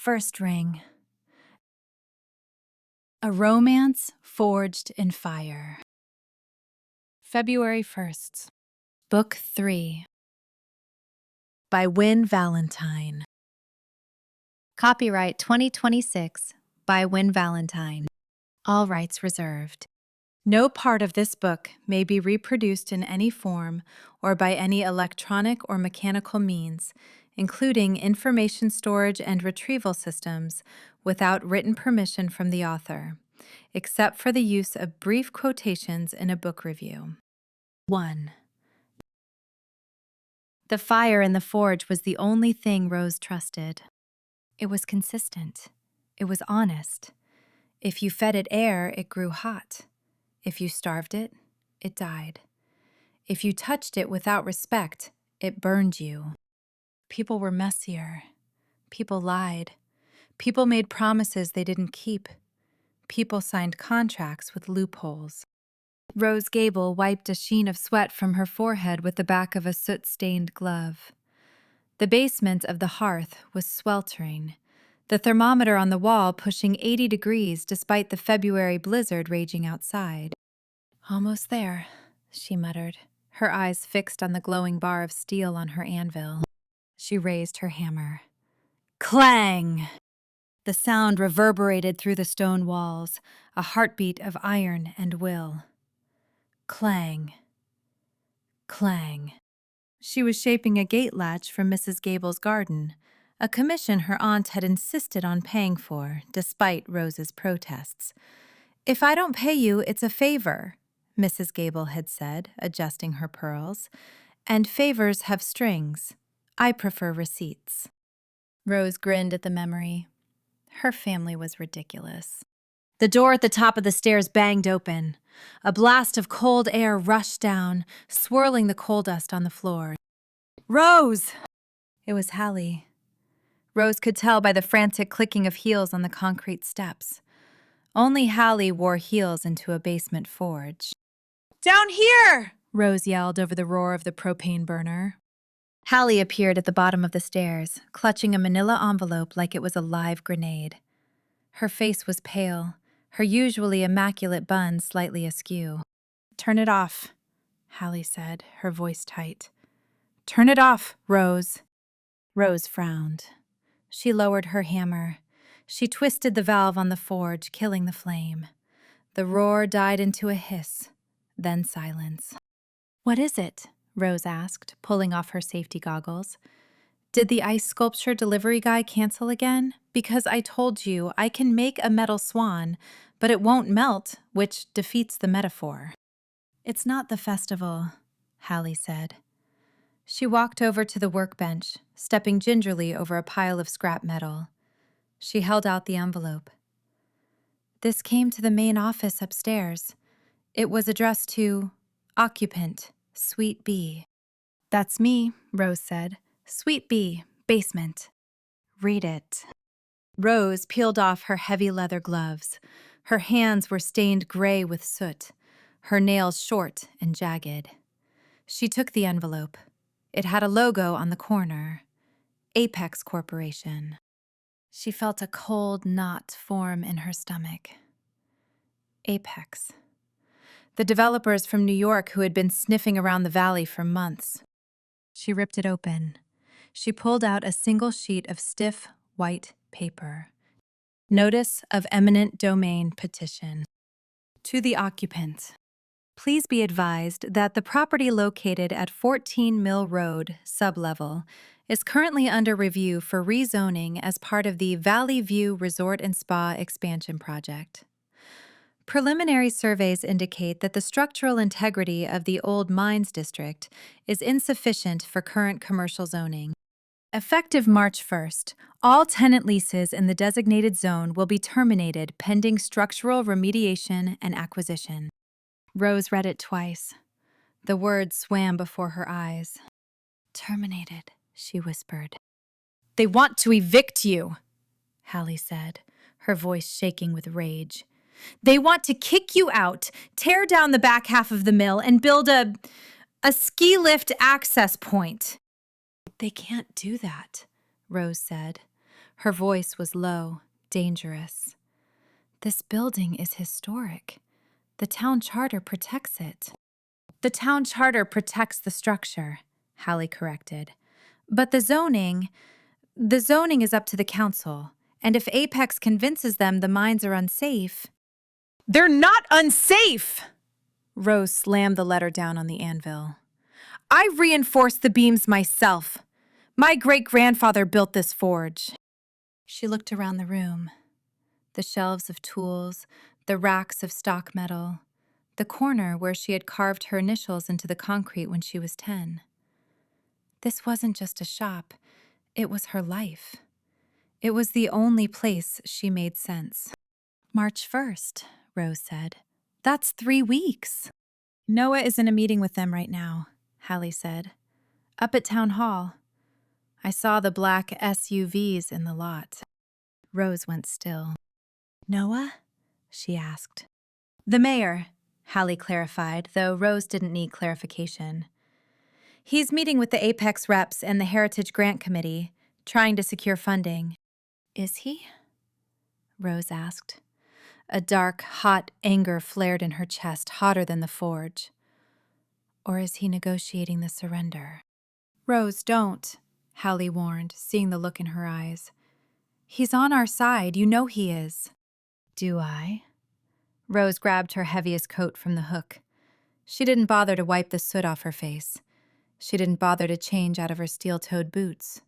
first ring. A romance forged in fire. February 1st. Book 3. By Valentine. Copyright 2026 by Valentine. All rights reserved. No part of this book may be reproduced in any form or by any electronic or mechanical means, including information storage and retrieval systems, without written permission from the author, except for the use of brief quotations in a book review. 1. The fire in the forge was the only thing Rose trusted. It was consistent. It was honest. If you fed it air, it grew hot. If you starved it, it died. If you touched it without respect, it burned you. People were messier. People lied. People made promises they didn't keep. People signed contracts with loopholes. Rose Gable wiped a sheen of sweat from her forehead with the back of a soot-stained glove. The basement of the hearth was sweltering, the thermometer on the wall pushing 80 degrees despite the February blizzard raging outside. "Almost there," she muttered, her eyes fixed on the glowing bar of steel on her anvil. She raised her hammer. Clang! The sound reverberated through the stone walls, a heartbeat of iron and will. Clang. Clang. She was shaping a gate latch for Mrs. Gable's garden, a commission her aunt had insisted on paying for, despite Rose's protests. "If I don't pay you, it's a favor," Mrs. Gable had said, adjusting her pearls. "And favors have strings. I prefer receipts." Rose grinned at the memory. Her family was ridiculous. The door at the top of the stairs banged open. A blast of cold air rushed down, swirling the coal dust on the floor. "Rose!" It was Hallie. Rose could tell by the frantic clicking of heels on the concrete steps. Only Hallie wore heels into a basement forge. "Down here!" Rose yelled over the roar of the propane burner. Hallie appeared at the bottom of the stairs, clutching a manila envelope like it was a live grenade. Her face was pale, her usually immaculate bun slightly askew. "Turn it off," Hallie said, her voice tight. "Turn it off, Rose." Rose frowned. She lowered her hammer. She twisted the valve on the forge, killing the flame. The roar died into a hiss, then silence. "What is it?" Rose asked, pulling off her safety goggles. "Did the ice sculpture delivery guy cancel again? Because I told you I can make a metal swan, but it won't melt, which defeats the metaphor." "It's not the festival," Hallie said. She walked over to the workbench, stepping gingerly over a pile of scrap metal. She held out the envelope. "This came to the main office upstairs. It was addressed to Occupant, Suite B." "That's me," Rose said. "Suite B, basement." "Read it." Rose peeled off her heavy leather gloves. Her hands were stained gray with soot, her nails short and jagged. She took the envelope. It had a logo on the corner, Apex Corporation. She felt a cold knot form in her stomach. Apex. The developers from New York who had been sniffing around the valley for months. She ripped it open. She pulled out a single sheet of stiff, white paper. Notice of Eminent Domain Petition. To the occupant. Please be advised that the property located at 14 Mill Road, sublevel, is currently under review for rezoning as part of the Valley View Resort and Spa expansion project. Preliminary surveys indicate that the structural integrity of the old mines district is insufficient for current commercial zoning. Effective March 1st, all tenant leases in the designated zone will be terminated pending structural remediation and acquisition. Rose read it twice. The words swam before her eyes. "Terminated," she whispered. "They want to evict you," Hallie said, her voice shaking with rage. "They want to kick you out, tear down the back half of the mill, and build a ski lift access point." "They can't do that," Rose said. Her voice was low, dangerous. This building is historic. The town charter protects it. The town charter protects the structure, Hallie corrected. But the zoning is up to the council. And if Apex convinces them the mines are unsafe... They're not unsafe! Rose slammed the letter down on the anvil. I reinforced the beams myself. My great-grandfather built this forge. She looked around the room. The shelves of tools, the racks of stock metal, the corner where she had carved her initials into the concrete when she was 10. This wasn't just a shop. It was her life. It was the only place she made sense. March 1st, Rose said. That's 3 weeks. Noah is in a meeting with them right now, Hallie said. Up at Town Hall. I saw the black SUVs in the lot. Rose went still. Noah? She asked. The mayor, Hallie clarified, though Rose didn't need clarification. He's meeting with the Apex reps and the Heritage Grant Committee, trying to secure funding. Is he? Rose asked. A dark, hot anger flared in her chest, hotter than the forge. Or is he negotiating the surrender? Rose, don't, Hallie warned, seeing the look in her eyes. He's on our side, you know he is. Do I? Rose grabbed her heaviest coat from the hook. She didn't bother to wipe the soot off her face. She didn't bother to change out of her steel-toed boots.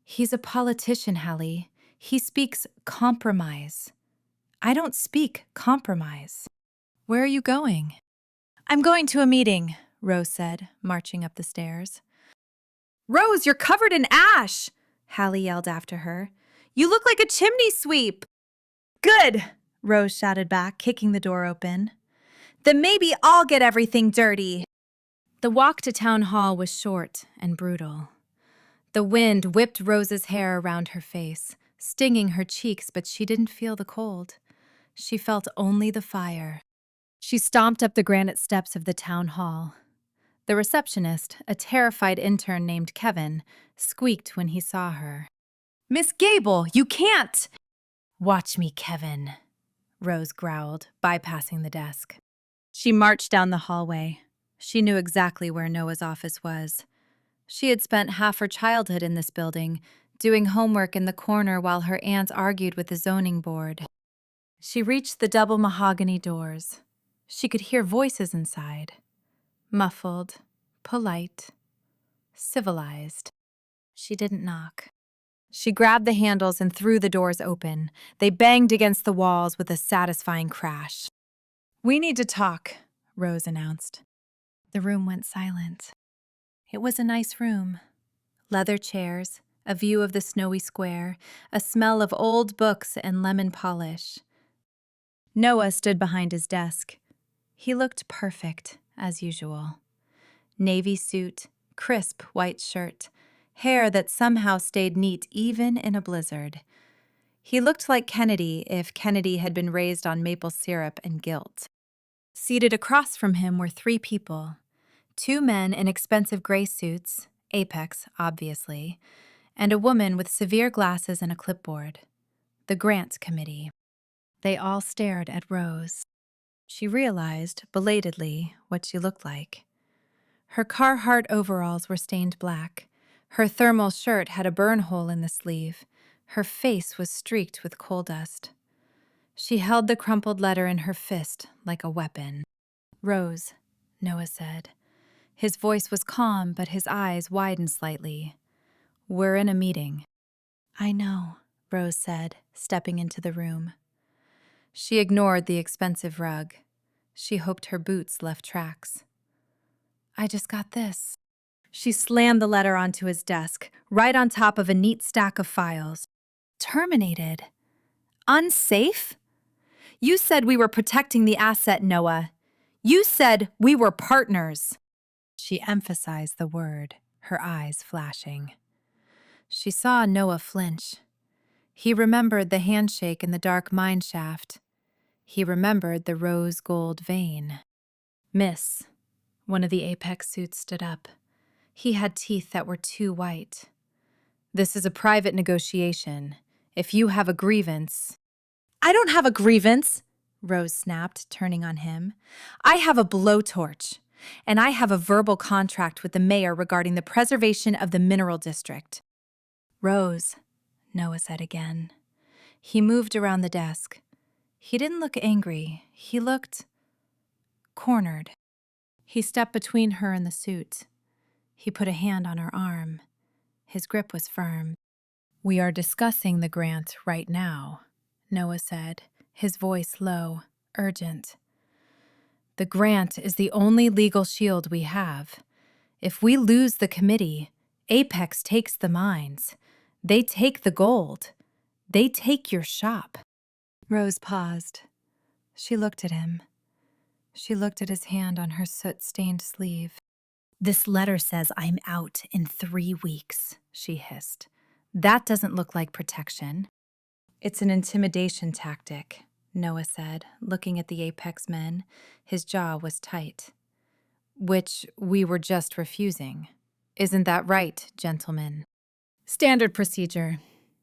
He's a politician, Hallie. He speaks compromise. I don't speak compromise. Where are you going? I'm going to a meeting, Rose said, marching up the stairs. Rose, you're covered in ash, Hallie yelled after her. You look like a chimney sweep. Good, Rose shouted back, kicking the door open. Then maybe I'll get everything dirty. The walk to Town Hall was short and brutal. The wind whipped Rose's hair around her face, stinging her cheeks, but she didn't feel the cold. She felt only the fire. She stomped up the granite steps of the town hall. The receptionist, a terrified intern named Kevin, squeaked when he saw her. Miss Gable, you can't! Watch me, Kevin, Rose growled, bypassing the desk. She marched down the hallway. She knew exactly where Noah's office was. She had spent half her childhood in this building, doing homework in the corner while her aunts argued with the zoning board. She reached the double mahogany doors. She could hear voices inside. Muffled, polite, civilized. She didn't knock. She grabbed the handles and threw the doors open. They banged against the walls with a satisfying crash. We need to talk, Rose announced. The room went silent. It was a nice room. Leather chairs, a view of the snowy square, a smell of old books and lemon polish. Noah stood behind his desk. He looked perfect, as usual. Navy suit, crisp white shirt, hair that somehow stayed neat even in a blizzard. He looked like Kennedy if Kennedy had been raised on maple syrup and guilt. Seated across from him were 3 people. 2 men in expensive gray suits, Apex, obviously, and a woman with severe glasses and a clipboard. The Grant Committee. They all stared at Rose. She realized, belatedly, what she looked like. Her Carhartt overalls were stained black. Her thermal shirt had a burn hole in the sleeve. Her face was streaked with coal dust. She held the crumpled letter in her fist like a weapon. Rose, Noah said. His voice was calm, but his eyes widened slightly. We're in a meeting. I know, Rose said, stepping into the room. She ignored the expensive rug. She hoped her boots left tracks. I just got this. She slammed the letter onto his desk, right on top of a neat stack of files. Terminated. Unsafe? You said we were protecting the asset, Noah. You said we were partners. She emphasized the word, her eyes flashing. She saw Noah flinch. He remembered the handshake in the dark mine shaft. He remembered the rose gold vein. Miss, one of the Apex suits stood up. He had teeth that were too white. This is a private negotiation. If you have a grievance— I don't have a grievance, Rose snapped, turning on him. I have a blowtorch, and I have a verbal contract with the mayor regarding the preservation of the mineral district. Rose, Noah said again. He moved around the desk. He didn't look angry. He looked cornered. He stepped between her and the suit. He put a hand on her arm. His grip was firm. We are discussing the grant right now, Noah said, his voice low, urgent. The grant is the only legal shield we have. If we lose the committee, Apex takes the mines. They take the gold. They take your shop. Rose paused. She looked at him. She looked at his hand on her soot-stained sleeve. This letter says I'm out in 3 weeks, she hissed. That doesn't look like protection. It's an intimidation tactic, Noah said, looking at the Apex men. His jaw was tight. Which we were just refusing. Isn't that right, gentlemen? Standard procedure,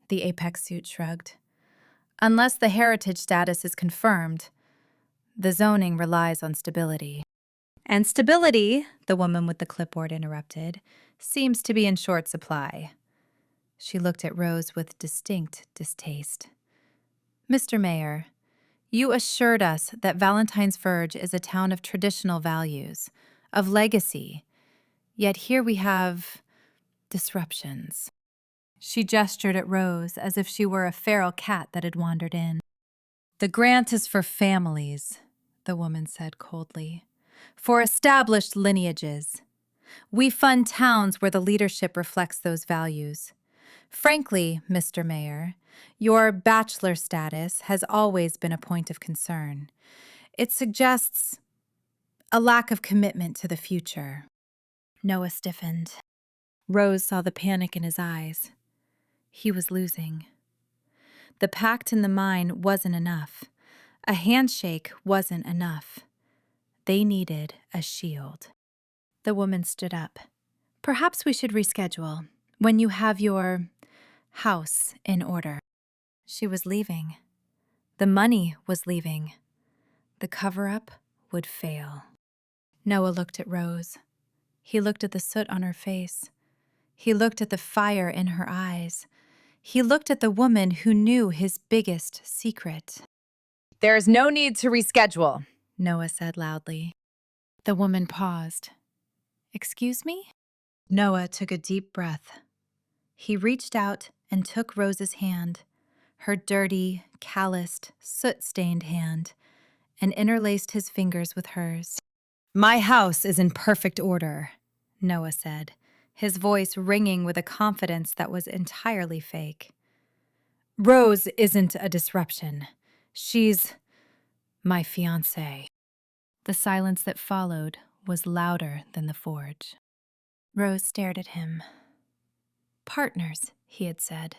the Apex suit shrugged. Unless the heritage status is confirmed, the zoning relies on stability. And stability, the woman with the clipboard interrupted, seems to be in short supply. She looked at Rose with distinct distaste. Mr. Mayor, you assured us that Valentine's Verge is a town of traditional values, of legacy, yet here we have disruptions. She gestured at Rose as if she were a feral cat that had wandered in. The grant is for families, the woman said coldly, for established lineages. We fund towns where the leadership reflects those values. Frankly, Mr. Mayor, your bachelor status has always been a point of concern. It suggests a lack of commitment to the future. Noah stiffened. Rose saw the panic in his eyes. He was losing. The pact in the mine wasn't enough. A handshake wasn't enough. They needed a shield. The woman stood up. Perhaps we should reschedule when you have your house in order. She was leaving. The money was leaving. The cover-up would fail. Noah looked at Rose. He looked at the soot on her face. He looked at the fire in her eyes. He looked at the woman who knew his biggest secret. There is no need to reschedule, Noah said loudly. The woman paused. Excuse me? Noah took a deep breath. He reached out and took Rose's hand, her dirty, calloused, soot-stained hand, and interlaced his fingers with hers. My house is in perfect order, Noah said, his voice ringing with a confidence that was entirely fake. Rose isn't a disruption. She's my fiancée. The silence that followed was louder than the forge. Rose stared at him. Partners, he had said.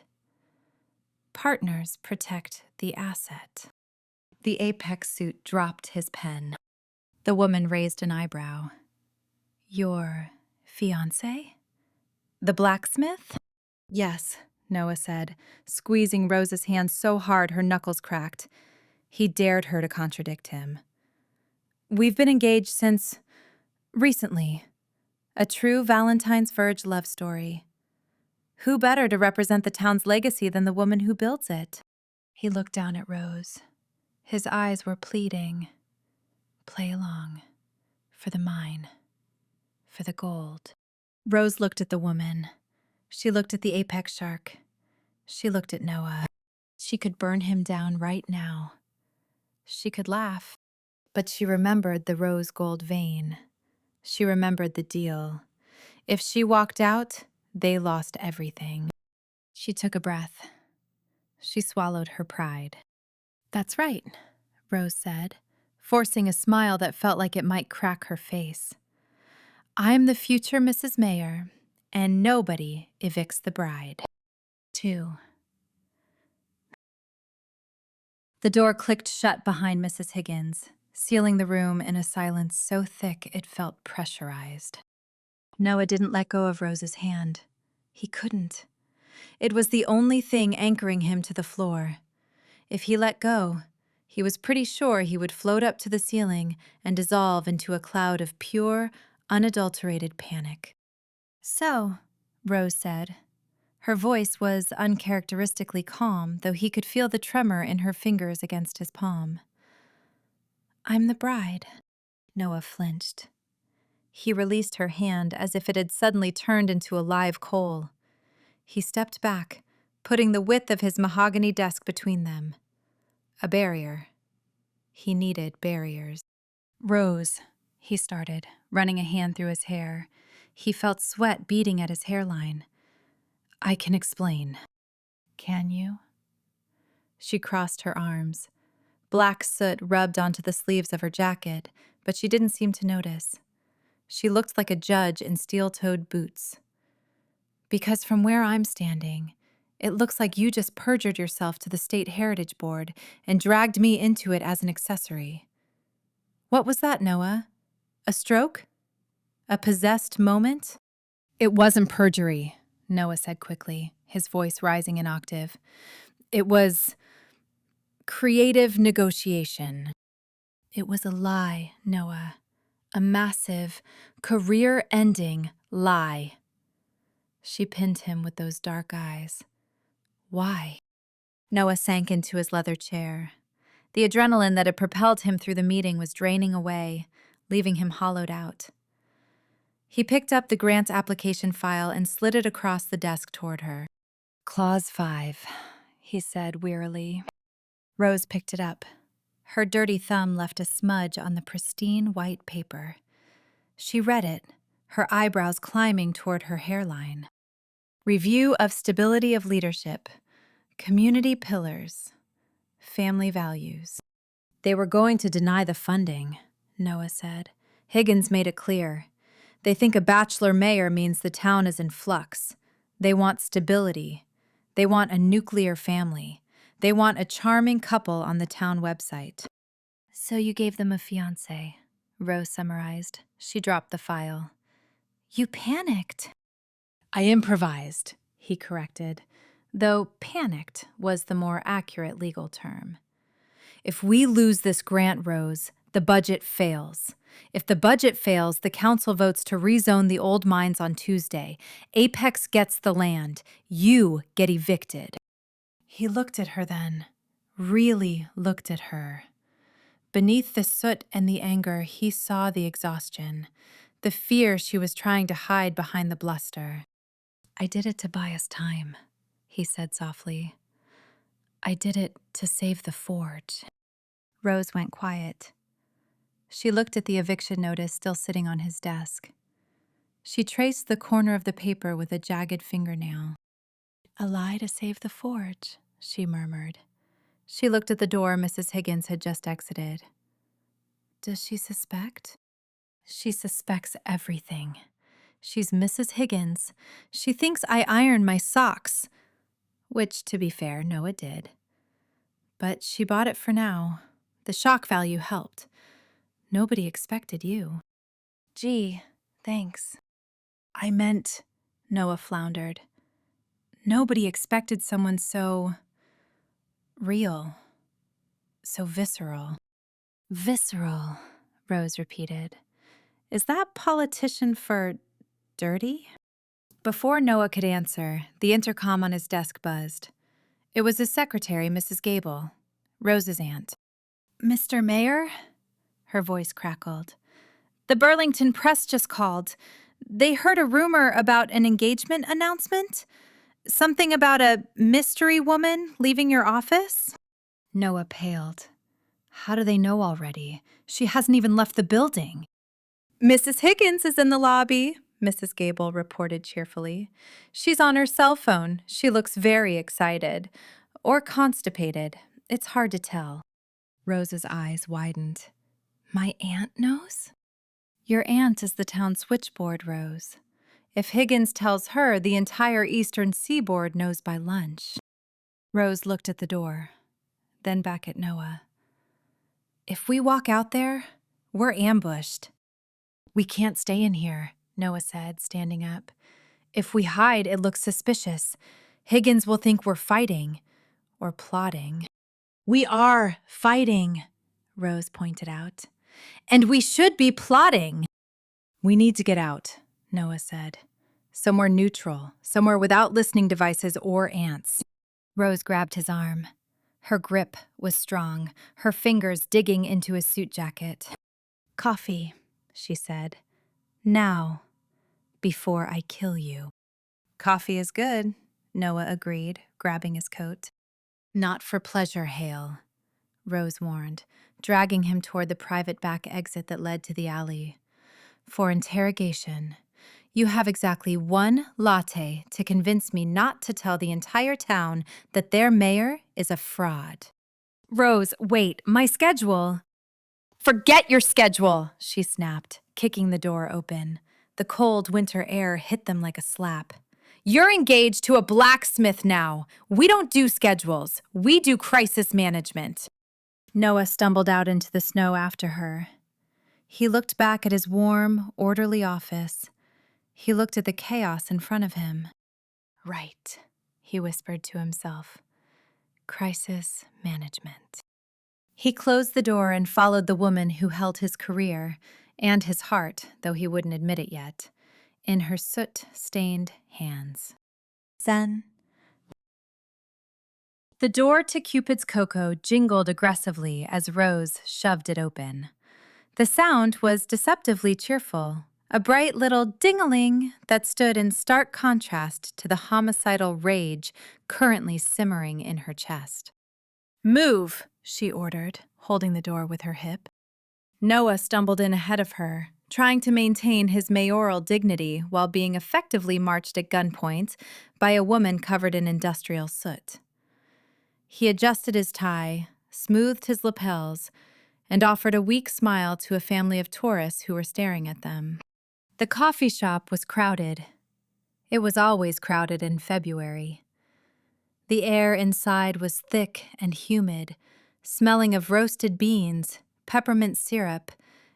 Partners protect the asset. The Apex suit dropped his pen. The woman raised an eyebrow. Your fiancé? The blacksmith? Yes, Noah said, squeezing Rose's hand so hard her knuckles cracked. He dared her to contradict him. We've been engaged since recently. A true Valentine's Verge love story. Who better to represent the town's legacy than the woman who builds it? He looked down at Rose. His eyes were pleading. Play along. For the mine. For the gold. Rose looked at the woman. She looked at the apex shark. She looked at Noah. She could burn him down right now. She could laugh. But she remembered the rose gold vein. She remembered the deal. If she walked out, they lost everything. She took a breath. She swallowed her pride. That's right, Rose said, forcing a smile that felt like it might crack her face. I'm the future Mrs. Mayor, and nobody evicts the bride. 2. The door clicked shut behind Mrs. Higgins, sealing the room in a silence so thick it felt pressurized. Noah didn't let go of Rose's hand. He couldn't. It was the only thing anchoring him to the floor. If he let go, he was pretty sure he would float up to the ceiling and dissolve into a cloud of pure, unadulterated panic. "So," Rose said. Her voice was uncharacteristically calm, though he could feel the tremor in her fingers against his palm. "I'm the bride." Noah flinched. He released her hand as if it had suddenly turned into a live coal. He stepped back, putting the width of his mahogany desk between them. A barrier. He needed barriers. "Rose," he started, running a hand through his hair. He felt sweat beading at his hairline. "I can explain." "Can you?" She crossed her arms. Black soot rubbed onto the sleeves of her jacket, but she didn't seem to notice. She looked like a judge in steel-toed boots. "Because from where I'm standing, it looks like you just perjured yourself to the State Heritage Board and dragged me into it as an accessory." "What was that, Noah? A stroke? A possessed moment?" "It wasn't perjury," Noah said quickly, his voice rising an octave. "It was creative negotiation." "It was a lie, Noah. A massive, career-ending lie." She pinned him with those dark eyes. "Why?" Noah sank into his leather chair. The adrenaline that had propelled him through the meeting was draining away, leaving him hollowed out. He picked up the grant application file and slid it across the desk toward her. "Clause 5, he said wearily. Rose picked it up. Her dirty thumb left a smudge on the pristine white paper. She read it, her eyebrows climbing toward her hairline. "Review of stability of leadership, community pillars, family values." "They were going to deny the funding," Noah said. "Higgins made it clear. They think a bachelor mayor means the town is in flux. They want stability. They want a nuclear family. They want a charming couple on the town website." "So you gave them a fiancé," Rose summarized. She dropped the file. "You panicked." "I improvised," he corrected, though panicked was the more accurate legal term. "If we lose this grant, Rose, the budget fails. If the budget fails, the council votes to rezone the old mines on Tuesday. Apex gets the land. You get evicted." He looked at her then, really looked at her. Beneath the soot and the anger, he saw the exhaustion, the fear she was trying to hide behind the bluster. "I did it to buy us time," he said softly. "I did it to save the Forge." Rose went quiet. She looked at the eviction notice still sitting on his desk. She traced the corner of the paper with a jagged fingernail. "A lie to save the Forge," she murmured. She looked at the door Mrs. Higgins had just exited. "Does she suspect?" "She suspects everything. She's Mrs. Higgins. She thinks I iron my socks." Which, to be fair, Noah did. But she bought it for now. The shock value helped. Nobody expected you. "Gee, thanks." "I meant," Noah floundered. "Nobody expected someone so real, so visceral." "Visceral," Rose repeated. "Is that politician for dirty?" Before Noah could answer, the intercom on his desk buzzed. It was his secretary, Mrs. Gable, Rose's aunt. "Mr. Mayor?" Her voice crackled. "The Burlington Press just called. They heard a rumor about an engagement announcement? Something about a mystery woman leaving your office?" Noah paled. "How do they know already? She hasn't even left the building." "Mrs. Higgins is in the lobby," Mrs. Gable reported cheerfully. "She's on her cell phone. She looks very excited. Or constipated. It's hard to tell." Rose's eyes widened. "My aunt knows?" "Your aunt is the town switchboard, Rose. If Higgins tells her, the entire eastern seaboard knows by lunch." Rose looked at the door, then back at Noah. "If we walk out there, we're ambushed." "We can't stay in here," Noah said, standing up. "If we hide, it looks suspicious. Higgins will think we're fighting or plotting. We are fighting, Rose pointed out. And we should be plotting. We need to get out, Noah said. Somewhere neutral, somewhere without listening devices or ants. Rose grabbed his arm. Her grip was strong, her fingers digging into his suit jacket. Coffee, she said. Now, before I kill you. Coffee is good, Noah agreed, grabbing his coat. Not for pleasure, Hale, Rose warned, dragging him toward the private back exit that led to the alley. For interrogation. You have exactly one latte to convince me not to tell the entire town that their mayor is a fraud. Rose, wait, my schedule. Forget your schedule, she snapped, kicking the door open. The cold winter air hit them like a slap. You're engaged to a blacksmith now. We don't do schedules. We do crisis management. Noah stumbled out into the snow after her. He looked back at his warm, orderly office. He looked at the chaos in front of him. Right, he whispered to himself. Crisis management. He closed the door and followed the woman who held his career, and his heart, though he wouldn't admit it yet, in her soot-stained hands. Zen. The door to Cupid's Cocoa jingled aggressively as Rose shoved it open. The sound was deceptively cheerful, a bright little ding-a-ling that stood in stark contrast to the homicidal rage currently simmering in her chest. Move, she ordered, holding the door with her hip. Noah stumbled in ahead of her, trying to maintain his mayoral dignity while being effectively marched at gunpoint by a woman covered in industrial soot. He adjusted his tie, smoothed his lapels, and offered a weak smile to a family of tourists who were staring at them. The coffee shop was crowded. It was always crowded in February. The air inside was thick and humid, smelling of roasted beans, peppermint syrup,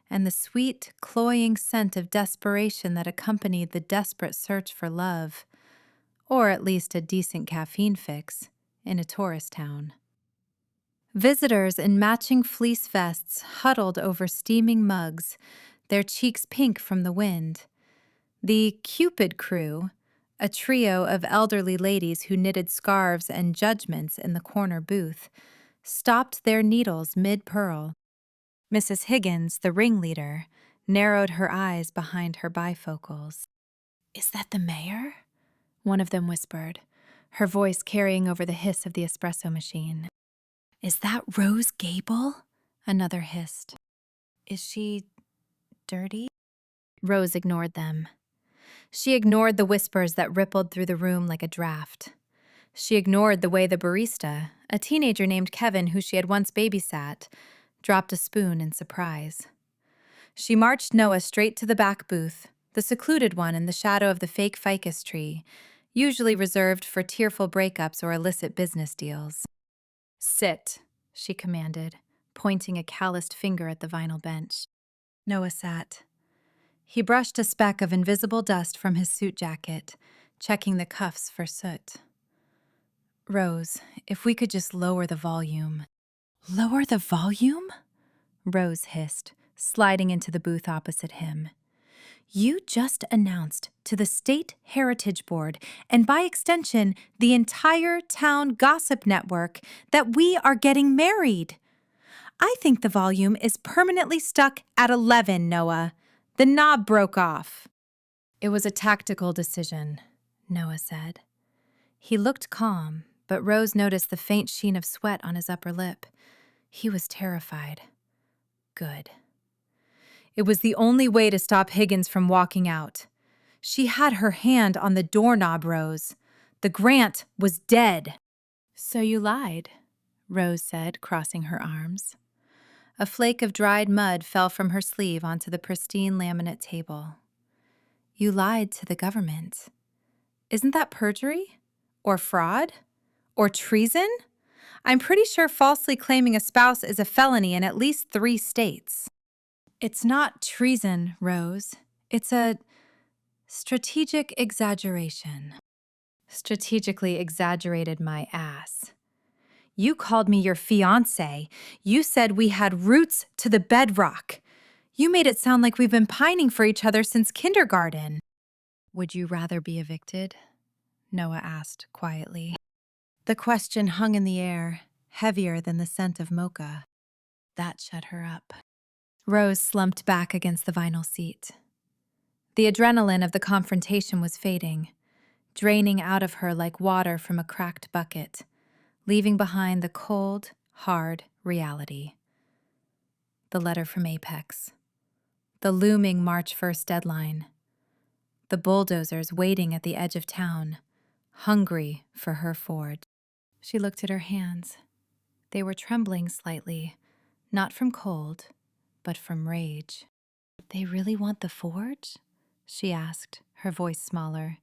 and the sweet, cloying scent of desperation that accompanied the desperate search for love, or at least a decent caffeine fix, in a tourist town. Visitors in matching fleece vests huddled over steaming mugs, their cheeks pink from the wind. The Cupid crew, a trio of elderly ladies who knitted scarves and judgments in the corner booth, stopped their needles mid-purl. Mrs. Higgins, the ringleader, narrowed her eyes behind her bifocals. "Is that the mayor?" one of them whispered, her voice carrying over the hiss of the espresso machine. "Is that Rose Gable?" another hissed. "Is she dirty?" Rose ignored them. She ignored the whispers that rippled through the room like a draft. She ignored the way the barista, a teenager named Kevin who she had once babysat, dropped a spoon in surprise. She marched Noah straight to the back booth, the secluded one in the shadow of the fake ficus tree, usually reserved for tearful breakups or illicit business deals. "Sit," she commanded, pointing a calloused finger at the vinyl bench. Noah sat. He brushed a speck of invisible dust from his suit jacket, checking the cuffs for soot. "Rose, if we could just lower the volume." "Lower the volume?" Rose hissed, sliding into the booth opposite him. "You just announced to the State Heritage Board, and by extension, the entire town gossip network, that we are getting married. I think the volume is permanently stuck at 11, Noah. The knob broke off." "It was a tactical decision," Noah said. He looked calm, but Rose noticed the faint sheen of sweat on his upper lip. He was terrified. Good. It was the only way to stop Higgins from walking out. She had her hand on the doorknob, Rose. The grant was dead. "So you lied," Rose said, crossing her arms. A flake of dried mud fell from her sleeve onto the pristine laminate table. "You lied to the government. Isn't that perjury? Or fraud? Or treason? I'm pretty sure falsely claiming a spouse is a felony in at least 3 states. "It's not treason, Rose. It's a strategic exaggeration." Strategically exaggerated my ass. You called me your fiancé. You said we had roots to the bedrock. You made it sound like we've been pining for each other since kindergarten. Would you rather be evicted? Noah asked quietly. The question hung in the air, heavier than the scent of mocha. That shut her up. Rose slumped back against the vinyl seat. The adrenaline of the confrontation was fading, draining out of her like water from a cracked bucket, leaving behind the cold, hard reality. The letter from Apex. The looming March 1st deadline. The bulldozers waiting at the edge of town, hungry for her forge. She looked at her hands. They were trembling slightly, not from cold, but from rage. They really want the forge? She asked, her voice smaller.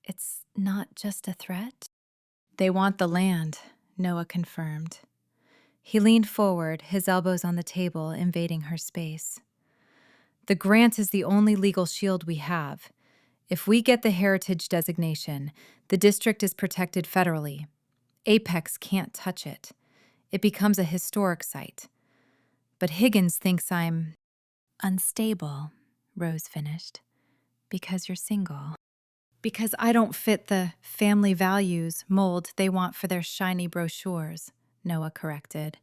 It's not just a threat? They want the land, Noah confirmed. He leaned forward, his elbows on the table, invading her space. The grant is the only legal shield we have. If we get the heritage designation, the district is protected federally. Apex can't touch it. It becomes a historic site. But Higgins thinks I'm unstable, Rose finished. Because you're single. Because I don't fit the family values mold they want for their shiny brochures, Noah corrected.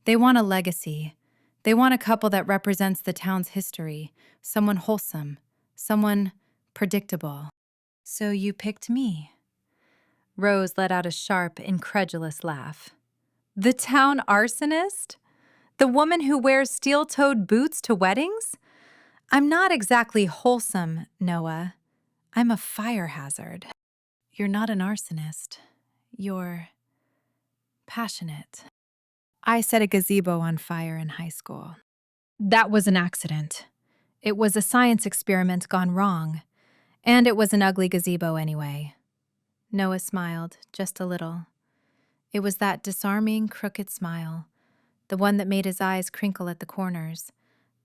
They want a legacy. They want a couple that represents the town's history, someone wholesome, someone predictable. So you picked me. Rose let out a sharp, incredulous laugh. The town arsonist? The woman who wears steel-toed boots to weddings? I'm not exactly wholesome, Noah. I'm a fire hazard. You're not an arsonist. You're passionate. I set a gazebo on fire in high school. That was an accident. It was a science experiment gone wrong. And it was an ugly gazebo anyway. Noah smiled, just a little. It was that disarming, crooked smile, the one that made his eyes crinkle at the corners,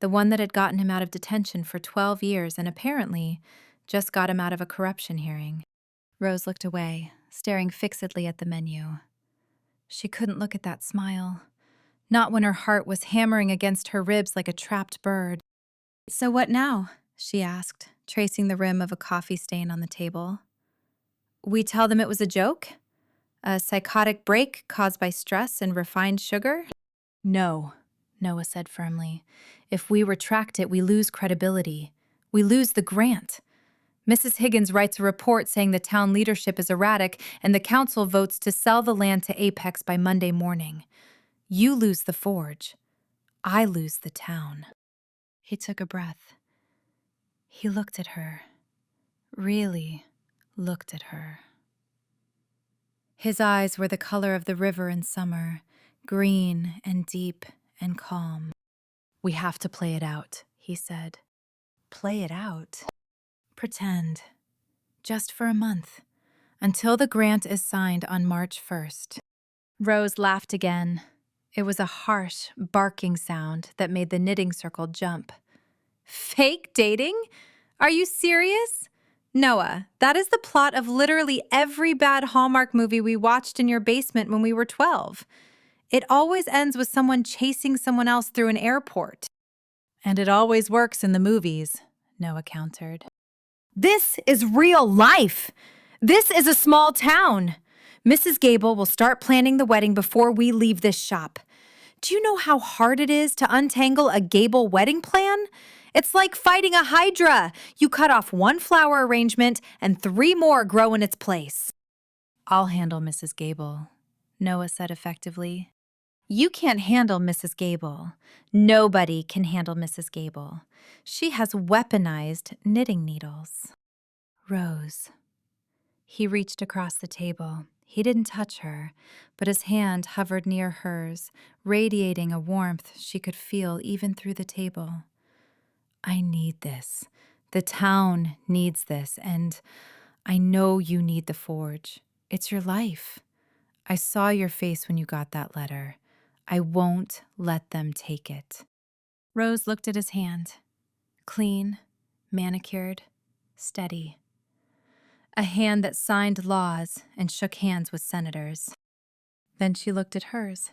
the one that had gotten him out of detention for 12 years and apparently just got him out of a corruption hearing. Rose looked away, staring fixedly at the menu. She couldn't look at that smile, not when her heart was hammering against her ribs like a trapped bird. So what now? She asked, tracing the rim of a coffee stain on the table. We tell them it was a joke? A psychotic break caused by stress and refined sugar? No, Noah said firmly. If we retract it, we lose credibility. We lose the grant. Mrs. Higgins writes a report saying the town leadership is erratic and the council votes to sell the land to Apex by Monday morning. You lose the forge. I lose the town. He took a breath. He looked at her. Really looked at her. His eyes were the color of the river in summer, green and deep and calm. We have to play it out, he said. Play it out? Pretend. Just for a month. Until the grant is signed on March 1st. Rose laughed again. It was a harsh, barking sound that made the knitting circle jump. Fake dating? Are you serious? Noah, that is the plot of literally every bad Hallmark movie we watched in your basement when we were 12. It always ends with someone chasing someone else through an airport. And it always works in the movies, Noah countered. This is real life. This is a small town. Mrs. Gable will start planning the wedding before we leave this shop. Do you know how hard it is to untangle a Gable wedding plan? It's like fighting a hydra. You cut off one flower arrangement and 3 more grow in its place. I'll handle Mrs. Gable, Noah said effectively. You can't handle Mrs. Gable. Nobody can handle Mrs. Gable. She has weaponized knitting needles. Rose. He reached across the table. He didn't touch her, but his hand hovered near hers, radiating a warmth she could feel even through the table. I need this. The town needs this, and I know you need the forge. It's your life. I saw your face when you got that letter. I won't let them take it. Rose looked at his hand. Clean, manicured, steady. a hand that signed laws and shook hands with senators. Then she looked at hers,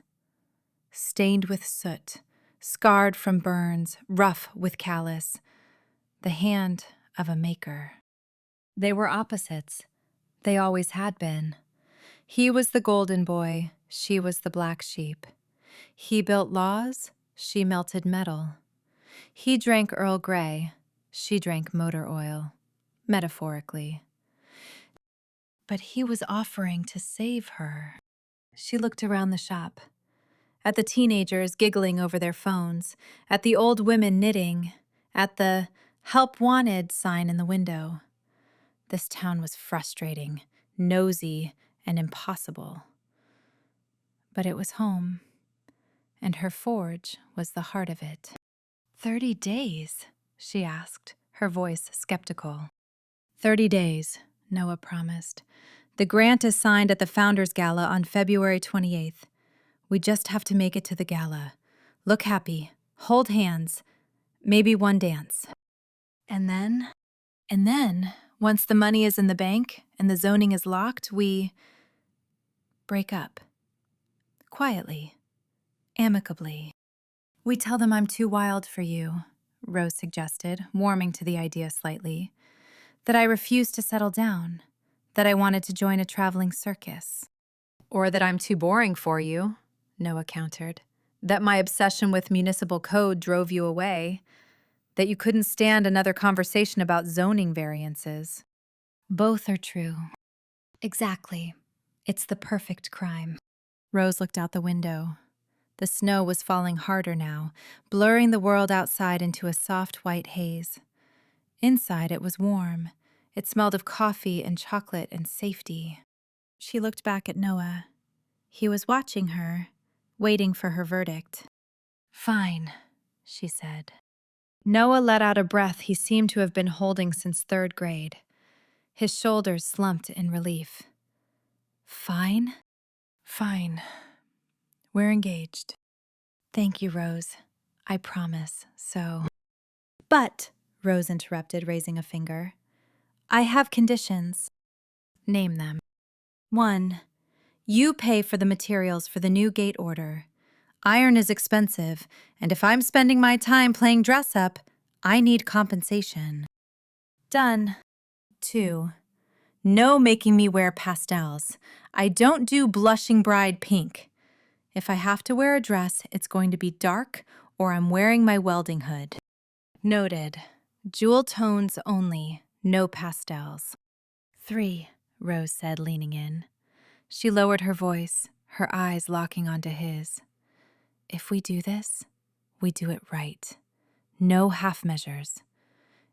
stained with soot, scarred from burns, rough with callus, the hand of a maker. They were opposites. They always had been. He was the golden boy, she was the black sheep. He built laws, she melted metal. He drank Earl Grey, she drank motor oil, metaphorically. But he was offering to save her. She looked around the shop, at the teenagers giggling over their phones, at the old women knitting, at the "Help Wanted" sign in the window. This town was frustrating, nosy, and impossible. But it was home, and her forge was the heart of it. 30 days, she asked, her voice skeptical. 30 days, Noah promised. The grant is signed at the Founders Gala on February 28th. We just have to make it to the gala. Look happy, hold hands, maybe one dance. And then, once the money is in the bank and the zoning is locked, we break up. Quietly, amicably. We tell them I'm too wild for you, Rose suggested, warming to the idea slightly. That I refuse to settle down. That I wanted to join a traveling circus. Or that I'm too boring for you, Noah countered. That my obsession with municipal code drove you away. That you couldn't stand another conversation about zoning variances. Both are true. Exactly. It's the perfect crime. Rose looked out the window. The snow was falling harder now, blurring the world outside into a soft white haze. Inside it was warm. It smelled of coffee and chocolate and safety. She looked back at Noah. He was watching her, waiting for her verdict. Fine, she said. Noah let out a breath he seemed to have been holding since 3rd grade. His shoulders slumped in relief. Fine? Fine. We're engaged. Thank you, Rose. I promise, so... But, Rose interrupted, raising a finger, I have conditions. Name them. 1. You pay for the materials for the new gate order. Iron is expensive, and if I'm spending my time playing dress-up, I need compensation. Done. 2. No making me wear pastels. I don't do blushing bride pink. If I have to wear a dress, it's going to be dark, or I'm wearing my welding hood. Noted. Jewel tones only, no pastels. 3, Rose said, leaning in. She lowered her voice, her eyes locking onto his. If we do this, we do it right. No half measures.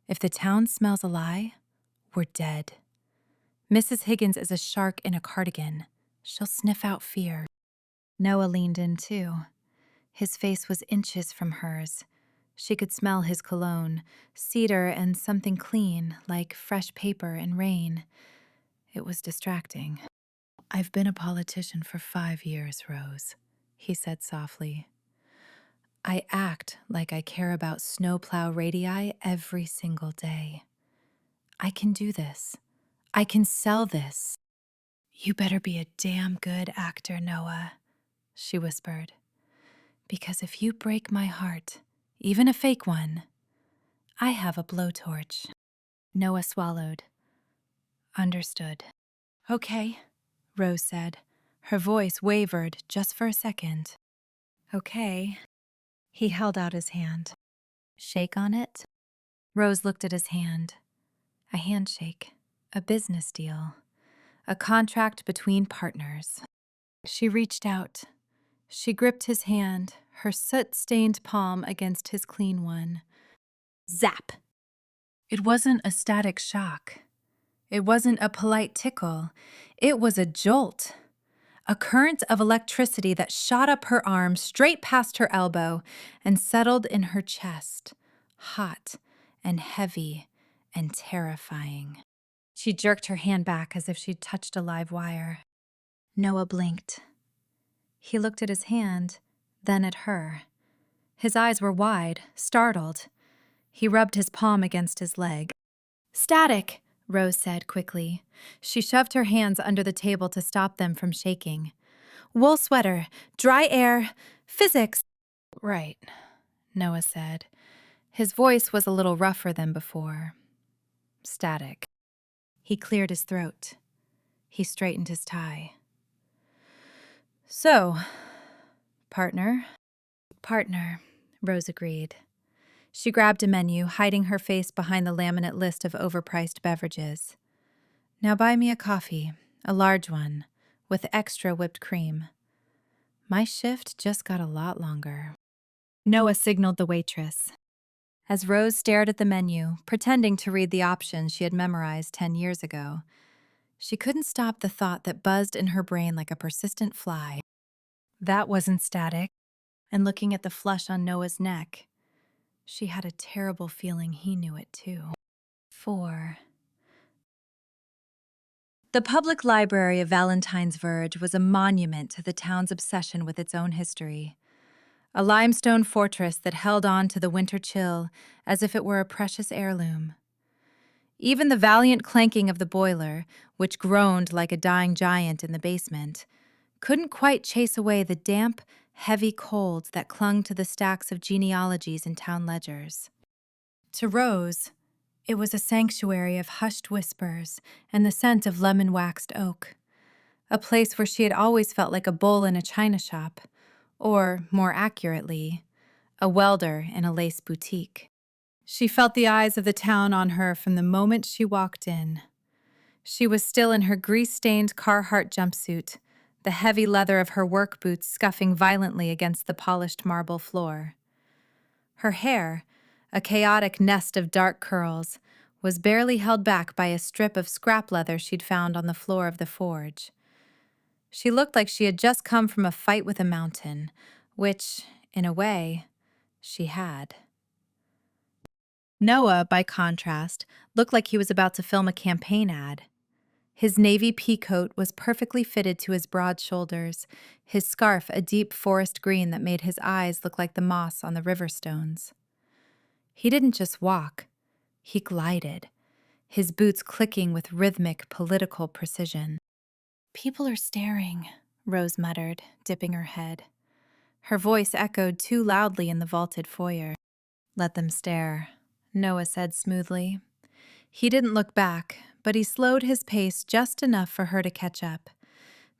If the town smells a lie, we're dead. Mrs. Higgins is a shark in a cardigan. She'll sniff out fear. Noah leaned in too. His face was inches from hers. She could smell his cologne, cedar and something clean, like fresh paper and rain. It was distracting. I've been a politician for 5 years, Rose, he said softly. I act like I care about snowplow radii every single day. I can do this. I can sell this. You better be a damn good actor, Noah, she whispered. Because if you break my heart, even a fake one, I have a blowtorch. Noah swallowed. Understood. Okay, Rose said. Her voice wavered just for a second. Okay. He held out his hand. Shake on it? Rose looked at his hand. A handshake. A business deal. A contract between partners. She reached out. She gripped his hand, her soot-stained palm against his clean one. Zap! It wasn't a static shock. It wasn't a polite tickle. It was a jolt. A current of electricity that shot up her arm straight past her elbow and settled in her chest, hot and heavy and terrifying. She jerked her hand back as if she'd touched a live wire. Noah blinked. He looked at his hand, then at her. His eyes were wide, startled. He rubbed his palm against his leg. Static, Rose said quickly. She shoved her hands under the table to stop them from shaking. Wool sweater, dry air, physics. Right, Noah said. His voice was a little rougher than before. Static. He cleared his throat. He straightened his tie. So, partner? Partner, Rose agreed. She grabbed a menu, hiding her face behind the laminate list of overpriced beverages. Now buy me a coffee, a large one, with extra whipped cream. My shift just got a lot longer. Noah signaled the waitress. As Rose stared at the menu, pretending to read the options she had memorized 10 years ago, she couldn't stop the thought that buzzed in her brain like a persistent fly. That wasn't static. And looking at the flush on Noah's neck, she had a terrible feeling he knew it too. 4. The public library of Valentine's Verge was a monument to the town's obsession with its own history. A limestone fortress that held on to the winter chill as if it were a precious heirloom. Even the valiant clanking of the boiler, which groaned like a dying giant in the basement, couldn't quite chase away the damp, heavy cold that clung to the stacks of genealogies and town ledgers. To Rose, it was a sanctuary of hushed whispers and the scent of lemon-waxed oak, a place where she had always felt like a bull in a china shop, or, more accurately, a welder in a lace boutique. She felt the eyes of the town on her from the moment she walked in. She was still in her grease-stained Carhartt jumpsuit, the heavy leather of her work boots scuffing violently against the polished marble floor. Her hair, a chaotic nest of dark curls, was barely held back by a strip of scrap leather she'd found on the floor of the forge. She looked like she had just come from a fight with a mountain, which, in a way, she had. Noah, by contrast, looked like he was about to film a campaign ad. His navy pea coat was perfectly fitted to his broad shoulders, his scarf a deep forest green that made his eyes look like the moss on the river stones. He didn't just walk, he glided, his boots clicking with rhythmic, political precision. "People are staring," Rose muttered, dipping her head. Her voice echoed too loudly in the vaulted foyer. "Let them stare," Noah said smoothly. He didn't look back, but he slowed his pace just enough for her to catch up.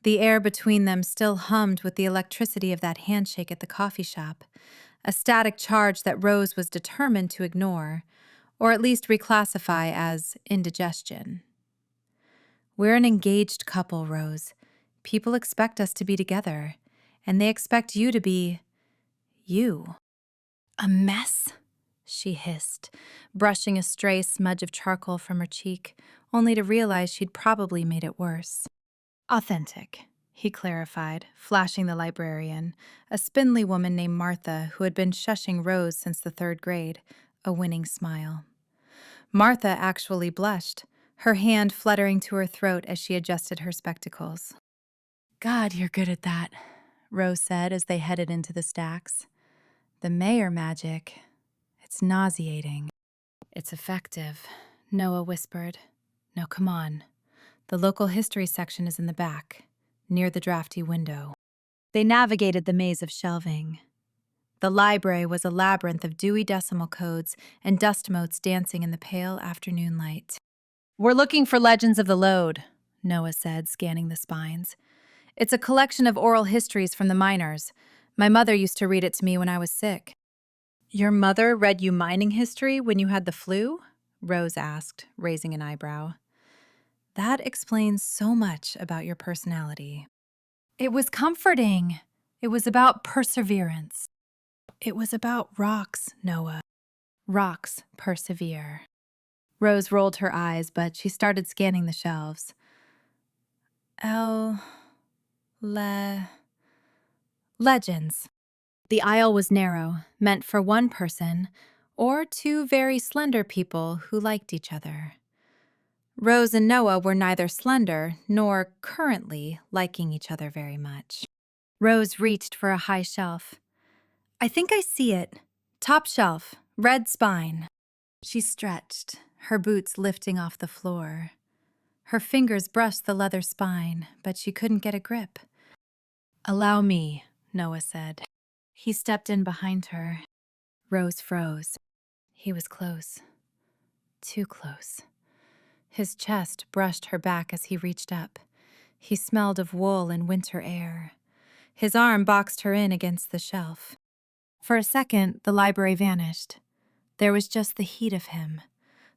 The air between them still hummed with the electricity of that handshake at the coffee shop, a static charge that Rose was determined to ignore, or at least reclassify as indigestion. "We're an engaged couple, Rose. People expect us to be together, and they expect you to be you." "A mess?" she hissed, brushing a stray smudge of charcoal from her cheek, only to realize she'd probably made it worse. "Authentic," he clarified, flashing the librarian, a spindly woman named Martha who had been shushing Rose since the 3rd grade, a winning smile. Martha actually blushed, her hand fluttering to her throat as she adjusted her spectacles. "God, you're good at that," Rose said as they headed into the stacks. "The mayor magic. It's nauseating." "It's effective," Noah whispered. "Now come on. The local history section is in the back, near the drafty window." They navigated the maze of shelving. The library was a labyrinth of Dewey Decimal codes and dust motes dancing in the pale afternoon light. "We're looking for Legends of the Lode," Noah said, scanning the spines. "It's a collection of oral histories from the miners. My mother used to read it to me when I was sick." "Your mother read you mining history when you had the flu?" Rose asked, raising an eyebrow. "That explains so much about your personality." "It was comforting. It was about perseverance." "It was about rocks, Noah. Rocks persevere." Rose rolled her eyes, but she started scanning the shelves. Legends. The aisle was narrow, meant for one person, or 2 very slender people who liked each other. Rose and Noah were neither slender nor currently liking each other very much. Rose reached for a high shelf. "I think I see it. Top shelf, red spine." She stretched, her boots lifting off the floor. Her fingers brushed the leather spine, but she couldn't get a grip. "Allow me," Noah said. He stepped in behind her. Rose froze. He was close. Too close. His chest brushed her back as he reached up. He smelled of wool and winter air. His arm boxed her in against the shelf. For a second, the library vanished. There was just the heat of him,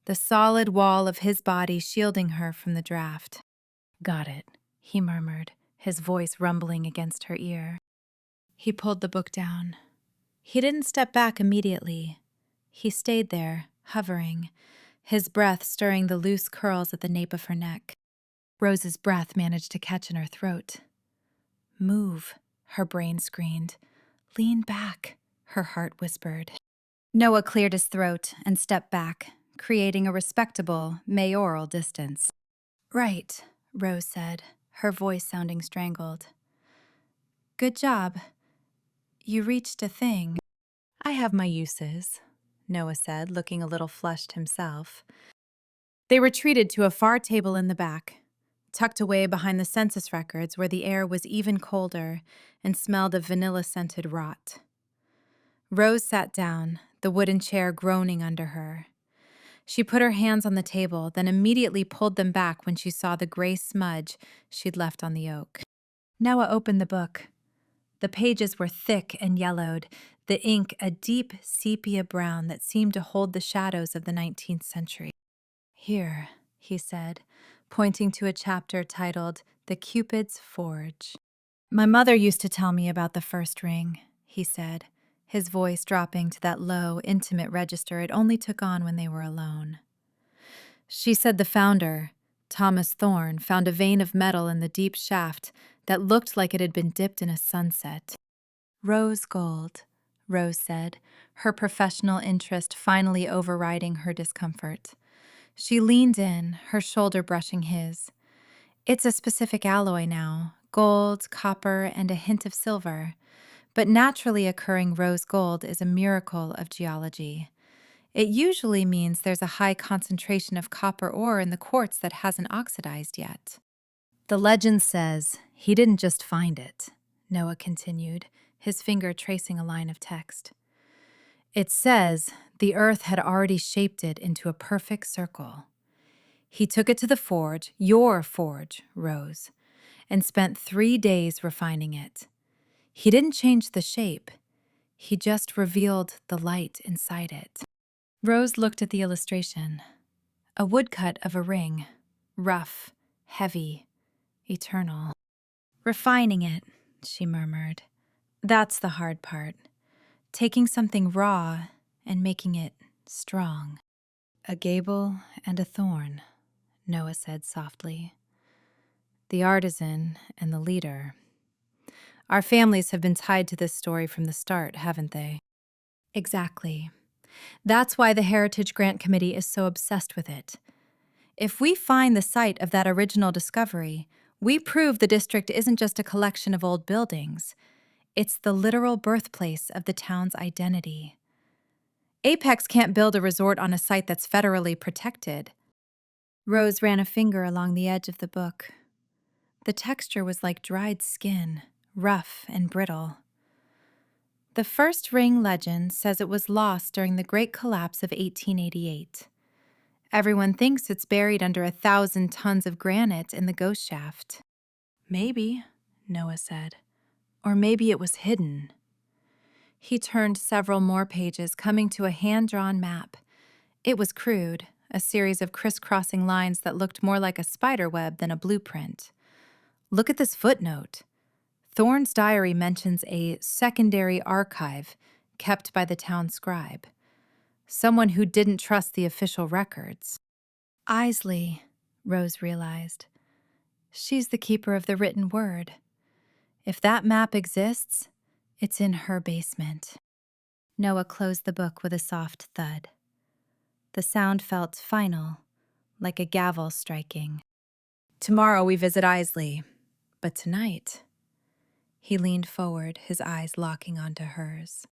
the solid wall of his body shielding her from the draft. "Got it," he murmured, his voice rumbling against her ear. He pulled the book down. He didn't step back immediately. He stayed there, hovering, his breath stirring the loose curls at the nape of her neck. Rose's breath managed to catch in her throat. "Move," her brain screamed. "Lean back," her heart whispered. Noah cleared his throat and stepped back, creating a respectable, mayoral distance. "Right," Rose said, her voice sounding strangled. "Good job. You reached a thing." "I have my uses," Noah said, looking a little flushed himself. They retreated to a far table in the back, tucked away behind the census records where the air was even colder and smelled of vanilla-scented rot. Rose sat down, the wooden chair groaning under her. She put her hands on the table, then immediately pulled them back when she saw the gray smudge she'd left on the oak. Noah opened the book. The pages were thick and yellowed, the ink a deep sepia brown that seemed to hold the shadows of the 19th century. "Here," he said, pointing to a chapter titled "The Cupid's Forge." "My mother used to tell me about the first ring," he said, his voice dropping to that low, intimate register it only took on when they were alone. "She said the founder, Thomas Thorne, found a vein of metal in the deep shaft that looked like it had been dipped in a sunset." "Rose gold," Rose said, her professional interest finally overriding her discomfort. She leaned in, her shoulder brushing his. "It's a specific alloy now, gold, copper, and a hint of silver. But naturally occurring rose gold is a miracle of geology. It usually means there's a high concentration of copper ore in the quartz that hasn't oxidized yet." "The legend says he didn't just find it," Noah continued, his finger tracing a line of text. "It says the earth had already shaped it into a perfect circle. He took it to the forge, your forge, Rose, and spent 3 days refining it. He didn't change the shape. He just revealed the light inside it." Rose looked at the illustration. A woodcut of a ring, rough, heavy, eternal. "Refining it," she murmured. "That's the hard part. Taking something raw and making it strong." "A gable and a thorn," Noah said softly. "The artisan and the leader. Our families have been tied to this story from the start, haven't they?" "Exactly. That's why the Heritage Grant Committee is so obsessed with it. If we find the site of that original discovery, we prove the district isn't just a collection of old buildings. It's the literal birthplace of the town's identity. Apex can't build a resort on a site that's federally protected." Rose ran a finger along the edge of the book. The texture was like dried skin, rough and brittle. "The first ring legend says it was lost during the Great Collapse of 1888. Everyone thinks it's buried under 1,000 tons of granite in the ghost shaft." "Maybe," Noah said. "Or maybe it was hidden." He turned several more pages, coming to a hand-drawn map. It was crude, a series of crisscrossing lines that looked more like a spider web than a blueprint. "Look at this footnote. Thorne's diary mentions a secondary archive kept by the town scribe. Someone who didn't trust the official records." "Isley," Rose realized. "She's the keeper of the written word. If that map exists, it's in her basement." Noah closed the book with a soft thud. The sound felt final, like a gavel striking. "Tomorrow we visit Isley, but tonight..." He leaned forward, his eyes locking onto hers.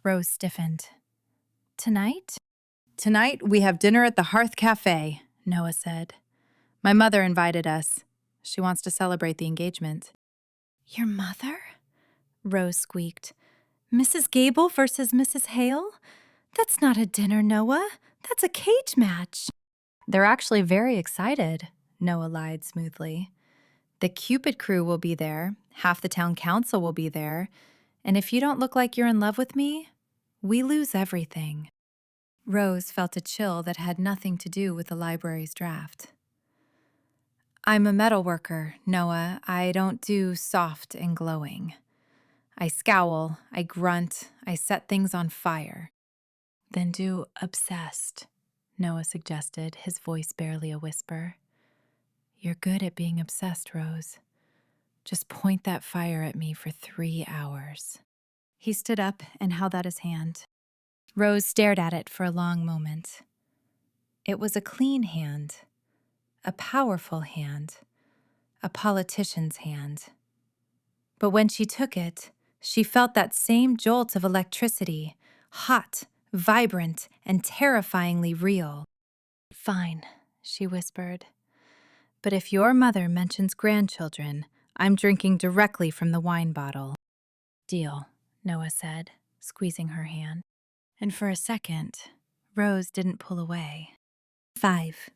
Rose stiffened. "Tonight?" Tonight, we have dinner at the Hearth Cafe, Noah said. My mother invited us. She wants to celebrate the engagement. Your mother? Rose squeaked. Mrs. Gable versus Mrs. Hale? That's not a dinner, Noah. That's a cage match. They're actually very excited, Noah lied smoothly. The Cupid crew will be there, half the town council will be there, and if you don't look like you're in love with me, we lose everything. Rose felt a chill that had nothing to do with the library's draft. I'm a metal worker, Noah. I don't do soft and glowing. I scowl, I grunt, I set things on fire. Then do obsessed, Noah suggested, his voice barely a whisper. You're good at being obsessed, Rose. Just point that fire at me for 3 hours. He stood up and held out his hand. Rose stared at it for a long moment. It was a clean hand, a powerful hand, a politician's hand. But when she took it, she felt that same jolt of electricity, hot, vibrant, and terrifyingly real. Fine, she whispered. But if your mother mentions grandchildren, I'm drinking directly from the wine bottle. Deal, Noah said, squeezing her hand. And for a second, Rose didn't pull away. 5.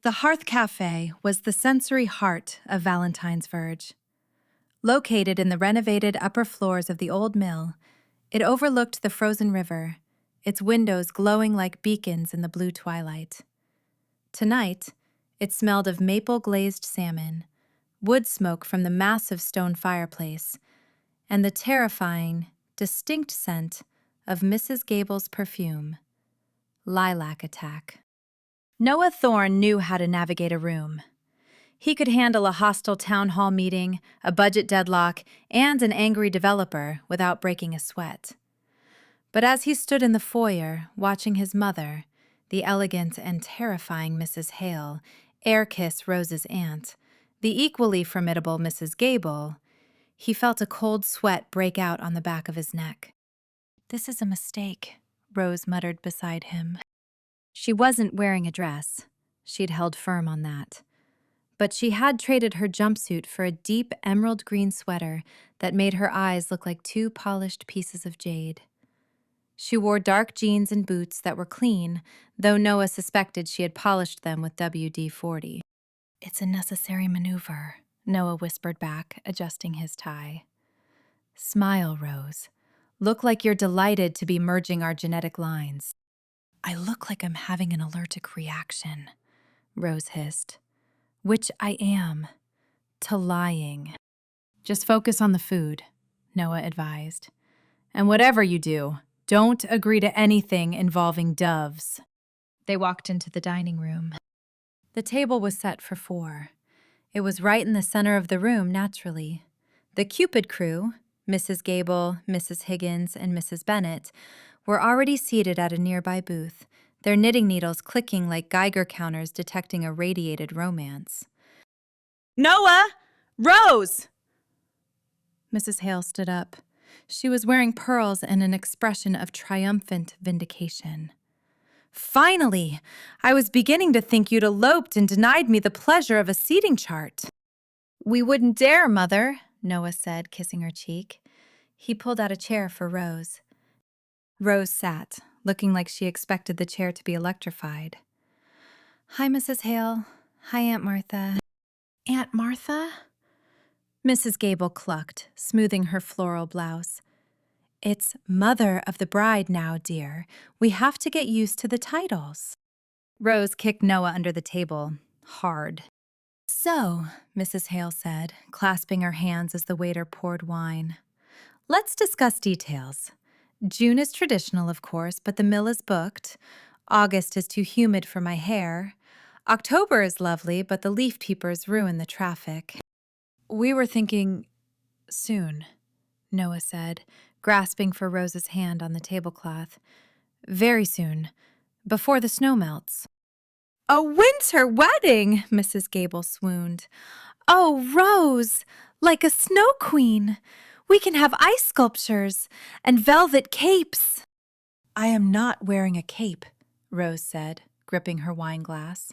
The Hearth Cafe was the sensory heart of Valentine's Verge. Located in the renovated upper floors of the old mill, it overlooked the frozen river, its windows glowing like beacons in the blue twilight. Tonight, it smelled of maple-glazed salmon, wood smoke from the massive stone fireplace, and the terrifying, distinct scent of Mrs. Gable's perfume, Lilac Attack. Noah Thorne knew how to navigate a room. He could handle a hostile town hall meeting, a budget deadlock, and an angry developer without breaking a sweat. But as he stood in the foyer, watching his mother, the elegant and terrifying Mrs. Hale, air-kiss Rose's aunt, the equally formidable Mrs. Gable, he felt a cold sweat break out on the back of his neck. This is a mistake, Rose muttered beside him. She wasn't wearing a dress. She'd held firm on that. But she had traded her jumpsuit for a deep emerald green sweater that made her eyes look like 2 polished pieces of jade. She wore dark jeans and boots that were clean, though Noah suspected she had polished them with WD-40. It's a necessary maneuver, Noah whispered back, adjusting his tie. Smile, Rose. Look like you're delighted to be merging our genetic lines. I look like I'm having an allergic reaction, Rose hissed. Which I am. To lying. Just focus on the food, Noah advised. And whatever you do, don't agree to anything involving doves. They walked into the dining room. The table was set for 4. It was right in the center of the room, naturally. The Cupid crew, Mrs. Gable, Mrs. Higgins, and Mrs. Bennett, were already seated at a nearby booth, their knitting needles clicking like Geiger counters detecting a radiated romance. Noah! Rose! Mrs. Hale stood up. She was wearing pearls and an expression of triumphant vindication. Finally! I was beginning to think you'd eloped and denied me the pleasure of a seating chart. We wouldn't dare, Mother, Noah said, kissing her cheek. He pulled out a chair for Rose. Rose sat, looking like she expected the chair to be electrified. Hi, Mrs. Hale. Hi, Aunt Martha. Aunt Martha? Mrs. Gable clucked, smoothing her floral blouse. It's mother of the bride now, dear. We have to get used to the titles. Rose kicked Noah under the table, hard. So, Mrs. Hale said, clasping her hands as the waiter poured wine. Let's discuss details. June is traditional, of course, but the mill is booked. August is too humid for my hair. October is lovely, but the leaf peepers ruin the traffic. We were thinking soon, Noah said, grasping for Rose's hand on the tablecloth. Very soon, before the snow melts. A winter wedding, Mrs. Gable swooned. Oh, Rose, like a snow queen. We can have ice sculptures and velvet capes. I am not wearing a cape, Rose said, gripping her wine glass.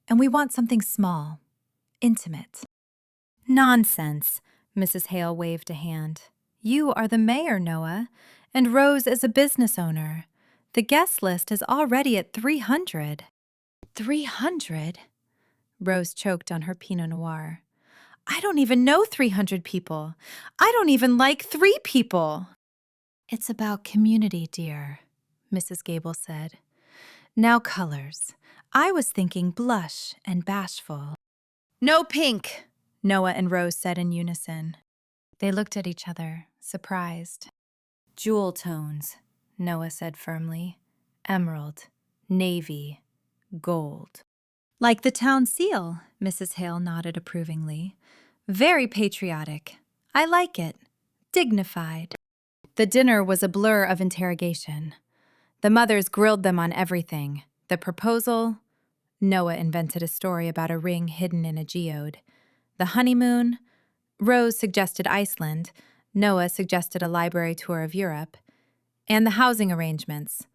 And we want something small, intimate. Nonsense, Mrs. Hale waved a hand. You are the mayor, Noah, and Rose is a business owner. The guest list is already at 300. 300? Rose choked on her Pinot Noir. I don't even know 300 people. I don't even like 3 people. It's about community, dear, Mrs. Gable said. Now colors. I was thinking blush and bashful. No pink, Noah and Rose said in unison. They looked at each other, surprised. Jewel tones, Noah said firmly. Emerald, navy, gold. Like the town seal, Mrs. Hale nodded approvingly. Very patriotic. I like it. Dignified. The dinner was a blur of interrogation. The mothers grilled them on everything. The proposal. Noah invented a story about a ring hidden in a geode. The honeymoon. Rose suggested Iceland. Noah suggested a library tour of Europe. And the housing arrangements.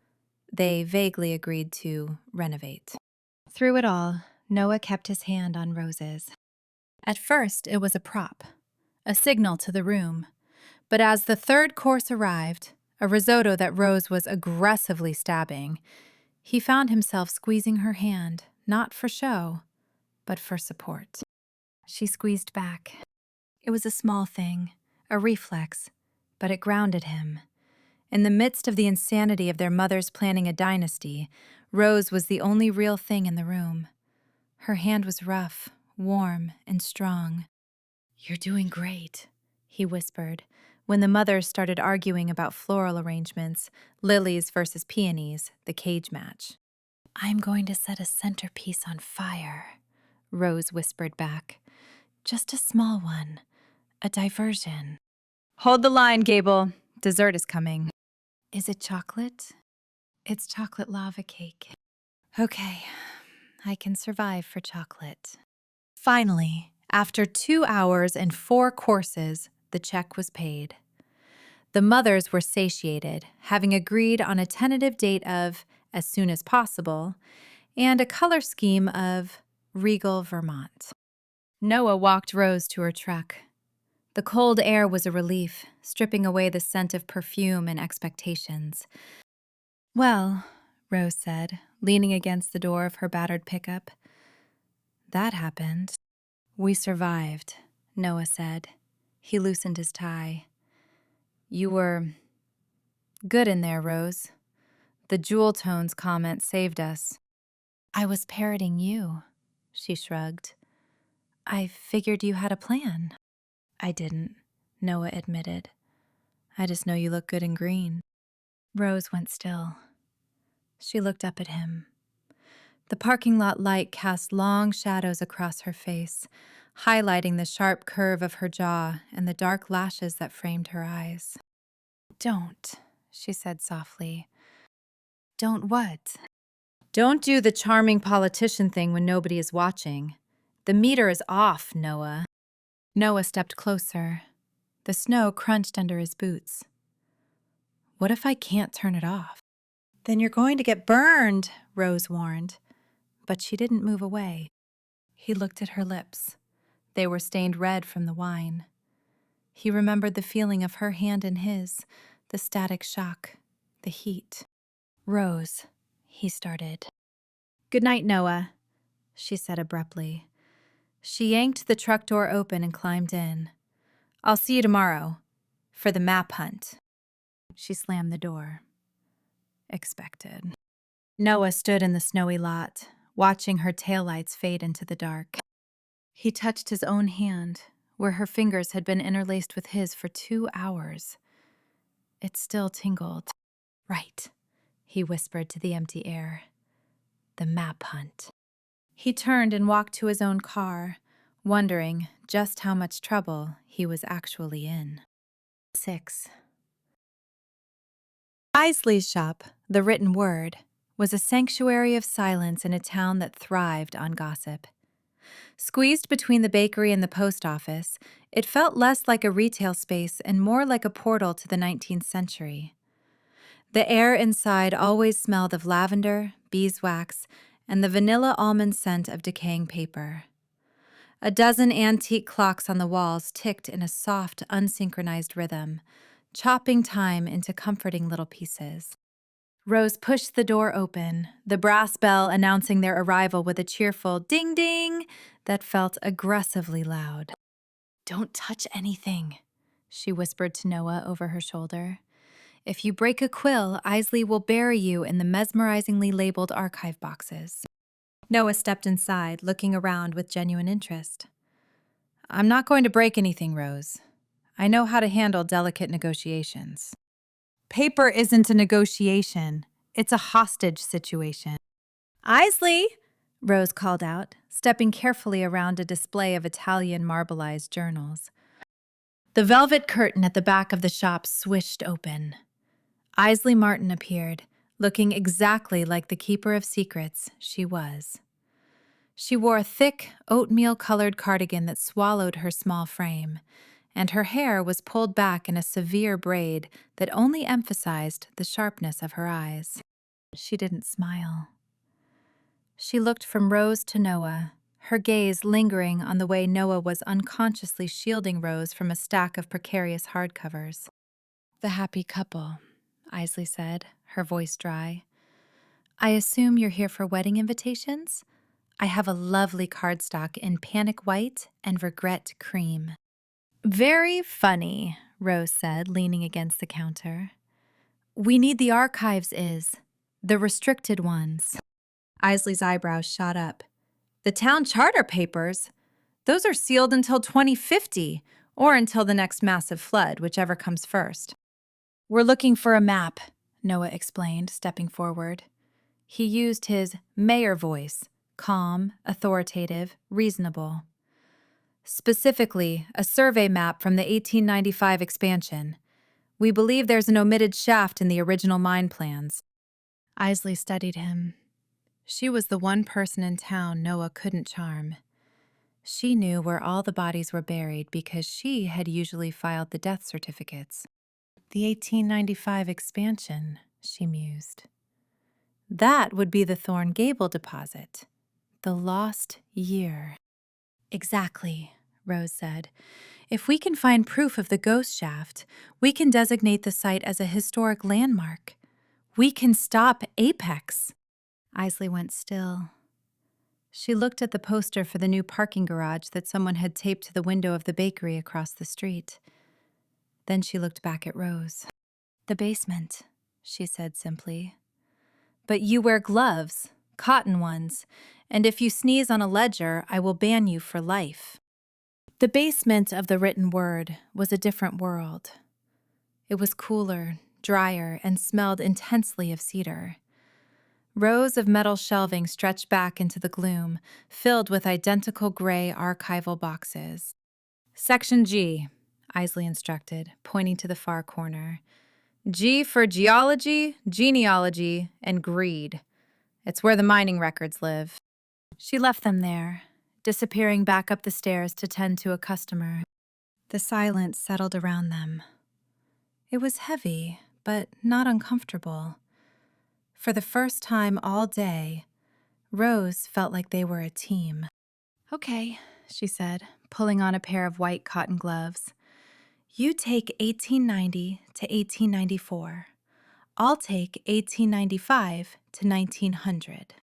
They vaguely agreed to renovate. Through it all, Noah kept his hand on Rose's. At first, it was a prop, a signal to the room. But as the third course arrived, a risotto that Rose was aggressively stabbing, he found himself squeezing her hand, not for show, but for support. She squeezed back. It was a small thing, a reflex, but it grounded him. In the midst of the insanity of their mothers planning a dynasty, Rose was the only real thing in the room. Her hand was rough, warm, and strong. You're doing great, he whispered, when the mothers started arguing about floral arrangements, lilies versus peonies, the cage match. I'm going to set a centerpiece on fire, Rose whispered back. Just a small one, a diversion. Hold the line, Gable. Dessert is coming. Is it chocolate? It's chocolate lava cake. Okay, I can survive for chocolate. Finally, after 2 hours and 4 courses, the check was paid. The mothers were satiated, having agreed on a tentative date of as soon as possible and a color scheme of regal Vermont. Noah walked Rose to her truck. The cold air was a relief, stripping away the scent of perfume and expectations. Well, Rose said, leaning against the door of her battered pickup. That happened. We survived, Noah said. He loosened his tie. You were good in there, Rose. The jewel tones comment saved us. I was parroting you, she shrugged. I figured you had a plan. I didn't, Noah admitted. I just know you look good in green. Rose went still. She looked up at him. The parking lot light cast long shadows across her face, highlighting the sharp curve of her jaw and the dark lashes that framed her eyes. Don't, she said softly. Don't what? Don't do the charming politician thing when nobody is watching. The meter is off, Noah. Noah stepped closer. The snow crunched under his boots. What if I can't turn it off? Then you're going to get burned, Rose warned. But she didn't move away. He looked at her lips. They were stained red from the wine. He remembered the feeling of her hand in his, the static shock, the heat. Rose, he started. Good night, Noah, she said abruptly. She yanked the truck door open and climbed in. I'll see you tomorrow, for the map hunt. She slammed the door. Expected. Noah stood in the snowy lot, watching her taillights fade into the dark. He touched his own hand, where her fingers had been interlaced with his for 2 hours. It still tingled. Right, he whispered to the empty air. The map hunt. He turned and walked to his own car, wondering just how much trouble he was actually in. 6. Isley's shop, the written word, was a sanctuary of silence in a town that thrived on gossip. Squeezed between the bakery and the post office, it felt less like a retail space and more like a portal to the 19th century. The air inside always smelled of lavender, beeswax, and the vanilla almond scent of decaying paper. A dozen antique clocks on the walls ticked in a soft, unsynchronized rhythm, chopping time into comforting little pieces. Rose pushed the door open, the brass bell announcing their arrival with a cheerful ding ding that felt aggressively loud. "Don't touch anything," she whispered to Noah over her shoulder. "If you break a quill, Isley will bury you in the mesmerizingly labeled archive boxes." Noah stepped inside, looking around with genuine interest. "I'm not going to break anything, Rose. I know how to handle delicate negotiations." "Paper isn't a negotiation. It's a hostage situation." "Isley!" Rose called out, stepping carefully around a display of Italian marbleized journals. The velvet curtain at the back of the shop swished open. Isley Martin appeared, looking exactly like the keeper of secrets she was. She wore a thick, oatmeal-colored cardigan that swallowed her small frame, and her hair was pulled back in a severe braid that only emphasized the sharpness of her eyes. She didn't smile. She looked from Rose to Noah, her gaze lingering on the way Noah was unconsciously shielding Rose from a stack of precarious hardcovers. "The happy couple," Isley said, her voice dry. "I assume you're here for wedding invitations? I have a lovely cardstock in panic white and regret cream." "Very funny," Rose said, leaning against the counter. "We need the archives, the restricted ones." Isley's eyebrows shot up. "The town charter papers? Those are sealed until 2050, or until the next massive flood, whichever comes first." "We're looking for a map," Noah explained, stepping forward. He used his mayor voice, calm, authoritative, reasonable. "Specifically, a survey map from the 1895 expansion. We believe there's an omitted shaft in the original mine plans." Isley studied him. She was the one person in town Noah couldn't charm. She knew where all the bodies were buried because she had usually filed the death certificates. The 1895 expansion, she mused. That would be the Thorn Gable deposit. The lost year. "Exactly," Rose said. "If we can find proof of the ghost shaft, we can designate the site as a historic landmark. We can stop Apex." Isley went still. She looked at the poster for the new parking garage that someone had taped to the window of the bakery across the street. Then she looked back at Rose. "The basement," she said simply. "But you wear gloves, cotton ones, and if you sneeze on a ledger, I will ban you for life." The basement of the written word was a different world. It was cooler, drier, and smelled intensely of cedar. Rows of metal shelving stretched back into the gloom, filled with identical gray archival boxes. "Section G," Isley instructed, pointing to the far corner. "G for geology, genealogy, and greed. It's where the mining records live." She left them there, disappearing back up the stairs to tend to a customer. The silence settled around them. It was heavy, but not uncomfortable. For the first time all day, Rose felt like they were a team. "Okay," she said, pulling on a pair of white cotton gloves. "You take 1890 to 1894. I'll take 1895 to 1900.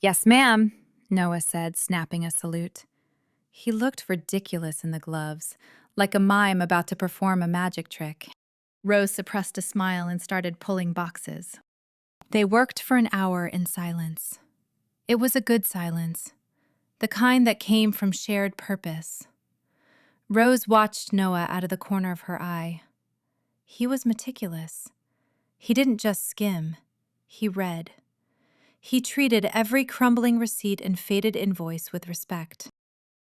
"Yes, ma'am," Noah said, snapping a salute. He looked ridiculous in the gloves, like a mime about to perform a magic trick. Rose suppressed a smile and started pulling boxes. They worked for an hour in silence. It was a good silence, the kind that came from shared purpose. Rose watched Noah out of the corner of her eye. He was meticulous. He didn't just skim, he read. He treated every crumbling receipt and faded invoice with respect.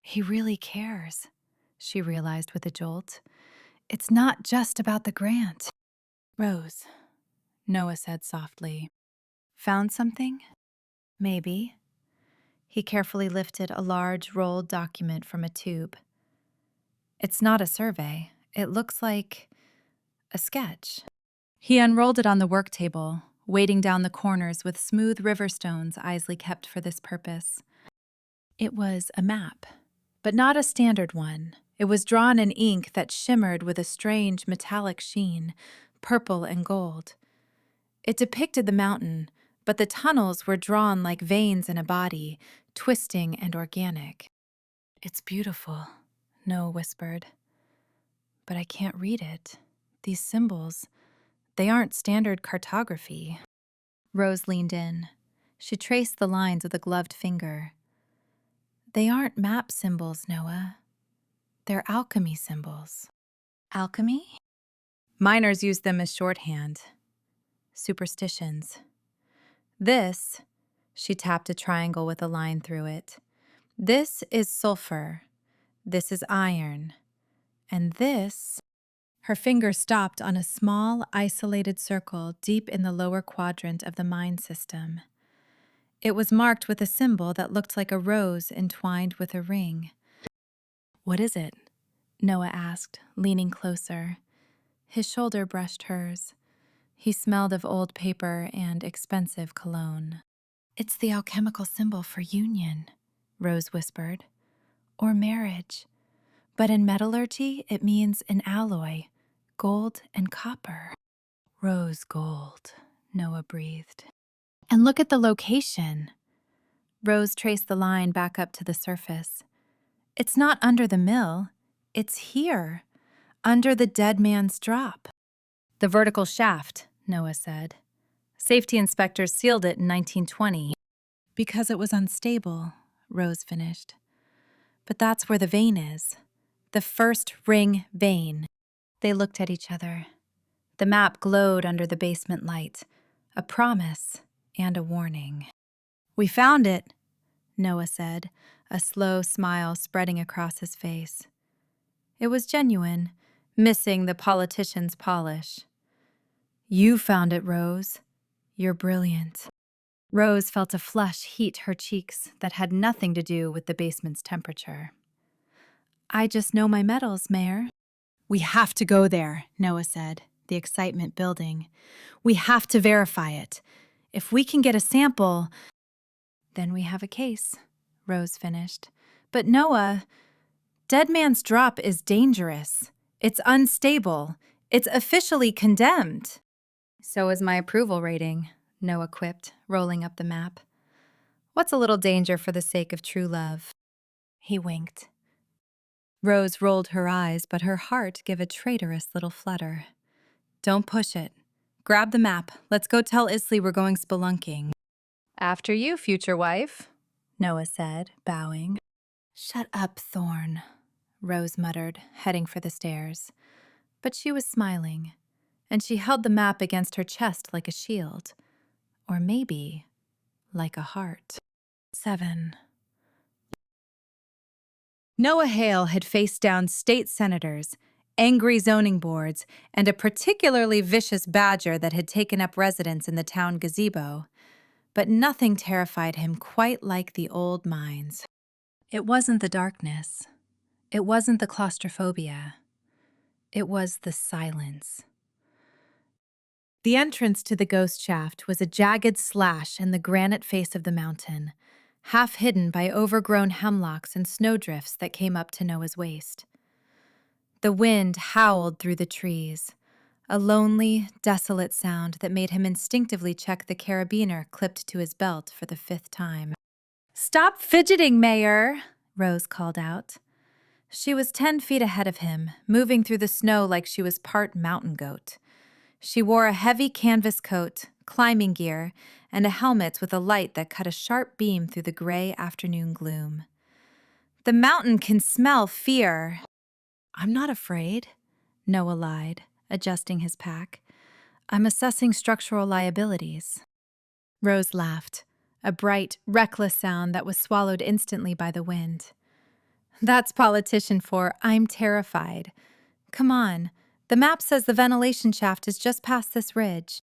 "He really cares," she realized with a jolt. "It's not just about the grant." "Rose," Noah said softly. "Found something?" "Maybe." He carefully lifted a large rolled document from a tube. "It's not a survey. It looks like a sketch." He unrolled it on the work table, weighting down the corners with smooth river stones Isley kept for this purpose. It was a map, but not a standard one. It was drawn in ink that shimmered with a strange metallic sheen, purple and gold. It depicted the mountain, but the tunnels were drawn like veins in a body, twisting and organic. "It's beautiful," Noah whispered. "But I can't read it. These symbols, they aren't standard cartography." Rose leaned in. She traced the lines with a gloved finger. "They aren't map symbols, Noah. They're alchemy symbols." "Alchemy?" "Miners use them as shorthand. Superstitions. This," she tapped a triangle with a line through it, "this is sulfur. This is iron. And this..." Her finger stopped on a small, isolated circle deep in the lower quadrant of the mine system. It was marked with a symbol that looked like a rose entwined with a ring. "What is it?" Noah asked, leaning closer. His shoulder brushed hers. He smelled of old paper and expensive cologne. "It's the alchemical symbol for union," Rose whispered. "Or marriage. But in metallurgy, it means an alloy, gold and copper." "Rose gold," Noah breathed. "And look at the location." Rose traced the line back up to the surface. "It's not under the mill. It's here, under the dead man's drop." "The vertical shaft," Noah said. "Safety inspectors sealed it in 1920. "Because it was unstable," Rose finished. "But that's where the vein is. The first ring vein." They looked at each other. The map glowed under the basement light, a promise and a warning. "We found it," Noah said, a slow smile spreading across his face. It was genuine, missing the politician's polish. "You found it, Rose. You're brilliant." Rose felt a flush heat her cheeks that had nothing to do with the basement's temperature. "I just know my metals, Mayor." "We have to go there," Noah said, the excitement building. "We have to verify it. If we can get a sample..." "Then we have a case," Rose finished. "But Noah, Dead Man's Drop is dangerous. It's unstable. It's officially condemned." "So is my approval rating," Noah quipped, rolling up the map. "What's a little danger for the sake of true love?" He winked. Rose rolled her eyes, but her heart gave a traitorous little flutter. "Don't push it. Grab the map. Let's go tell Isley we're going spelunking." "After you, future wife," Noah said, bowing. "Shut up, Thorne," Rose muttered, heading for the stairs. But she was smiling, and she held the map against her chest like a shield. Or maybe like a heart. 7. Noah Hale had faced down state senators, angry zoning boards, and a particularly vicious badger that had taken up residence in the town gazebo. But nothing terrified him quite like the old mines. It wasn't the darkness. It wasn't the claustrophobia. It was the silence. The entrance to the ghost shaft was a jagged slash in the granite face of the mountain, half hidden by overgrown hemlocks and snowdrifts that came up to Noah's waist. The wind howled through the trees, a lonely, desolate sound that made him instinctively check the carabiner clipped to his belt for the 5th time. "Stop fidgeting, Mayor," Rose called out. She was 10 feet ahead of him, moving through the snow like she was part mountain goat. She wore a heavy canvas coat, climbing gear, and a helmet with a light that cut a sharp beam through the gray afternoon gloom. "The mountain can smell fear." "I'm not afraid," Noah lied, adjusting his pack. "I'm assessing structural liabilities." Rose laughed, a bright, reckless sound that was swallowed instantly by the wind. "That's politician for I'm terrified. Come on. The map says the ventilation shaft is just past this ridge."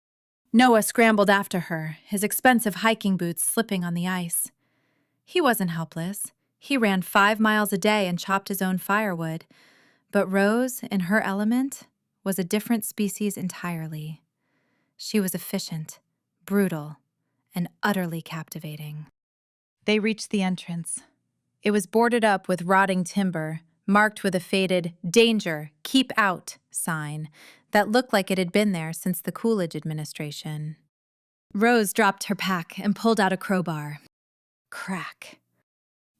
Noah scrambled after her, his expensive hiking boots slipping on the ice. He wasn't helpless. He ran 5 miles a day and chopped his own firewood. But Rose, in her element, was a different species entirely. She was efficient, brutal, and utterly captivating. They reached the entrance. It was boarded up with rotting timber, marked with a faded "Danger, Keep Out" sign that looked like it had been there since the Coolidge administration. Rose dropped her pack and pulled out a crowbar. Crack.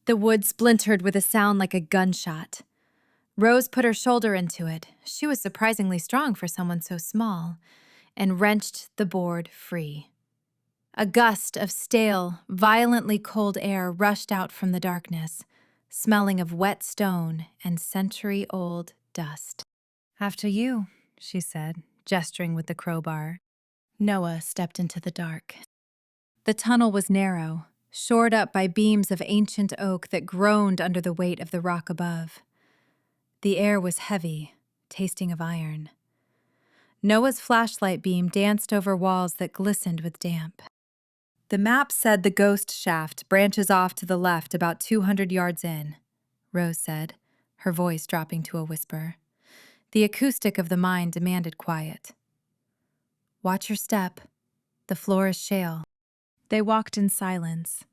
The wood splintered with a sound like a gunshot. Rose put her shoulder into it, she was surprisingly strong for someone so small, and wrenched the board free. A gust of stale, violently cold air rushed out from the darkness, smelling of wet stone and century-old dust. "After you," she said, gesturing with the crowbar. Noah stepped into the dark. The tunnel was narrow, shored up by beams of ancient oak that groaned under the weight of the rock above. The air was heavy, tasting of iron. Noah's flashlight beam danced over walls that glistened with damp. "The map said the ghost shaft branches off to the left about 200 yards in," Rose said, her voice dropping to a whisper. The acoustic of the mine demanded quiet. "Watch your step. The floor is shale." They walked in silence.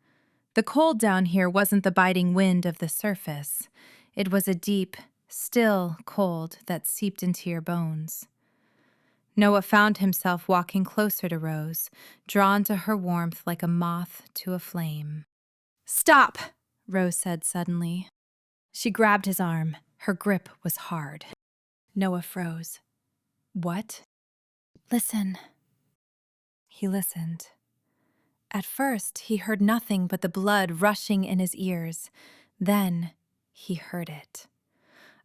The cold down here wasn't the biting wind of the surface. It was a deep, still cold that seeped into your bones. Noah found himself walking closer to Rose, drawn to her warmth like a moth to a flame. "Stop!" Rose said suddenly. She grabbed his arm. Her grip was hard. Noah froze. "What?" "Listen." He listened. At first, he heard nothing but the blood rushing in his ears. Then, he heard it.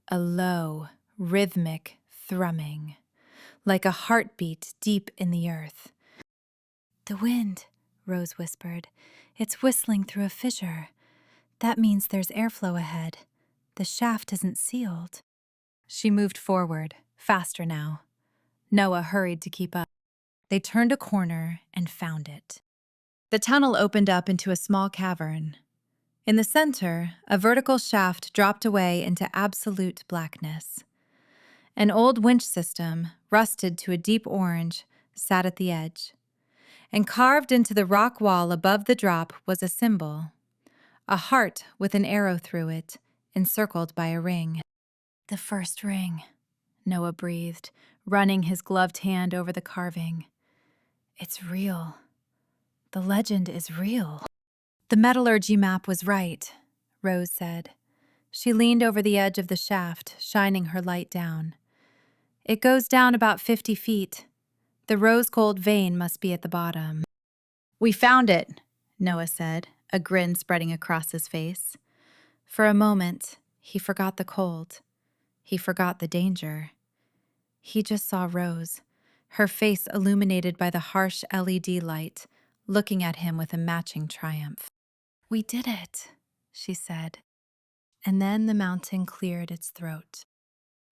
A low, rhythmic thrumming, like a heartbeat deep in the earth. "The wind," Rose whispered. "It's whistling through a fissure. That means there's airflow ahead. The shaft isn't sealed." She moved forward, faster now. Noah hurried to keep up. They turned a corner and found it. The tunnel opened up into a small cavern. In the center, a vertical shaft dropped away into absolute blackness. An old winch system, rusted to a deep orange, sat at the edge. And carved into the rock wall above the drop was a symbol, a heart with an arrow through it, encircled by a ring. "The first ring," Noah breathed, running his gloved hand over the carving. "It's real. The legend is real." "The metallurgy map was right," Rose said. She leaned over the edge of the shaft, shining her light down. "It goes down about 50 feet. The rose-gold vein must be at the bottom." "We found it," Noah said, a grin spreading across his face. For a moment, he forgot the cold. He forgot the danger. He just saw Rose, her face illuminated by the harsh LED light, looking at him with a matching triumph. "We did it," she said. And then the mountain cleared its throat.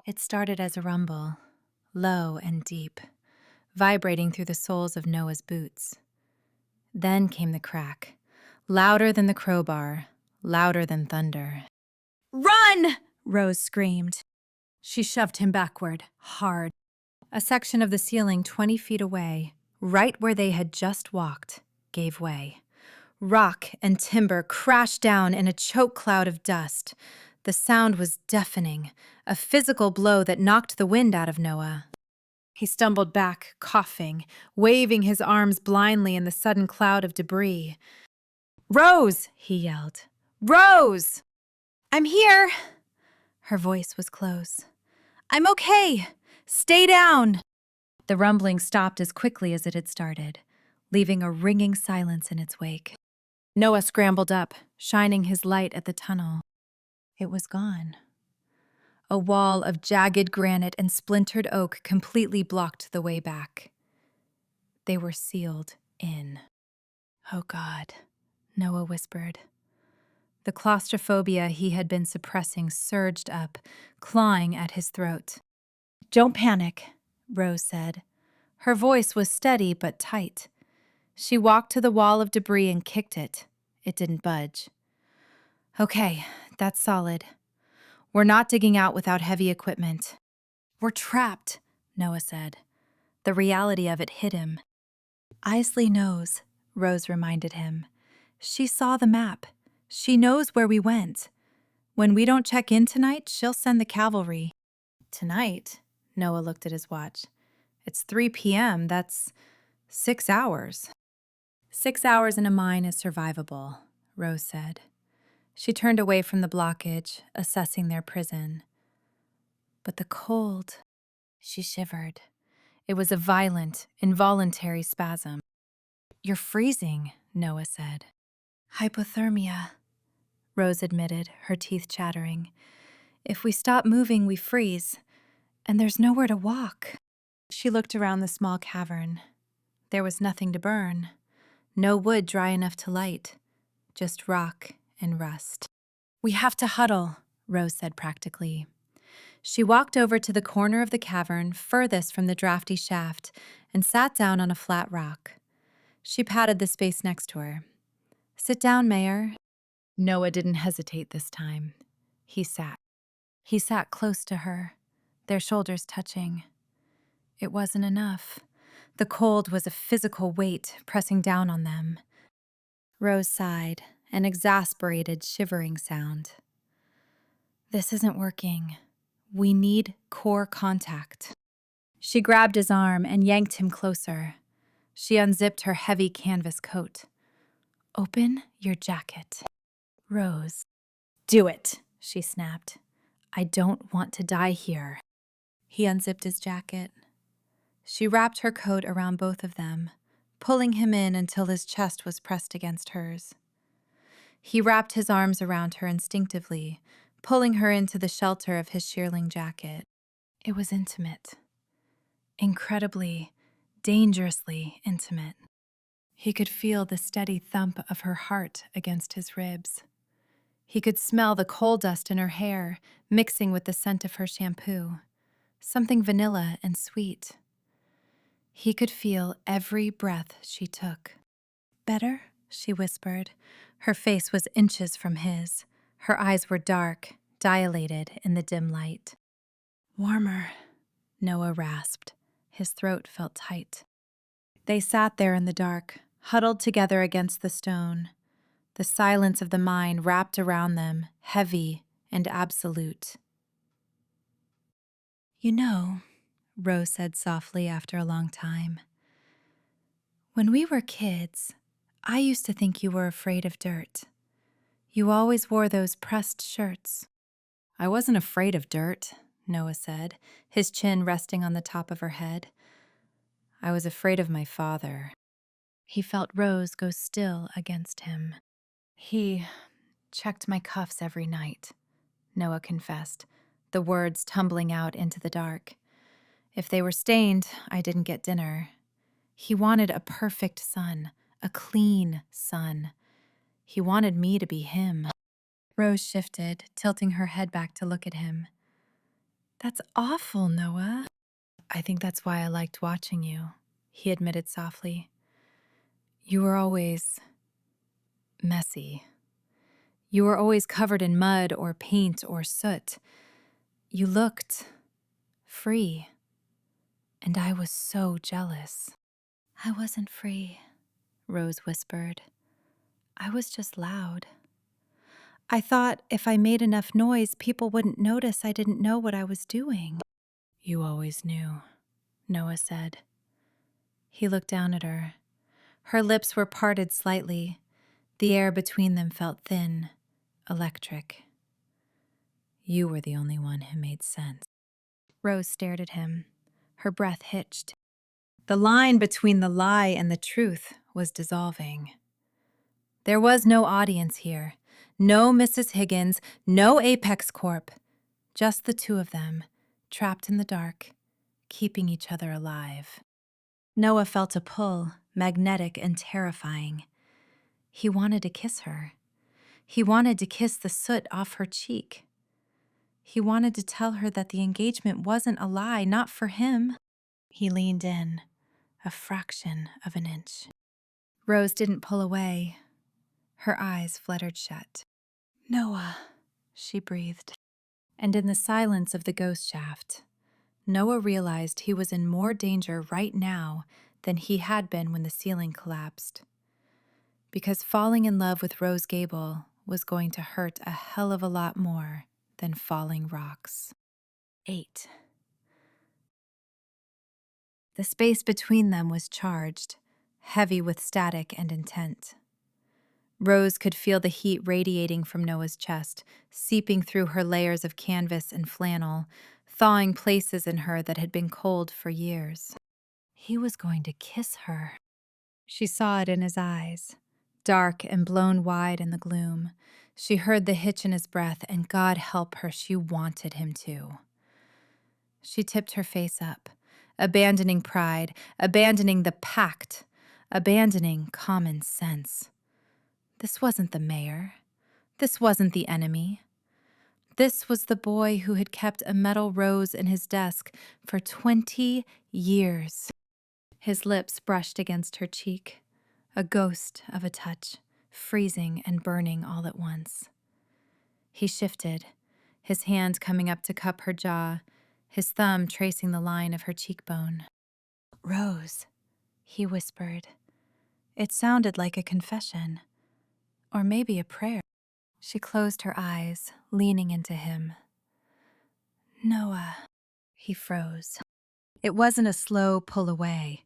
It started as a rumble, low and deep, vibrating through the soles of Noah's boots. Then came the crack, louder than the crowbar, louder than thunder. "Run!" Rose screamed. She shoved him backward, hard. A section of the ceiling 20 feet away, right where they had just walked, gave way. Rock and timber crashed down in a choke cloud of dust. The sound was deafening, a physical blow that knocked the wind out of Noah. He stumbled back, coughing, waving his arms blindly in the sudden cloud of debris. "Rose!" he yelled. "Rose!" "I'm here!" Her voice was close. "I'm okay! Stay down!" The rumbling stopped as quickly as it had started, leaving a ringing silence in its wake. Noah scrambled up, shining his light at the tunnel. It was gone. A wall of jagged granite and splintered oak completely blocked the way back. They were sealed in. "Oh God," Noah whispered. The claustrophobia he had been suppressing surged up, clawing at his throat. "Don't panic," Rose said. Her voice was steady but tight. She walked to the wall of debris and kicked it. It didn't budge. "Okay, that's solid. We're not digging out without heavy equipment." "We're trapped," Noah said. The reality of it hit him. Isley knows, Rose reminded him. She saw the map. She knows where we went. When we don't check in tonight, she'll send the cavalry. Tonight? Noah looked at his watch. It's 3 p.m. That's 6 hours. 6 hours in a mine is survivable, Rose said. She turned away from the blockage, assessing their prison. But the cold, she shivered. It was a violent, involuntary spasm. You're freezing, Noah said. Hypothermia, Rose admitted, her teeth chattering. If we stop moving, we freeze, and there's nowhere to walk. She looked around the small cavern. There was nothing to burn. No wood dry enough to light. Just rock and rust. We have to huddle, Rose said practically. She walked over to the corner of the cavern furthest from the drafty shaft and sat down on a flat rock. She patted the space next to her. Sit down, Mayor. Noah didn't hesitate this time. He sat. He sat close to her, their shoulders touching. It wasn't enough. The cold was a physical weight pressing down on them. Rose sighed, an exasperated, shivering sound. This isn't working. We need core contact. She grabbed his arm and yanked him closer. She unzipped her heavy canvas coat. Open your jacket. Rose. Do it, she snapped. I don't want to die here. He unzipped his jacket. She wrapped her coat around both of them, pulling him in until his chest was pressed against hers. He wrapped his arms around her instinctively, pulling her into the shelter of his shearling jacket. It was intimate. Incredibly, dangerously intimate. He could feel the steady thump of her heart against his ribs. He could smell the coal dust in her hair, mixing with the scent of her shampoo, something vanilla and sweet. He could feel every breath she took. Better? She whispered. Her face was inches from his. Her eyes were dark, dilated in the dim light. Warmer, Noah rasped. His throat felt tight. They sat there in the dark, huddled together against the stone. The silence of the mine wrapped around them, heavy and absolute. You know, Rose said softly after a long time, when we were kids, I used to think you were afraid of dirt. You always wore those pressed shirts. I wasn't afraid of dirt, Noah said, his chin resting on the top of her head. I was afraid of my father. He felt Rose go still against him. He checked my cuffs every night, Noah confessed, the words tumbling out into the dark. If they were stained, I didn't get dinner. He wanted a perfect son, a clean son. He wanted me to be him. Rose shifted, tilting her head back to look at him. That's awful, Noah. I think that's why I liked watching you, he admitted softly. You were always messy. You were always covered in mud or paint or soot. You looked free. And I was so jealous. I wasn't free, Rose whispered. I was just loud. I thought if I made enough noise, people wouldn't notice I didn't know what I was doing. You always knew, Noah said. He looked down at her. Her lips were parted slightly. The air between them felt thin, electric. You were the only one who made sense. Rose stared at him. Her breath hitched. The line between the lie and the truth was dissolving. There was no audience here. No Mrs. Higgins, no Apex Corp. Just the two of them, trapped in the dark, keeping each other alive. Noah felt a pull, magnetic and terrifying. He wanted to kiss her. He wanted to kiss the soot off her cheek. He wanted to tell her that the engagement wasn't a lie, not for him. He leaned in, a fraction of an inch. Rose didn't pull away. Her eyes fluttered shut. Noah, she breathed. And in the silence of the ghost shaft, Noah realized he was in more danger right now than he had been when the ceiling collapsed. Because falling in love with Rose Gable was going to hurt a hell of a lot more than falling rocks. 8. The space between them was charged, heavy with static and intent. Rose could feel the heat radiating from Noah's chest, seeping through her layers of canvas and flannel, thawing places in her that had been cold for years. He was going to kiss her. She saw it in his eyes, dark and blown wide in the gloom. She heard the hitch in his breath, and God help her, she wanted him to. She tipped her face up, abandoning pride, abandoning the pact, abandoning common sense. This wasn't the mayor. This wasn't the enemy. This was the boy who had kept a metal rose in his desk for 20 years. His lips brushed against her cheek, a ghost of a touch, freezing and burning all at once. He shifted, his hand coming up to cup her jaw, his thumb tracing the line of her cheekbone. "Rose," he whispered. It sounded like a confession, or maybe a prayer. She closed her eyes, leaning into him. "Noah." He froze. It wasn't a slow pull away.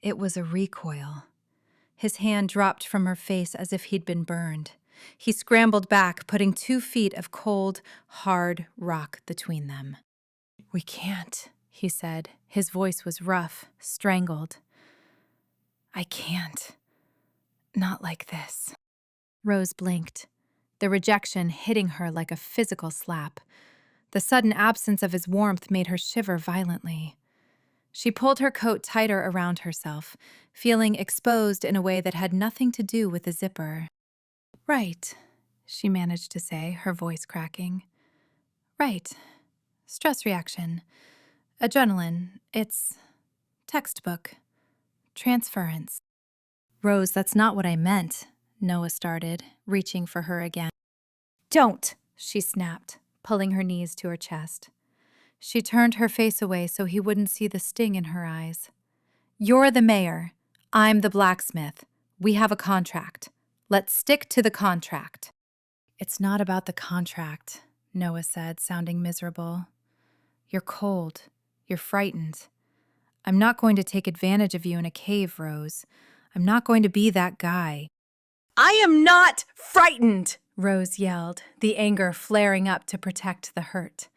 It was a recoil. His hand dropped from her face as if he'd been burned. He scrambled back, putting 2 feet of cold, hard rock between them. "We can't," he said. His voice was rough, strangled. "I can't. Not like this." Rose blinked, the rejection hitting her like a physical slap. The sudden absence of his warmth made her shiver violently. She pulled her coat tighter around herself, feeling exposed in a way that had nothing to do with the zipper. "Right," she managed to say, her voice cracking. "Right. Stress reaction. Adrenaline. It's textbook. Transference." "Rose, that's not what I meant," Noah started, reaching for her again. "Don't," she snapped, pulling her knees to her chest. She turned her face away so he wouldn't see the sting in her eyes. "You're the mayor. I'm the blacksmith. We have a contract. Let's stick to the contract." "It's not about the contract," Noah said, sounding miserable. "You're cold. You're frightened. I'm not going to take advantage of you in a cave, Rose. I'm not going to be that guy." "I am not frightened," Rose yelled, the anger flaring up to protect the hurt.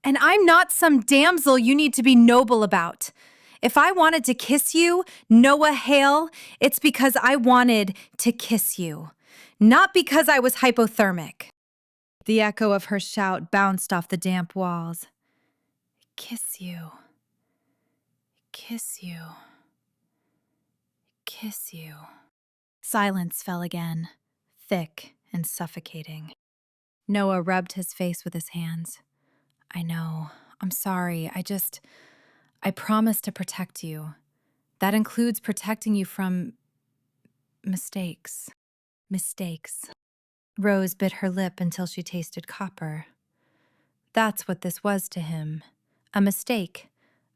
"And I'm not some damsel you need to be noble about. If I wanted to kiss you, Noah Hale, it's because I wanted to kiss you, not because I was hypothermic." The echo of her shout bounced off the damp walls. "Kiss you. Kiss you. Kiss you." Silence fell again, thick and suffocating. Noah rubbed his face with his hands. "I know. I'm sorry. I promised to protect you. That includes protecting you from mistakes." Mistakes. Rose bit her lip until she tasted copper. That's what this was to him. A mistake.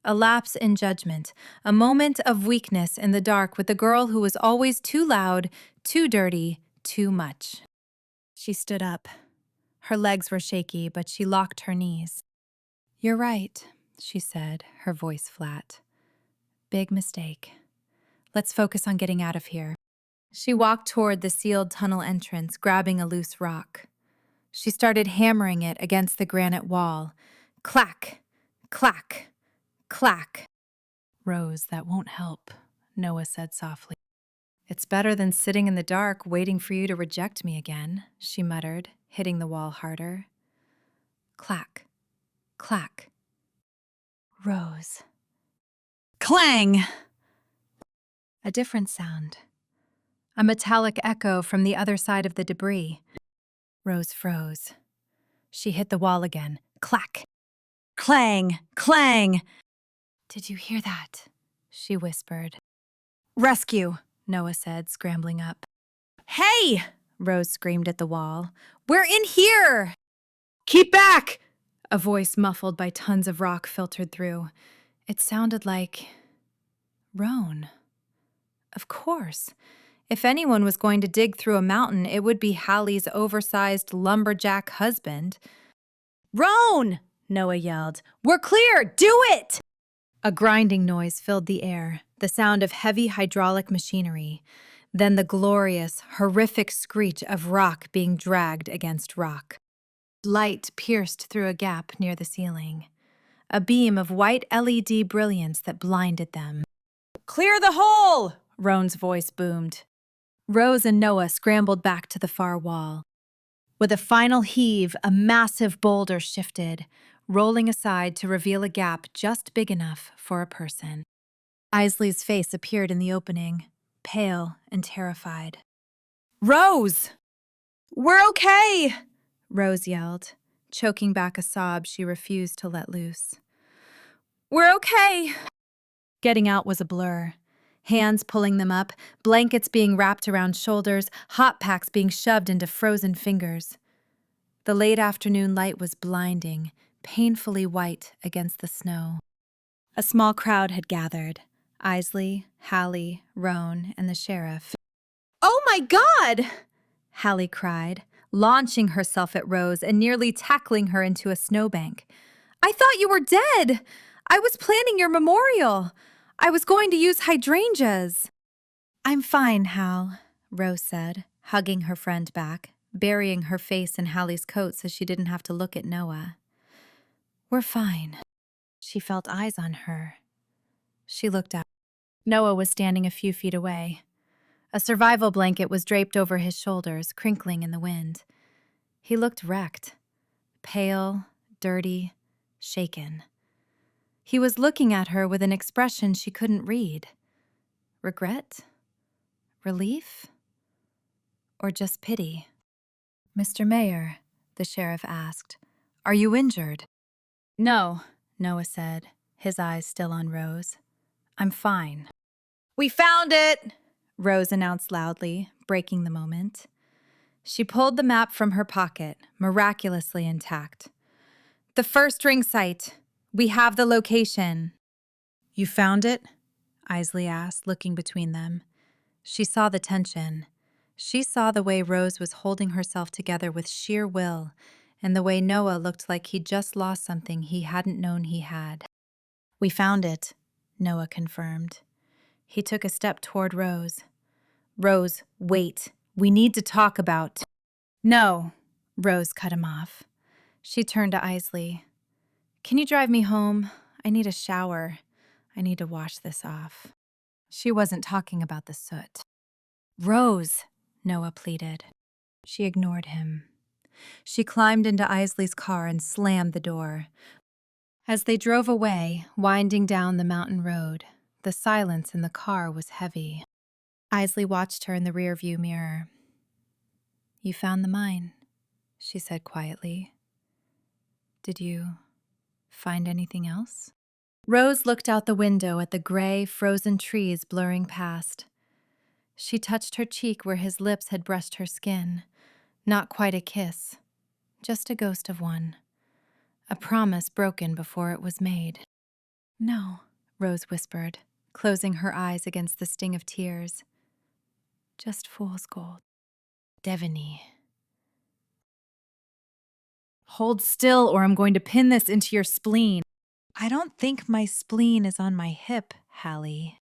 A lapse in judgment. A moment of weakness in the dark with the girl who was always too loud, too dirty, too much. She stood up. Her legs were shaky, but she locked her knees. "You're right," she said, her voice flat. "Big mistake. Let's focus on getting out of here." She walked toward the sealed tunnel entrance, grabbing a loose rock. She started hammering it against the granite wall. Clack, clack, clack. "Rose, that won't help," Noah said softly. "It's better than sitting in the dark waiting for you to reject me again," she muttered, hitting the wall harder. Clack, clack. "Rose." Clang! A different sound. A metallic echo from the other side of the debris. Rose froze. She hit the wall again. Clack! Clang! Clang! "Did you hear that?" she whispered. "Rescue," Noah said, scrambling up. "Hey!" Rose screamed at the wall. "We're in here!" "Keep back!" A voice muffled by tons of rock filtered through. It sounded like Roan. Of course. If anyone was going to dig through a mountain, it would be Hallie's oversized lumberjack husband. "Roan!" Noah yelled. "We're clear! Do it!" A grinding noise filled the air, the sound of heavy hydraulic machinery, then the glorious, horrific screech of rock being dragged against rock. Light pierced through a gap near the ceiling, a beam of white LED brilliance that blinded them. "Clear the hole!" Roan's voice boomed. Rose and Noah scrambled back to the far wall. With a final heave, a massive boulder shifted, rolling aside to reveal a gap just big enough for a person. Isley's face appeared in the opening, pale and terrified. "Rose!" "We're okay!" Rose yelled, choking back a sob she refused to let loose. "We're okay!" Getting out was a blur. Hands pulling them up, blankets being wrapped around shoulders, hot packs being shoved into frozen fingers. The late afternoon light was blinding, painfully white against the snow. A small crowd had gathered. Isley, Hallie, Roan, and the sheriff. "Oh my God!" Hallie cried, launching herself at Rose and nearly tackling her into a snowbank. "I thought you were dead! I was planning your memorial! I was going to use hydrangeas." "I'm fine, Hal," Rose said, hugging her friend back, burying her face in Hallie's coat so she didn't have to look at Noah. "We're fine." She felt eyes on her. She looked up. Noah was standing a few feet away. A survival blanket was draped over his shoulders, crinkling in the wind. He looked wrecked, pale, dirty, shaken. He was looking at her with an expression she couldn't read. Regret? Relief? Or just pity? "Mr. Mayor," the sheriff asked, "are you injured?" "No," Noah said, his eyes still on Rose. "I'm fine." "We found it!" Rose announced loudly, breaking the moment. She pulled the map from her pocket, miraculously intact. "The first ring site. We have the location." "You found it?" Isley asked, looking between them. She saw the tension. She saw the way Rose was holding herself together with sheer will, and the way Noah looked like he'd just lost something he hadn't known he had. "We found it," Noah confirmed. He took a step toward Rose. "Rose, wait. We need to talk about—" "No," Rose cut him off. She turned to Isley. "Can you drive me home? I need a shower. I need to wash this off." She wasn't talking about the soot. "Rose," Noah pleaded. She ignored him. She climbed into Isley's car and slammed the door. As they drove away, winding down the mountain road, the silence in the car was heavy. Isley watched her in the rearview mirror. "You found the mine," she said quietly. "Did you find anything else?" Rose looked out the window at the gray, frozen trees blurring past. She touched her cheek where his lips had brushed her skin. Not quite a kiss, just a ghost of one. A promise broken before it was made. "No," Rose whispered, closing her eyes against the sting of tears. "Just fool's gold. Devaney." "Hold still or I'm going to pin this into your spleen." "I don't think my spleen is on my hip, Hallie."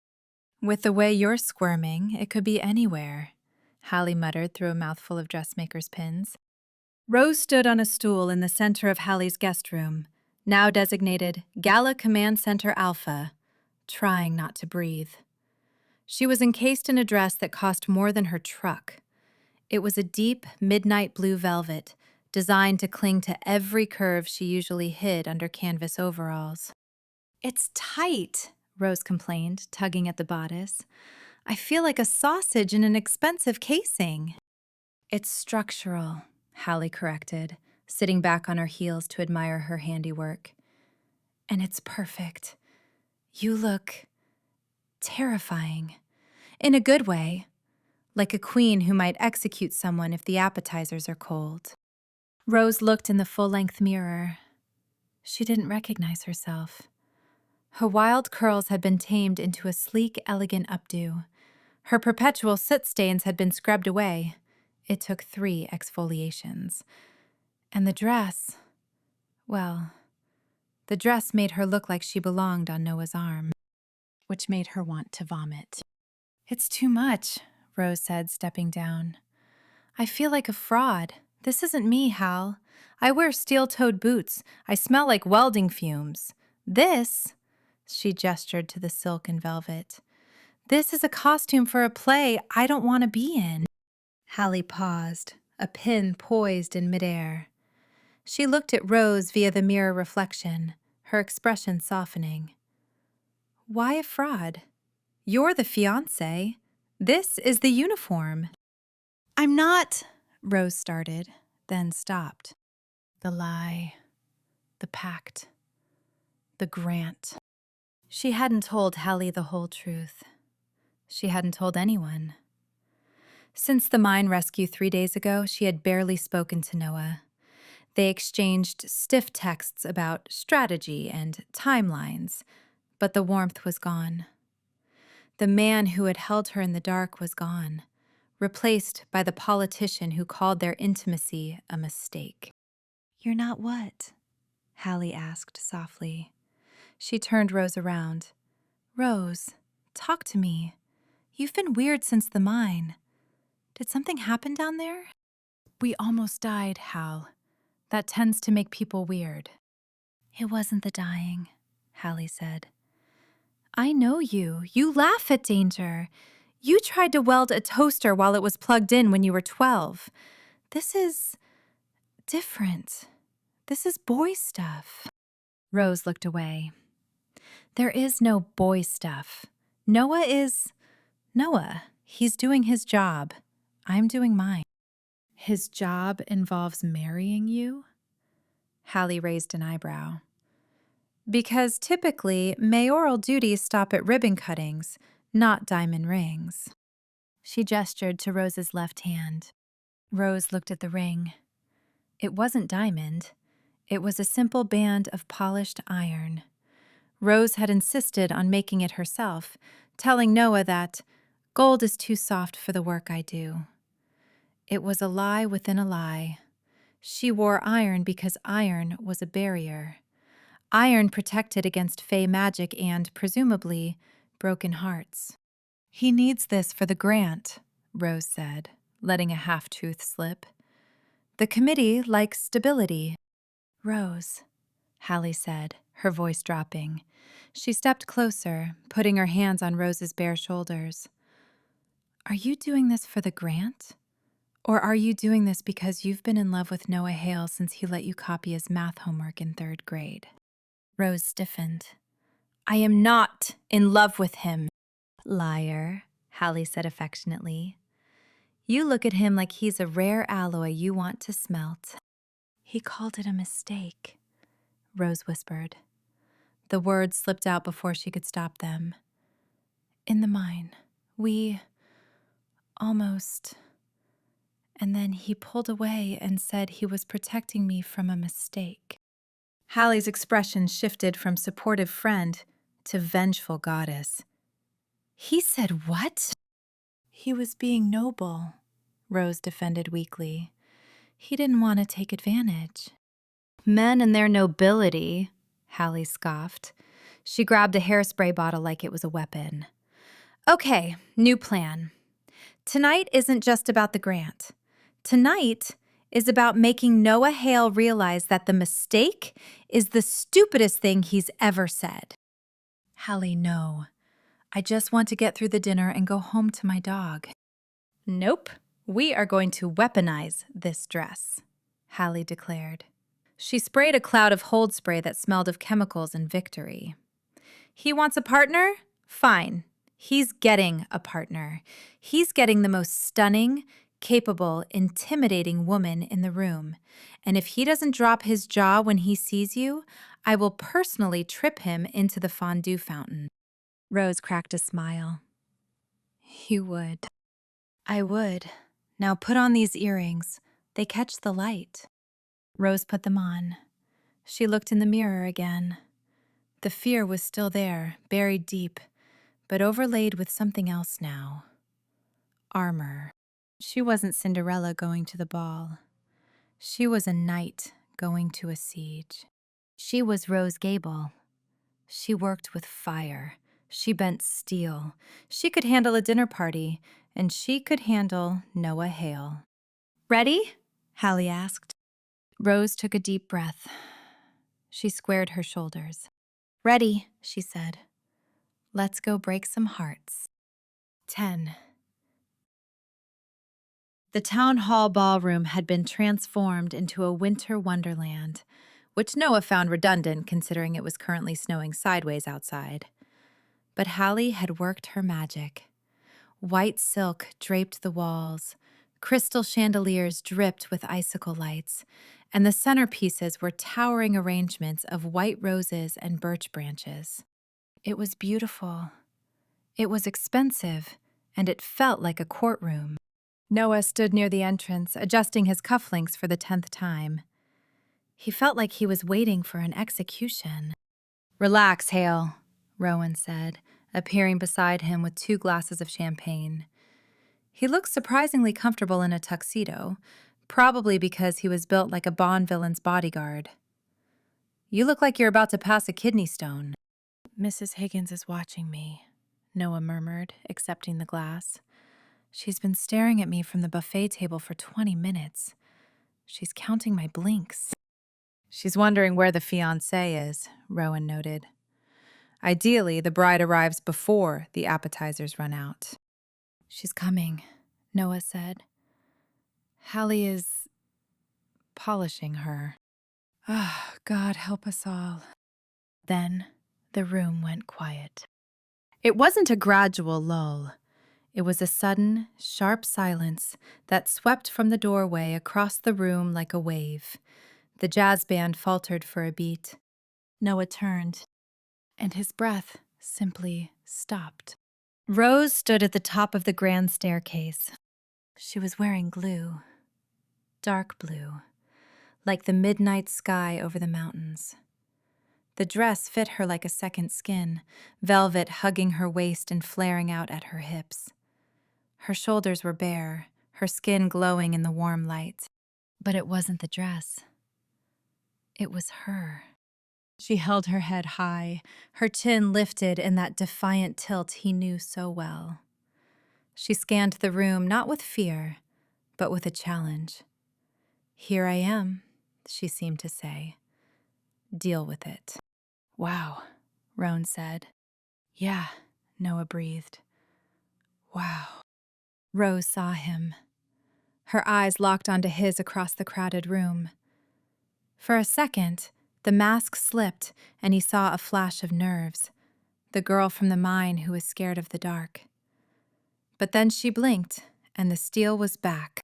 "With the way you're squirming, it could be anywhere," Hallie muttered through a mouthful of dressmaker's pins. Rose stood on a stool in the center of Hallie's guest room, now designated Gala Command Center Alpha, trying not to breathe. She was encased in a dress that cost more than her truck. It was a deep, midnight blue velvet, designed to cling to every curve she usually hid under canvas overalls. "It's tight," Rose complained, tugging at the bodice. "I feel like a sausage in an expensive casing." "It's structural," Hallie corrected, sitting back on her heels to admire her handiwork. "And it's perfect. You look terrifying. In a good way. Like a queen who might execute someone if the appetizers are cold." Rose looked in the full-length mirror. She didn't recognize herself. Her wild curls had been tamed into a sleek, elegant updo. Her perpetual soot stains had been scrubbed away. It took 3 exfoliations. And the dress, well, the dress made her look like she belonged on Noah's arm, which made her want to vomit. "It's too much," Rose said, stepping down. "I feel like a fraud. This isn't me, Hal. I wear steel-toed boots. I smell like welding fumes. This," she gestured to the silk and velvet, "this is a costume for a play I don't want to be in." Hallie paused, a pin poised in midair. She looked at Rose via the mirror reflection, her expression softening. "Why a fraud? You're the fiancé. This is the uniform." "I'm not," Rose started, then stopped. The lie, the pact, the grant. She hadn't told Hallie the whole truth. She hadn't told anyone. Since the mine rescue 3 days ago, she had barely spoken to Noah. They exchanged stiff texts about strategy and timelines, but the warmth was gone. The man who had held her in the dark was gone, replaced by the politician who called their intimacy a mistake. "You're not what?" Hallie asked softly. She turned Rose around. "Rose, talk to me. You've been weird since the mine. Did something happen down there?" "We almost died, Hal. That tends to make people weird." "It wasn't the dying," Hallie said. "I know you. You laugh at danger. You tried to weld a toaster while it was plugged in when you were 12. This is different. This is boy stuff." Rose looked away. "There is no boy stuff. Noah is Noah. He's doing his job. I'm doing mine." "His job involves marrying you?" Hallie raised an eyebrow. "Because typically, mayoral duties stop at ribbon cuttings, not diamond rings." She gestured to Rose's left hand. Rose looked at the ring. It wasn't diamond. It was a simple band of polished iron. Rose had insisted on making it herself, telling Noah that gold is too soft for the work I do. It was a lie within a lie. She wore iron because iron was a barrier. Iron protected against fey magic and, presumably, broken hearts. "He needs this for the grant," Rose said, letting a half-truth slip. "The committee likes stability." "Rose," Hallie said, her voice dropping. She stepped closer, putting her hands on Rose's bare shoulders. "Are you doing this for the grant? Or are you doing this because you've been in love with Noah Hale since he let you copy his math homework in 3rd grade?" Rose stiffened. "I am not in love with him." "Liar," Hallie said affectionately. "You look at him like he's a rare alloy you want to smelt." "He called it a mistake," Rose whispered. The words slipped out before she could stop them. "In the mine, we almost..." And then he pulled away and said he was protecting me from a mistake. Hallie's expression shifted from supportive friend to vengeful goddess. "He said what?" "He was being noble," Rose defended weakly. "He didn't want to take advantage." "Men and their nobility," Hallie scoffed. She grabbed a hairspray bottle like it was a weapon. "Okay, new plan. Tonight isn't just about the grant. Tonight is about making Noah Hale realize that the mistake is the stupidest thing he's ever said." "Hallie, no. I just want to get through the dinner and go home to my dog." "Nope. We are going to weaponize this dress," Hallie declared. She sprayed a cloud of hold spray that smelled of chemicals and victory. "He wants a partner? Fine. He's getting a partner. He's getting the most stunning, capable, intimidating woman in the room. And if he doesn't drop his jaw when he sees you, I will personally trip him into the fondue fountain." Rose cracked a smile. "You would." "I would. Now put on these earrings. They catch the light." Rose put them on. She looked in the mirror again. The fear was still there, buried deep, but overlaid with something else now. Armor. She wasn't Cinderella going to the ball. She was a knight going to a siege. She was Rose Gable. She worked with fire. She bent steel. She could handle a dinner party, and she could handle Noah Hale. "Ready?" Hallie asked. Rose took a deep breath. She squared her shoulders. "Ready," she said. "Let's go break some hearts." 10. The town hall ballroom had been transformed into a winter wonderland, which Noah found redundant considering it was currently snowing sideways outside. But Hallie had worked her magic. White silk draped the walls, crystal chandeliers dripped with icicle lights, and the centerpieces were towering arrangements of white roses and birch branches. It was beautiful. It was expensive, and it felt like a courtroom. Noah stood near the entrance, adjusting his cufflinks for the 10th time. He felt like he was waiting for an execution. "Relax, Hale," Rowan said, appearing beside him with 2 glasses of champagne. He looked surprisingly comfortable in a tuxedo, probably because he was built like a Bond villain's bodyguard. "You look like you're about to pass a kidney stone." "Mrs. Higgins is watching me," Noah murmured, accepting the glass. "She's been staring at me from the buffet table for 20 minutes. She's counting my blinks." "She's wondering where the fiancé is," Rowan noted. "Ideally, the bride arrives before the appetizers run out." "She's coming," Noah said. "Hallie is polishing her." "Ah, God help us all." Then the room went quiet. It wasn't a gradual lull. It was a sudden, sharp silence that swept from the doorway across the room like a wave. The jazz band faltered for a beat. Noah turned, and his breath simply stopped. Rose stood at the top of the grand staircase. She was wearing blue, dark blue, like the midnight sky over the mountains. The dress fit her like a second skin, velvet hugging her waist and flaring out at her hips. Her shoulders were bare, her skin glowing in the warm light. But it wasn't the dress. It was her. She held her head high, her chin lifted in that defiant tilt he knew so well. She scanned the room not with fear, but with a challenge. "Here I am," she seemed to say. "Deal with it." "Wow," Roan said. "Yeah," Noah breathed. "Wow." Rose saw him. Her eyes locked onto his across the crowded room. For a second, the mask slipped and he saw a flash of nerves, the girl from the mine who was scared of the dark. But then she blinked, and the steel was back.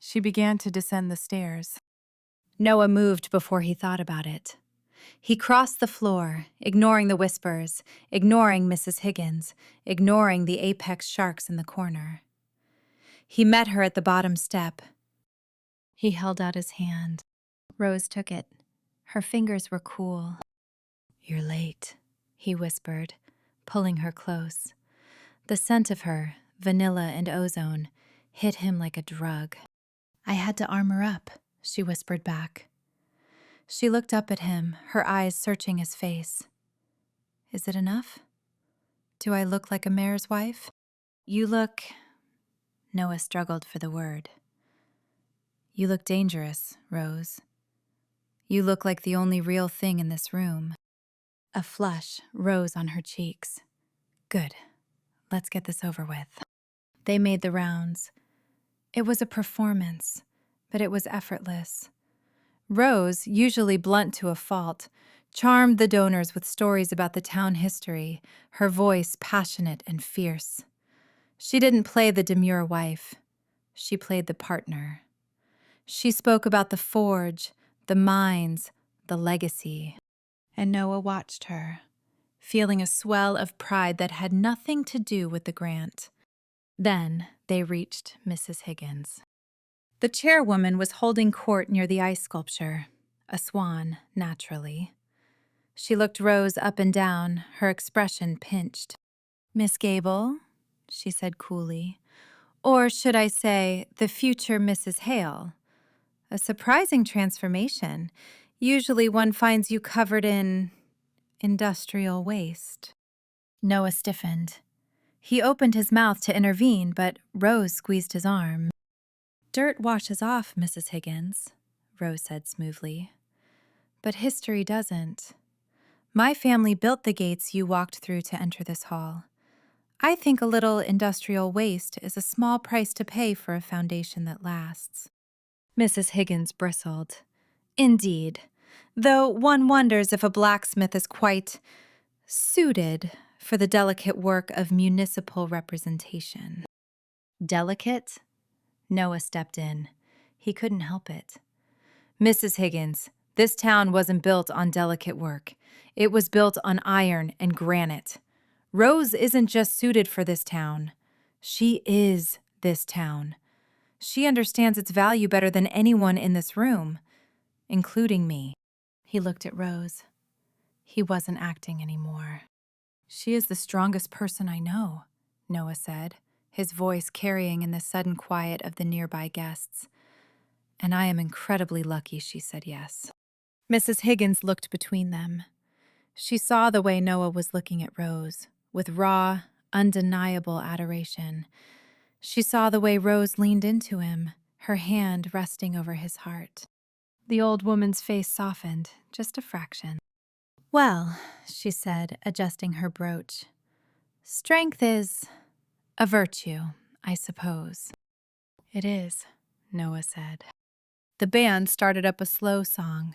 She began to descend the stairs. Noah moved before he thought about it. He crossed the floor, ignoring the whispers, ignoring Mrs. Higgins, ignoring the apex sharks in the corner. He met her at the bottom step. He held out his hand. Rose took it. Her fingers were cool. "You're late," he whispered, pulling her close. The scent of her, vanilla and ozone, hit him like a drug. "I had to armor up," she whispered back. She looked up at him, her eyes searching his face. "Is it enough? Do I look like a mayor's wife?" "You look..." Noah struggled for the word. "You look dangerous, Rose. You look like the only real thing in this room." A flush rose on her cheeks. "Good. Let's get this over with." They made the rounds. It was a performance, but it was effortless. Rose, usually blunt to a fault, charmed the donors with stories about the town history, her voice passionate and fierce. She didn't play the demure wife. She played the partner. She spoke about the forge, the mines, the legacy. And Noah watched her, feeling a swell of pride that had nothing to do with the grant. Then they reached Mrs. Higgins. The chairwoman was holding court near the ice sculpture. A swan, naturally. She looked Rose up and down, her expression pinched. "Miss Gable," she said coolly. "Or should I say, the future Mrs. Hale. A surprising transformation. Usually one finds you covered in industrial waste." Noah stiffened. He opened his mouth to intervene, but Rose squeezed his arm. "Dirt washes off, Mrs. Higgins," Rose said smoothly. "But history doesn't. My family built the gates you walked through to enter this hall. I think a little industrial waste is a small price to pay for a foundation that lasts." Mrs. Higgins bristled. "Indeed, though one wonders if a blacksmith is quite suited for the delicate work of municipal representation." "Delicate?" Noah stepped in. He couldn't help it. "Mrs. Higgins, this town wasn't built on delicate work. It was built on iron and granite. Rose isn't just suited for this town. She is this town. She understands its value better than anyone in this room, including me." He looked at Rose. He wasn't acting anymore. "She is the strongest person I know," Noah said, his voice carrying in the sudden quiet of the nearby guests. "And I am incredibly lucky she said yes." Mrs. Higgins looked between them. She saw the way Noah was looking at Rose, with raw, undeniable adoration. She saw the way Rose leaned into him, her hand resting over his heart. The old woman's face softened, just a fraction. "Well," she said, adjusting her brooch, "strength is a virtue, I suppose." "It is," Noah said. The band started up a slow song,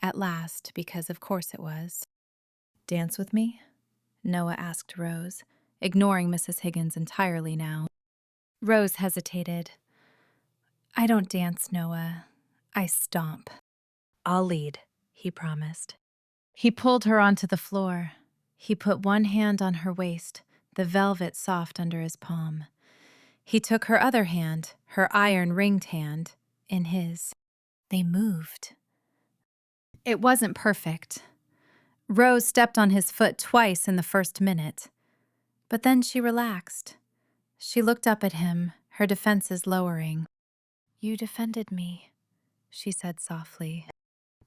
at last, because of course it was. "Dance with me?" Noah asked Rose, ignoring Mrs. Higgins entirely now. Rose hesitated. "I don't dance, Noah. I stomp." "I'll lead," he promised. He pulled her onto the floor. He put one hand on her waist, the velvet soft under his palm. He took her other hand, her iron-ringed hand, in his. They moved. It wasn't perfect. Rose stepped on his foot twice in the first minute. But then she relaxed. She looked up at him, her defenses lowering. "You defended me," she said softly.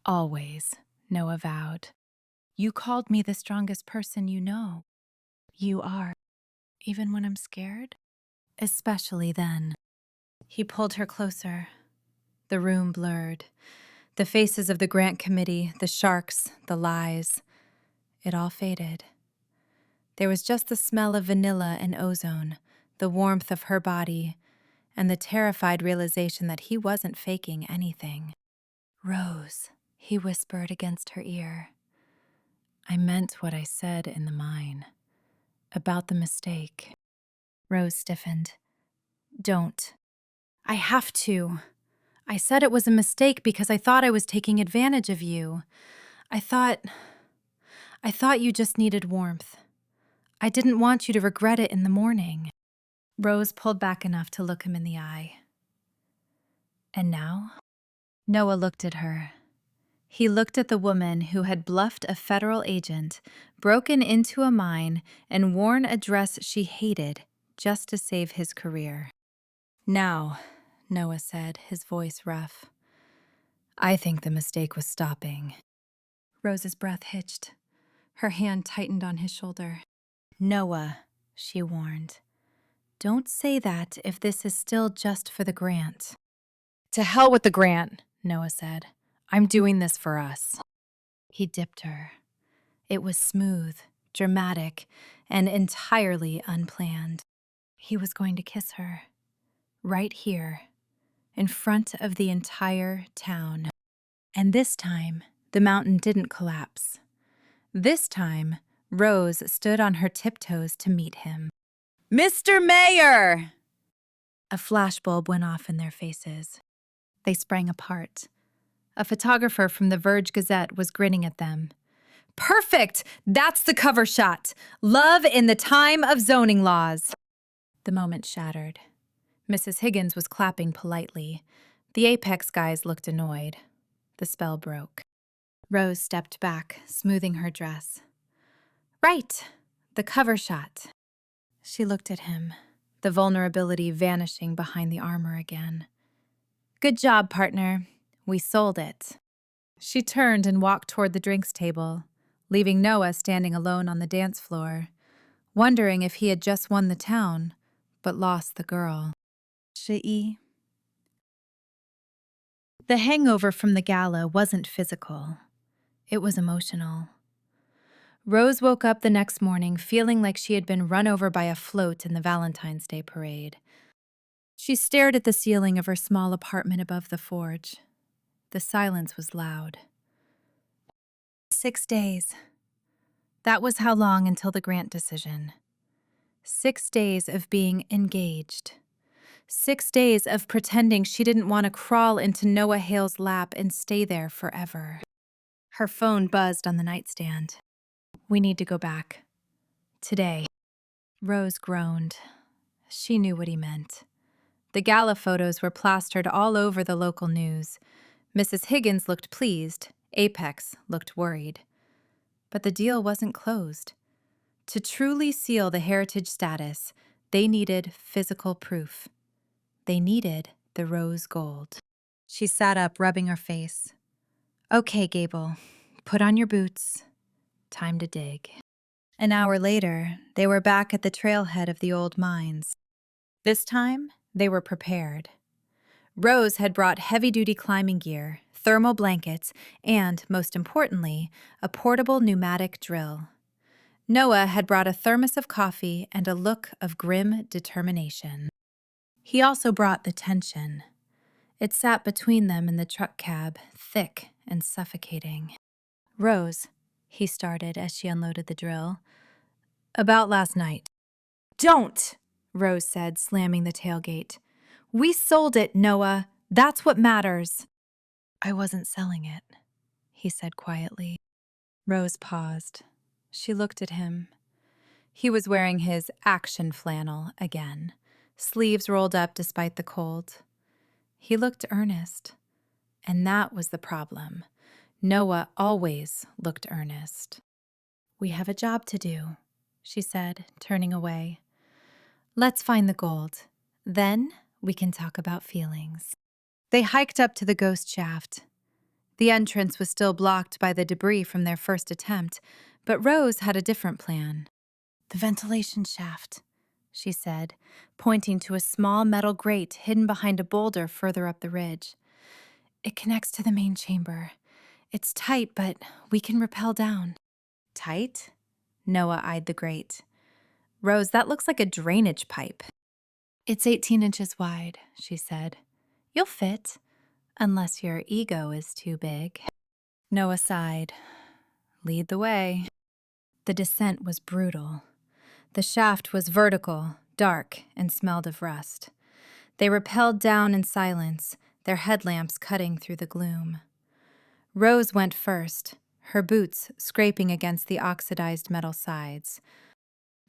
"Always," Noah vowed. "You called me the strongest person you know. You are. Even when I'm scared?" "Especially then." He pulled her closer. The room blurred. The faces of the grant committee, the sharks, the lies. It all faded. There was just the smell of vanilla and ozone, the warmth of her body, and the terrified realization that he wasn't faking anything. "Rose," he whispered against her ear. "I meant what I said in the mine. About the mistake." Rose stiffened. "Don't." "I have to. I said it was a mistake because I thought I was taking advantage of you. I thought you just needed warmth. I didn't want you to regret it in the morning." Rose pulled back enough to look him in the eye. "And now?" Noah looked at her. He looked at the woman who had bluffed a federal agent, broken into a mine, and worn a dress she hated just to save his career. "Now," Noah said, his voice rough, "I think the mistake was stopping." Rose's breath hitched. Her hand tightened on his shoulder. "Noah," she warned, "don't say that if this is still just for the grant." "To hell with the grant," Noah said. "I'm doing this for us." He dipped her. It was smooth, dramatic, and entirely unplanned. He was going to kiss her. Right here, in front of the entire town. And this time, the mountain didn't collapse. This time, Rose stood on her tiptoes to meet him. "Mr. Mayor!" A flashbulb went off in their faces. They sprang apart. A photographer from the Verge Gazette was grinning at them. "Perfect! That's the cover shot! Love in the time of zoning laws!" The moment shattered. Mrs. Higgins was clapping politely. The Apex guys looked annoyed. the spell broke. Rose stepped back, smoothing her dress. Right, the cover shot. She looked at him, the vulnerability vanishing behind the armor again. Good job, partner. We sold it. She turned and walked toward the drinks table, leaving Noah standing alone on the dance floor, wondering if he had just won the town, but lost the girl. The hangover from the gala wasn't physical. It was emotional. Rose woke up the next morning feeling like she had been run over by a float in the Valentine's Day parade. She stared at the ceiling of her small apartment above the Forge. The silence was loud. 6 days. That was how long until the grant decision. 6 days of being engaged. 6 days of pretending she didn't want to crawl into Noah Hale's lap and stay there forever. Her phone buzzed on the nightstand. We need to go back. Today. Rose groaned. She knew what he meant. The gala photos were plastered all over the local news. Mrs. Higgins looked pleased. Apex looked worried. But the deal wasn't closed. To truly seal the heritage status, they needed physical proof. They needed the rose gold. She sat up, rubbing her face. Okay, Gable, put on your boots. Time to dig. An hour later, they were back at the trailhead of the old mines. This time, they were prepared. Rose had brought heavy-duty climbing gear, thermal blankets, and, most importantly, a portable pneumatic drill. Noah had brought a thermos of coffee and a look of grim determination. He also brought the tension. It sat between them in the truck cab, thick and suffocating. Rose, he started as she unloaded the drill. About last night. Don't, Rose said, slamming the tailgate. We sold it, Noah. That's what matters. I wasn't selling it, he said quietly. Rose paused. She looked at him. He was wearing his action flannel again, sleeves rolled up despite the cold. He looked earnest. And that was the problem. Noah always looked earnest. We have a job to do, she said, turning away. Let's find the gold. Then we can talk about feelings. They hiked up to the ghost shaft. The entrance was still blocked by the debris from their first attempt, but Rose had a different plan. The ventilation shaft, she said, pointing to a small metal grate hidden behind a boulder further up the ridge. It connects to the main chamber. It's tight, but we can rappel down. Tight? Noah eyed the grate. Rose, that looks like a drainage pipe. It's 18 inches wide, she said. You'll fit, unless your ego is too big. Noah sighed. Lead the way. The descent was brutal. The shaft was vertical, dark, and smelled of rust. They rappelled down in silence, their headlamps cutting through the gloom. Rose went first, her boots scraping against the oxidized metal sides.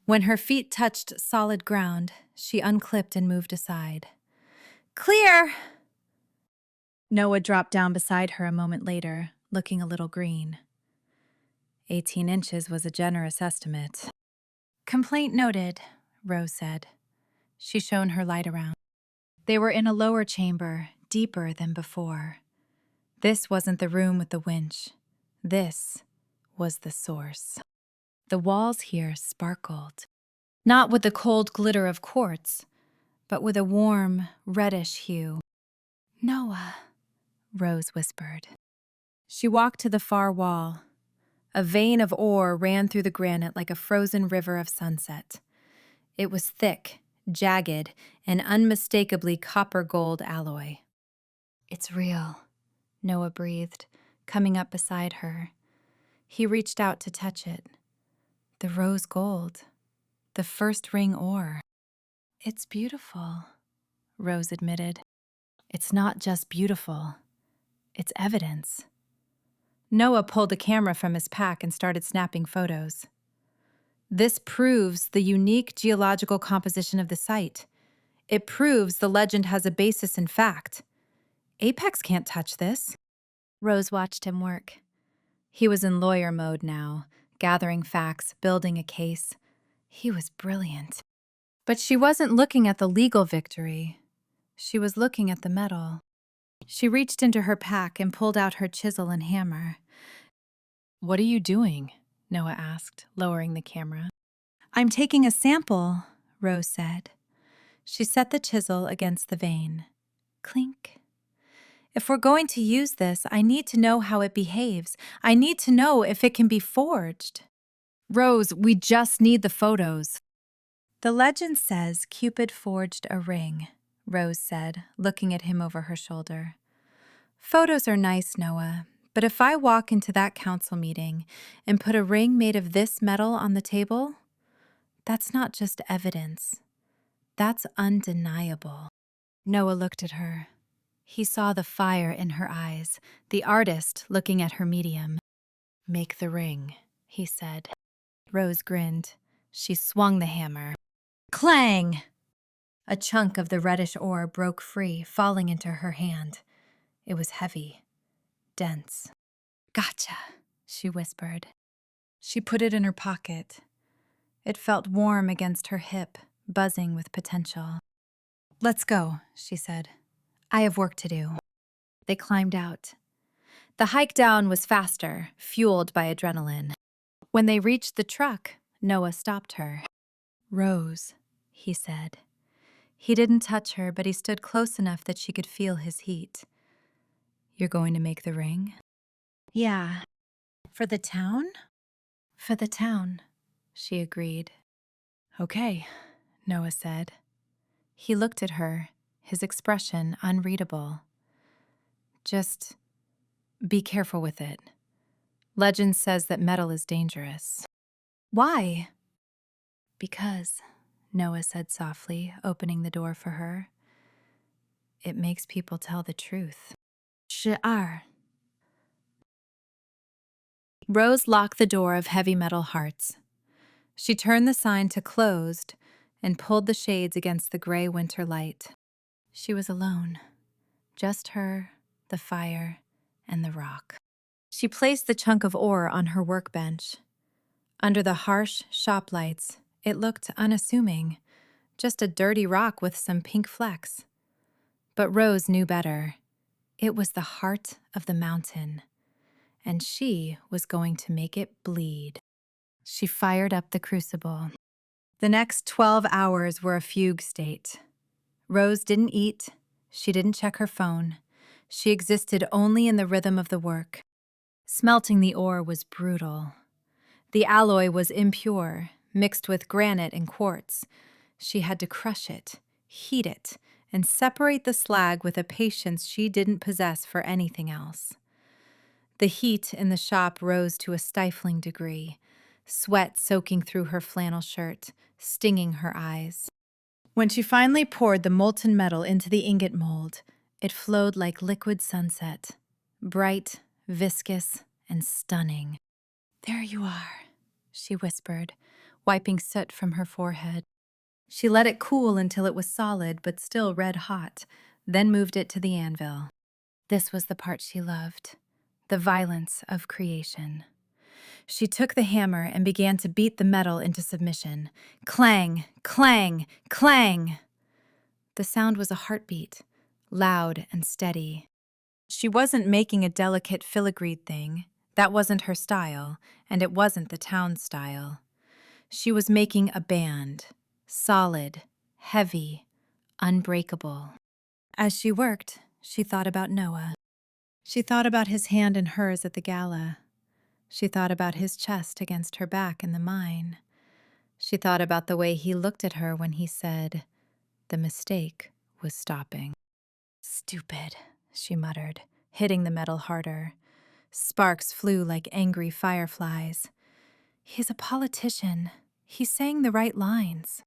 When her feet touched solid ground, she unclipped and moved aside. Clear! Noah dropped down beside her a moment later, looking a little green. 18 inches was a generous estimate. Complaint noted, Rose said. She shone her light around. They were in a lower chamber, deeper than before. This wasn't the room with the winch. This was the source. The walls here sparkled, not with the cold glitter of quartz, but with a warm, reddish hue. Noah, Rose whispered. She walked to the far wall. A vein of ore ran through the granite like a frozen river of sunset. It was thick, jagged, and unmistakably copper-gold alloy. It's real, Noah breathed, coming up beside her. He reached out to touch it. The rose gold. The first ring ore. It's beautiful, Rose admitted. It's not just beautiful. It's evidence. Noah pulled a camera from his pack and started snapping photos. This proves the unique geological composition of the site. It proves the legend has a basis in fact. Apex can't touch this. Rose watched him work. He was in lawyer mode now, gathering facts, building a case. He was brilliant. But she wasn't looking at the legal victory. She was looking at the metal. She reached into her pack and pulled out her chisel and hammer. "What are you doing?" Noah asked, lowering the camera. "I'm taking a sample," Rose said. She set the chisel against the vein. Clink. "If we're going to use this, I need to know how it behaves. I need to know if it can be forged." "Rose, we just need the photos." "The legend says Cupid forged a ring," Rose said, looking at him over her shoulder. "Photos are nice, Noah, but if I walk into that council meeting and put a ring made of this metal on the table, that's not just evidence. That's undeniable." Noah looked at her. He saw the fire in her eyes, the artist looking at her medium. "Make the ring," he said. Rose grinned. She swung the hammer. Clang! A chunk of the reddish ore broke free, falling into her hand. It was heavy, dense. "Gotcha," she whispered. She put it in her pocket. It felt warm against her hip, buzzing with potential. "Let's go," she said. "I have work to do." They climbed out. The hike down was faster, fueled by adrenaline. When they reached the truck, Noah stopped her. "Rose," he said. He didn't touch her, but he stood close enough that she could feel his heat. "You're going to make the ring?" "Yeah." "For the town?" "For the town," she agreed. "Okay," Noah said. He looked at her, his expression unreadable. "Just be careful with it. Legend says that metal is dangerous." "Why?" "Because," Noah said softly, opening the door for her, "it makes people tell the truth." "Sure." Rose locked the door of heavy metal hearts. She turned the sign to closed and pulled the shades against the gray winter light. She was alone. Just her, the fire, and the rock. She placed the chunk of ore on her workbench. Under the harsh shop lights, it looked unassuming, just a dirty rock with some pink flecks. But Rose knew better. It was the heart of the mountain, and she was going to make it bleed. She fired up the crucible. The next 12 hours were a fugue state. Rose didn't eat. She didn't check her phone. She existed only in the rhythm of the work. Smelting the ore was brutal. The alloy was impure, mixed with granite and quartz. She had to crush it, heat it, and separate the slag with a patience she didn't possess for anything else. The heat in the shop rose to a stifling degree, sweat soaking through her flannel shirt, stinging her eyes. When she finally poured the molten metal into the ingot mold, it flowed like liquid sunset, bright, viscous, and stunning. "There you are," she whispered, wiping soot from her forehead. She let it cool until it was solid but still red hot, then moved it to the anvil. This was the part she loved, the violence of creation. She took the hammer and began to beat the metal into submission. Clang, clang, clang! The sound was a heartbeat, loud and steady. She wasn't making a delicate filigreed thing. That wasn't her style, and it wasn't the town's style. She was making a band, solid, heavy, unbreakable. As she worked, she thought about Noah. She thought about his hand in hers at the gala. She thought about his chest against her back in the mine. She thought about the way he looked at her when he said, "The mistake was stopping." "Stupid," she muttered, hitting the metal harder. Sparks flew like angry fireflies. He's a politician. He's saying the right lines.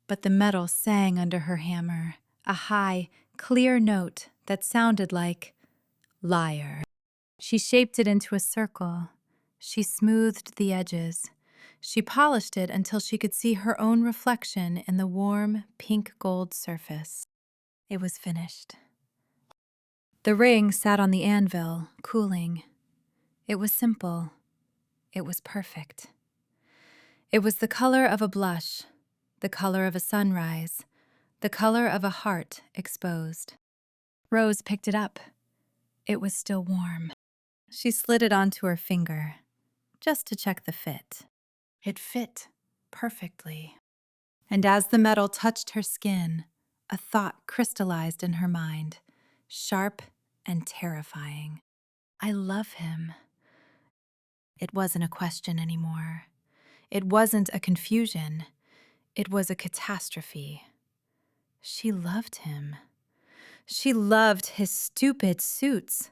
But the metal sang under her hammer, a high, clear note that sounded like liar. She shaped it into a circle. She smoothed the edges. She polished it until she could see her own reflection in the warm, pink gold surface. It was finished. The ring sat on the anvil, cooling. It was simple. It was perfect. It was the color of a blush, the color of a sunrise, the color of a heart exposed. Rose picked it up. It was still warm. She slid it onto her finger, just to check the fit. It fit perfectly. And as the metal touched her skin, a thought crystallized in her mind, sharp and terrifying. I love him. It wasn't a question anymore. It wasn't a confusion. It was a catastrophe. She loved him. She loved his stupid suits.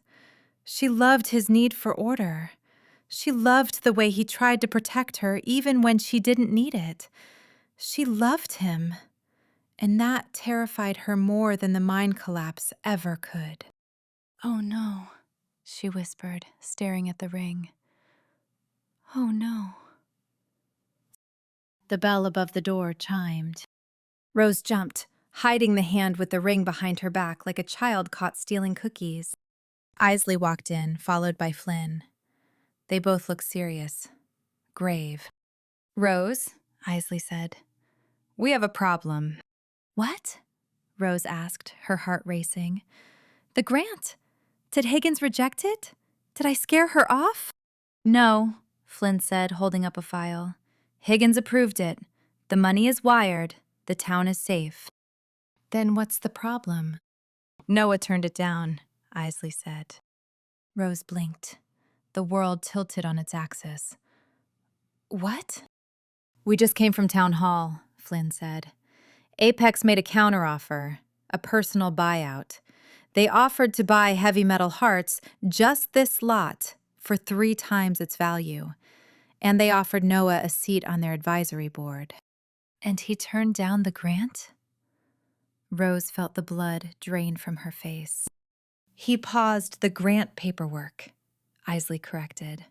She loved his need for order. She loved the way he tried to protect her even when she didn't need it. She loved him, and that terrified her more than the mind collapse ever could. "Oh no," she whispered, staring at the ring. "Oh no." The bell above the door chimed. Rose jumped, hiding the hand with the ring behind her back like a child caught stealing cookies. Isley walked in, followed by Flynn. They both looked serious, grave. "Rose," Isley said, "we have a problem." "What?" Rose asked, her heart racing. "The grant. Did Higgins reject it? Did I scare her off?" "No," Flynn said, holding up a file. "Higgins approved it. The money is wired. The town is safe." "Then what's the problem?" "Noah turned it down," Isley said. Rose blinked. The world tilted on its axis. "What?" "We just came from town hall," Flynn said. Apex made a counteroffer, a personal buyout. They offered to buy Heavy Metal Hearts, just this lot, for 3 times its value. And they offered Noah a seat on their advisory board. "And he turned down the grant?" Rose felt the blood drain from her face. "He paused the grant paperwork," Isley corrected.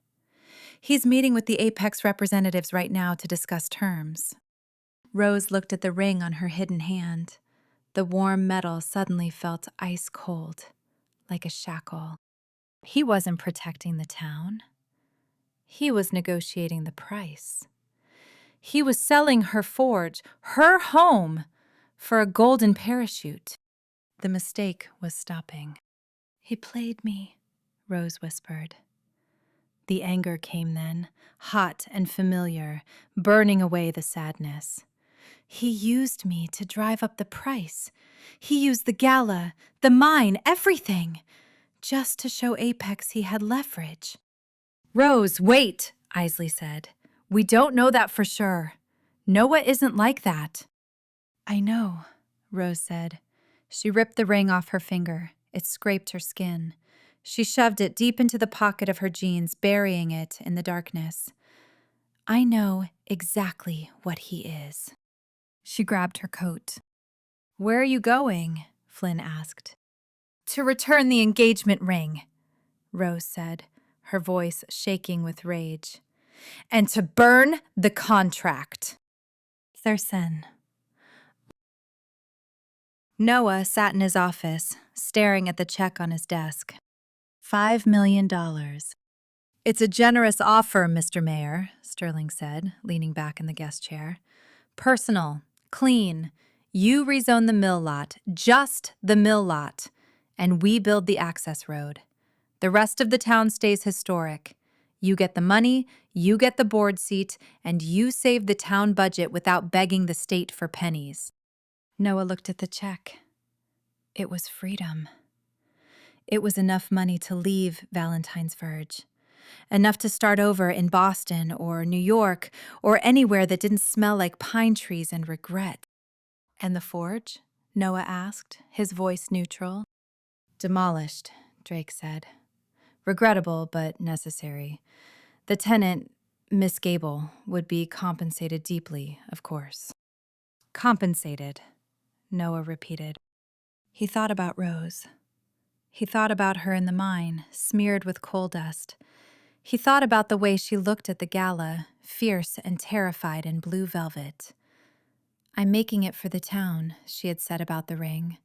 "He's meeting with the Apex representatives right now to discuss terms." Rose looked at the ring on her hidden hand. The warm metal suddenly felt ice cold, like a shackle. He wasn't protecting the town. He was negotiating the price. He was selling her forge, her home, for a golden parachute. The mistake was stopping. "He played me," Rose whispered. The anger came then, hot and familiar, burning away the sadness. "He used me to drive up the price. He used the gala, the mine, everything, just to show Apex he had leverage." "Rose, wait," Isley said. "We don't know that for sure. Noah isn't like that." "I know," Rose said. She ripped the ring off her finger. It scraped her skin. She shoved it deep into the pocket of her jeans, burying it in the darkness. "I know exactly what he is." She grabbed her coat. "Where are you going?" Flynn asked. "To return the engagement ring," Rose said, her voice shaking with rage. "And to burn the contract." Thurston. Noah sat in his office, staring at the check on his desk. $5 million. "It's a generous offer, Mr. Mayor," Sterling said, leaning back in the guest chair. "Personal, clean. You rezone the mill lot, just the mill lot, and we build the access road. The rest of the town stays historic. You get the money, you get the board seat, and you save the town budget without begging the state for pennies." Noah looked at the check. It was freedom. It was enough money to leave Valentine's Verge. Enough to start over in Boston or New York or anywhere that didn't smell like pine trees and regret. "And the forge?" Noah asked, his voice neutral. "Demolished," Drake said. "Regrettable, but necessary. The tenant, Miss Gable, would be compensated deeply, of course." "Compensated," Noah repeated. He thought about Rose. He thought about her in the mine, smeared with coal dust. He thought about the way she looked at the gala, fierce and terrified in blue velvet. "I'm making it for the town," she had said about the ring.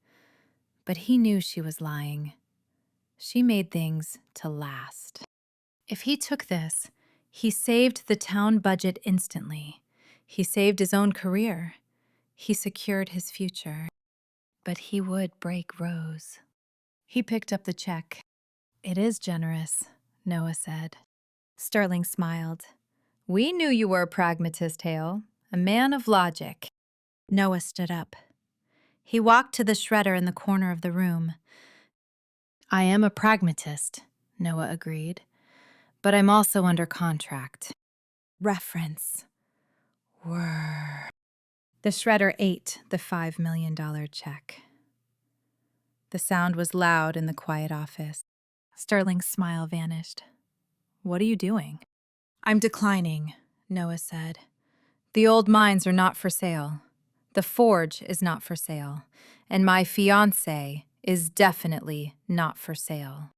But he knew she was lying. She made things to last. If he took this, he saved the town budget instantly. He saved his own career. He secured his future. But he would break Rose. He picked up the check. "It is generous," Noah said. Sterling smiled. "We knew you were a pragmatist, Hale, a man of logic." Noah stood up. He walked to the shredder in the corner of the room. "I am a pragmatist," Noah agreed, "but I'm also under contract." Reference. Whir. The shredder ate the $5 million check. The sound was loud in the quiet office. Sterling's smile vanished. "What are you doing?" "I'm declining," Noah said. "The old mines are not for sale. The Forge is not for sale. And my fiancé is definitely not for sale."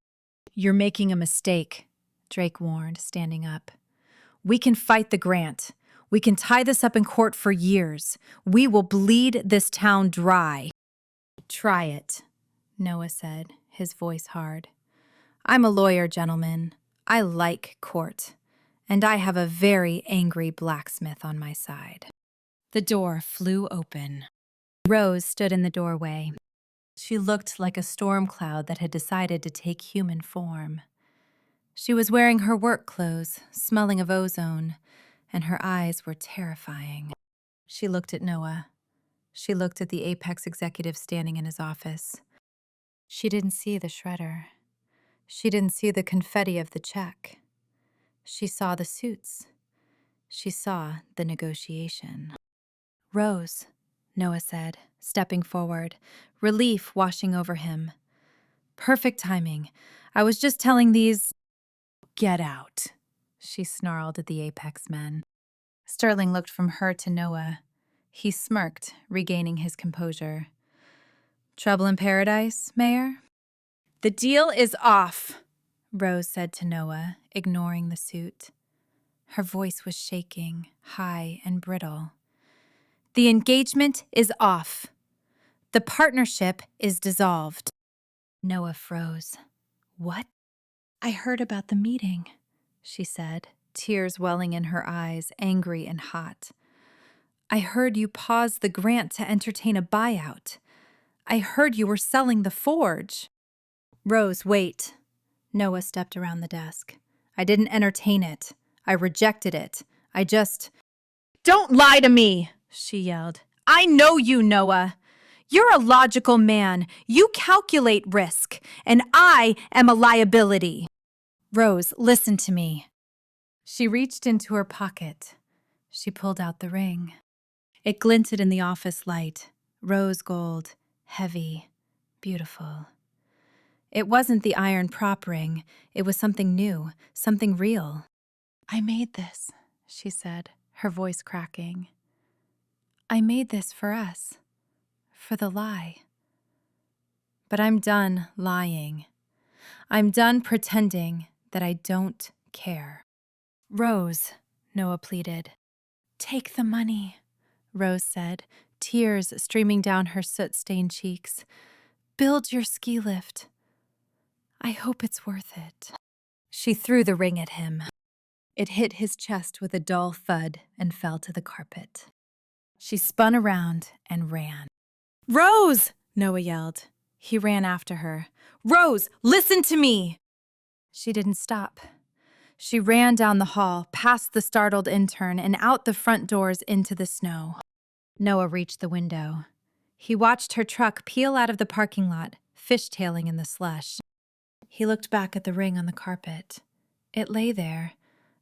"You're making a mistake," Drake warned, standing up. "We can fight the grant. We can tie this up in court for years. We will bleed this town dry." "Try it," Noah said, his voice hard. "I'm a lawyer, gentlemen. I like court. And I have a very angry blacksmith on my side." The door flew open. Rose stood in the doorway. She looked like a storm cloud that had decided to take human form. She was wearing her work clothes, smelling of ozone, and her eyes were terrifying. She looked at Noah. She looked at the Apex executive standing in his office. She didn't see the shredder. She didn't see the confetti of the check. She saw the suits. She saw the negotiation. "Rose," Noah said, stepping forward, relief washing over him. "Perfect timing. I was just telling these—" "Get out," she snarled at the Apex men. Sterling looked from her to Noah. He smirked, regaining his composure. "Trouble in paradise, Mayor?" "The deal is off," Rose said to Noah, ignoring the suit. Her voice was shaking, high and brittle. "The engagement is off. The partnership is dissolved." Noah froze. "What?" "I heard about the meeting," she said, tears welling in her eyes, angry and hot. "I heard you paused the grant to entertain a buyout. I heard you were selling the Forge." "Rose, wait." Noah stepped around the desk. "I didn't entertain it. I rejected it. I just—" "Don't lie to me!" she yelled. "I know you, Noah. You're a logical man. You calculate risk, and I am a liability." "Rose, listen to me." She reached into her pocket. She pulled out the ring. It glinted in the office light, rose gold, heavy, beautiful. It wasn't the iron prop ring. It was something new, something real. "I made this," she said, her voice cracking. "I made this for us, for the lie. But I'm done lying. I'm done pretending that I don't care." "Rose," Noah pleaded. "Take the money," Rose said, tears streaming down her soot-stained cheeks. "Build your ski lift. I hope it's worth it." She threw the ring at him. It hit his chest with a dull thud and fell to the carpet. She spun around and ran. "Rose!" Noah yelled. He ran after her. "Rose, listen to me!" She didn't stop. She ran down the hall, past the startled intern, and out the front doors into the snow. Noah reached the window. He watched her truck peel out of the parking lot, fishtailing in the slush. He looked back at the ring on the carpet. It lay there,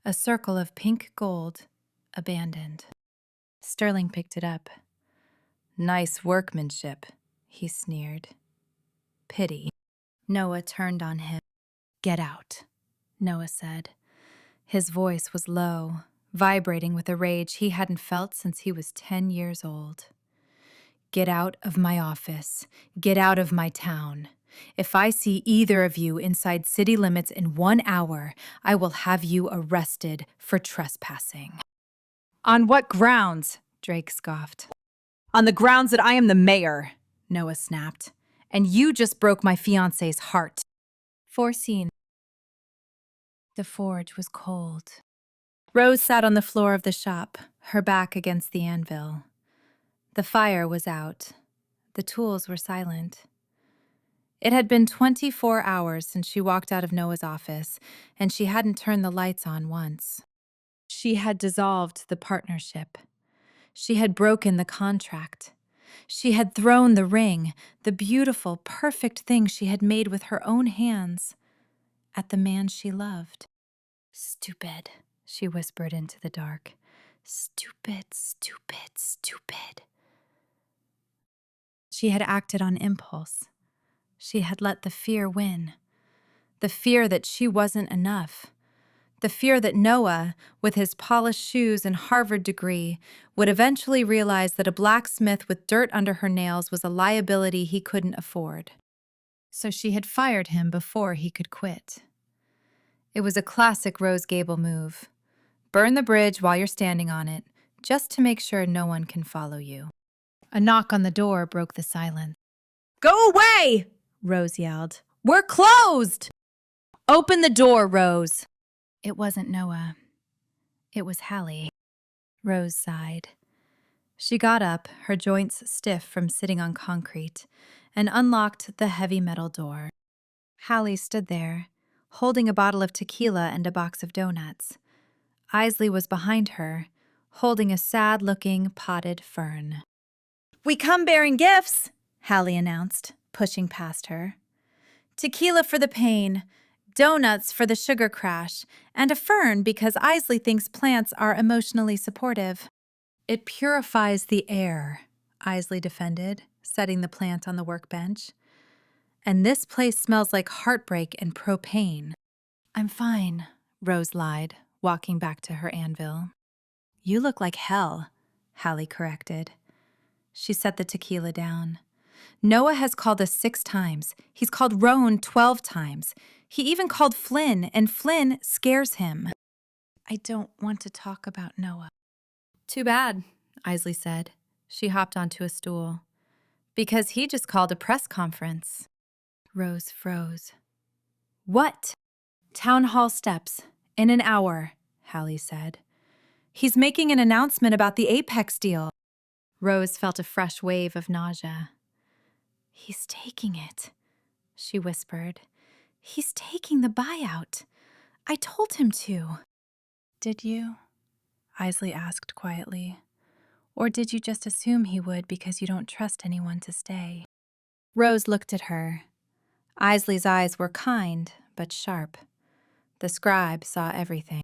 a circle of pink gold, abandoned. Sterling picked it up. "Nice workmanship," he sneered. "Pity." Noah turned on him. "Get out," Noah said. His voice was low, vibrating with a rage he hadn't felt since he was 10 years old. "Get out of my office. Get out of my town. If I see either of you inside city limits in 1 hour, I will have you arrested for trespassing." "On what grounds?" Drake scoffed. "On the grounds that I am the mayor," Noah snapped. "And you just broke my fiancé's heart." Foreseen. The forge was cold. Rose sat on the floor of the shop, her back against the anvil. The fire was out. The tools were silent. It had been 24 hours since she walked out of Noah's office, and she hadn't turned the lights on once. She had dissolved the partnership. She had broken the contract. She had thrown the ring, the beautiful, perfect thing she had made with her own hands, at the man she loved. "Stupid," she whispered into the dark. "Stupid, stupid, stupid." She had acted on impulse. She had let the fear win. The fear that she wasn't enough. The fear that Noah, with his polished shoes and Harvard degree, would eventually realize that a blacksmith with dirt under her nails was a liability he couldn't afford. So she had fired him before he could quit. It was a classic Rose Gable move. Burn the bridge while you're standing on it, just to make sure no one can follow you. A knock on the door broke the silence. "Go away!" Rose yelled. "We're closed!" "Open the door, Rose." It wasn't Noah. It was Hallie. Rose sighed. She got up, her joints stiff from sitting on concrete, and unlocked the heavy metal door. Hallie stood there, holding a bottle of tequila and a box of donuts. Isley was behind her, holding a sad-looking potted fern. "We come bearing gifts," Hallie announced, pushing past her. "Tequila for the pain, donuts for the sugar crash, and a fern because Isley thinks plants are emotionally supportive." "It purifies the air," Isley defended, setting the plant on the workbench. "And this place smells like heartbreak and propane." "I'm fine," Rose lied, walking back to her anvil. "You look like hell," Hallie corrected. She set the tequila down. "Noah has called us 6 times. He's called Roan 12 times. He even called Flynn, and Flynn scares him." "I don't want to talk about Noah." "Too bad," Isley said. She hopped onto a stool. "Because he just called a press conference." Rose froze. "What?" "Town hall steps. In an hour," Hallie said. "He's making an announcement about the Apex deal." Rose felt a fresh wave of nausea. "He's taking it," she whispered. "He's taking the buyout. I told him to." "Did you?" Isley asked quietly. "Or did you just assume he would because you don't trust anyone to stay?" Rose looked at her. Isley's eyes were kind, but sharp. The scribe saw everything.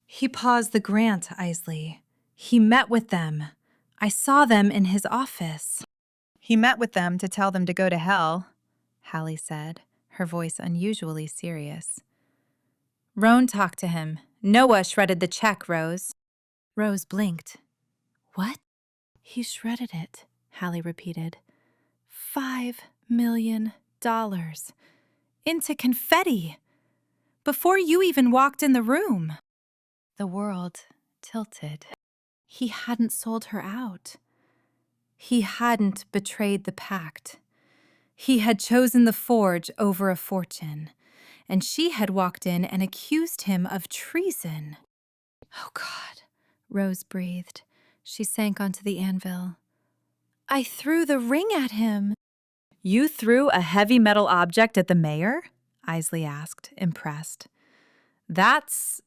"He paused the grant, Isley. He met with them. I saw them in his office." "He met with them to tell them to go to hell," Hallie said, her voice unusually serious. "Roan talked to him. Noah shredded the check, Rose." Rose blinked. "What?" "He shredded it," Hallie repeated. $5 million. Into confetti. Before you even walked in the room." The world tilted. He hadn't sold her out. He hadn't betrayed the pact. He had chosen the forge over a fortune, and she had walked in and accused him of treason. "Oh, God," Rose breathed. She sank onto the anvil. "I threw the ring at him." "You threw a heavy metal object at the mayor?" Isley asked, impressed. "That's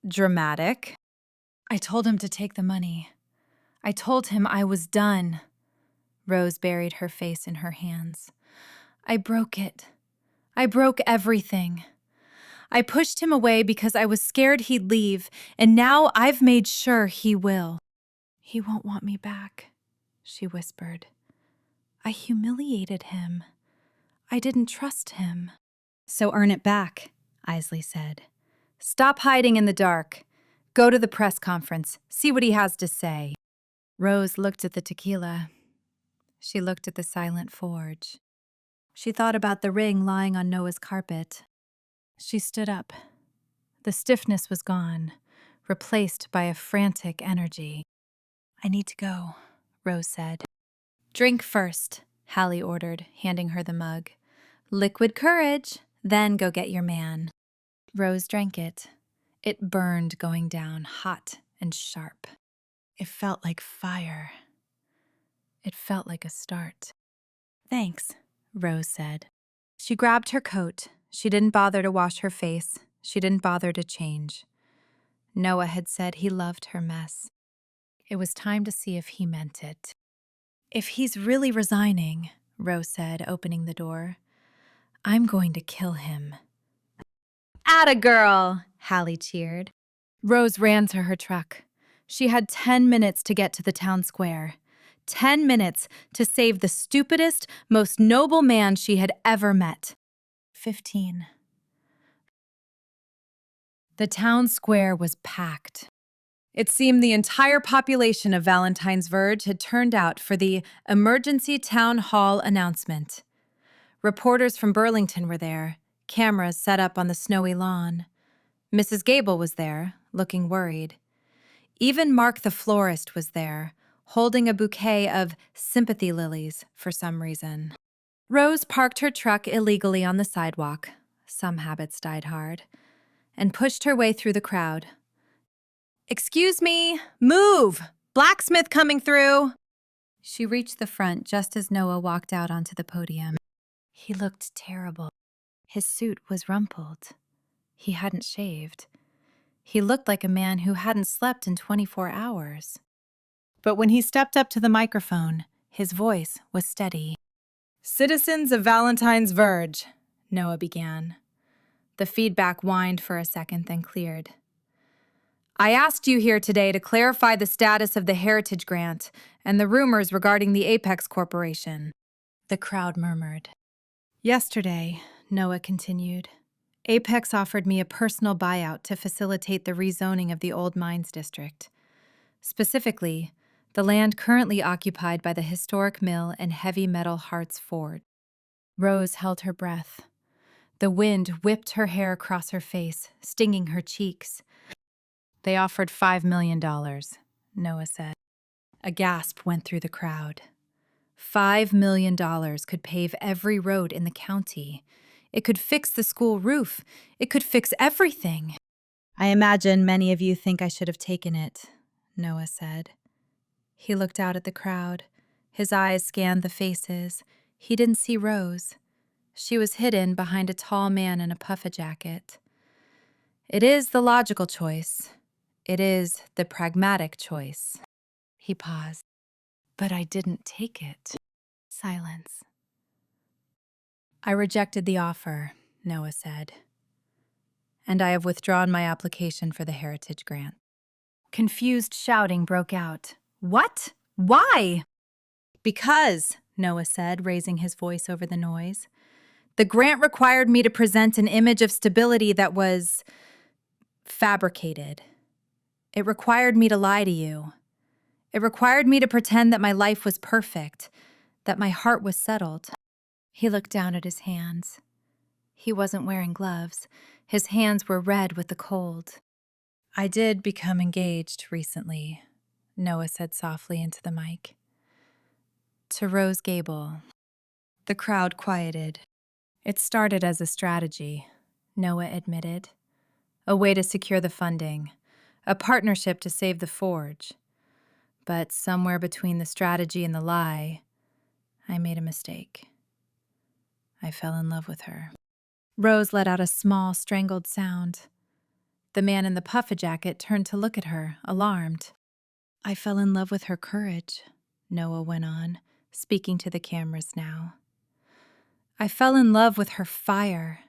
dramatic." "I told him to take the money. I told him I was done." Rose buried her face in her hands. "I broke it. I broke everything. I pushed him away because I was scared he'd leave, and now I've made sure he will." "He won't want me back," she whispered. "I humiliated him. I didn't trust him." "So earn it back," Isley said. "Stop hiding in the dark. Go to the press conference. See what he has to say." Rose looked at the tequila. She looked at the silent forge. She thought about the ring lying on Noah's carpet. She stood up. The stiffness was gone, replaced by a frantic energy. "I need to go," Rose said. "Drink first," Hallie ordered, handing her the mug. "Liquid courage, Then go get your man. Rose drank it. It burned going down, hot and sharp. It felt like fire. It felt like a start. Thanks, Rose said. She grabbed her coat. She didn't bother to wash her face. She didn't bother to change. Noah had said he loved her mess. It was time to see if he meant it. If he's really resigning, Rose said, opening the door, I'm going to kill him. Atta girl, Hallie cheered. Rose ran to her truck. She had 10 minutes to get to the town square. 10 minutes to save the stupidest, most noble man she had ever met. 15. The town square was packed. It seemed the entire population of Valentine's Verge had turned out for the emergency town hall announcement. Reporters from Burlington were there, cameras set up on the snowy lawn. Mrs. Gable was there, looking worried. Even Mark the florist was there, holding a bouquet of sympathy lilies for some reason. Rose parked her truck illegally on the sidewalk. Some habits died hard. And pushed her way through the crowd. Excuse me, move! Blacksmith coming through! She reached the front just as Noah walked out onto the podium. He looked terrible. His suit was rumpled. He hadn't shaved. He looked like a man who hadn't slept in 24 hours. But when he stepped up to the microphone, his voice was steady. Citizens of Valentine's Verge, Noah began. The feedback whined for a second, then cleared. I asked you here today to clarify the status of the Heritage Grant and the rumors regarding the Apex Corporation. The crowd murmured. Yesterday, Noah continued, Apex offered me a personal buyout to facilitate the rezoning of the old mines district. Specifically, the land currently occupied by the historic mill and heavy metal Hearts Forge. Rose held her breath. The wind whipped her hair across her face, stinging her cheeks. They offered $5 million, Noah said. A gasp went through the crowd. $5 million could pave every road in the county. It could fix the school roof. It could fix everything. I imagine many of you think I should have taken it, Noah said. He looked out at the crowd. His eyes scanned the faces. He didn't see Rose. She was hidden behind a tall man in a puffer jacket. It is the logical choice. It is the pragmatic choice. He paused. But I didn't take it. Silence. I rejected the offer, Noah said. And I have withdrawn my application for the Heritage Grant. Confused shouting broke out. What? Why? Because, Noah said, raising his voice over the noise. The grant required me to present an image of stability that was fabricated. It required me to lie to you. It required me to pretend that my life was perfect, that my heart was settled. He looked down at his hands. He wasn't wearing gloves. His hands were red with the cold. I did become engaged recently, Noah said softly into the mic. To Rose Gable. The crowd quieted. It started as a strategy, Noah admitted. A way to secure the funding, a partnership to save the forge. But somewhere between the strategy and the lie, I made a mistake. I fell in love with her. Rose let out a small, strangled sound. The man in the puffer jacket turned to look at her, alarmed. I fell in love with her courage, Noah went on, speaking to the cameras now. I fell in love with her fire.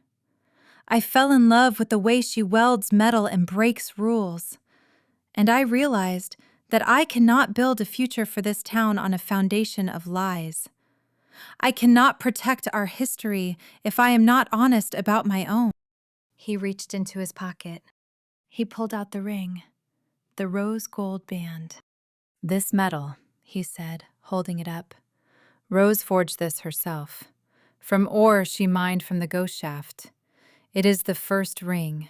I fell in love with the way she welds metal and breaks rules. And I realized that I cannot build a future for this town on a foundation of lies. I cannot protect our history if I am not honest about my own. He reached into his pocket. He pulled out the ring, the rose gold band. This metal, he said, holding it up. Rose forged this herself. From ore she mined from the ghost shaft. It is the first ring.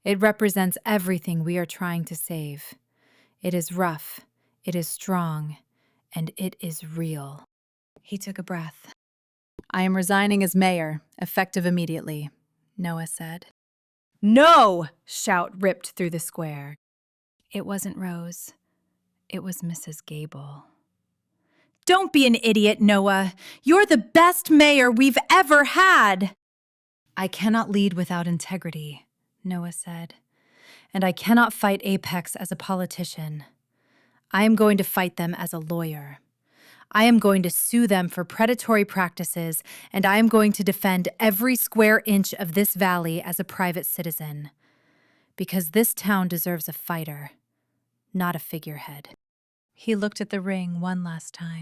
It represents everything we are trying to save. It is rough, it is strong, and it is real. He took a breath. I am resigning as mayor, effective immediately, Noah said. "No!" shout ripped through the square. It wasn't Rose. It was Mrs. Gable. "Don't be an idiot, Noah. You're the best mayor we've ever had." "I cannot lead without integrity," Noah said. "And I cannot fight Apex as a politician. I am going to fight them as a lawyer. I am going to sue them for predatory practices, and I am going to defend every square inch of this valley as a private citizen. Because this town deserves a fighter, not a figurehead." He looked at the ring one last time.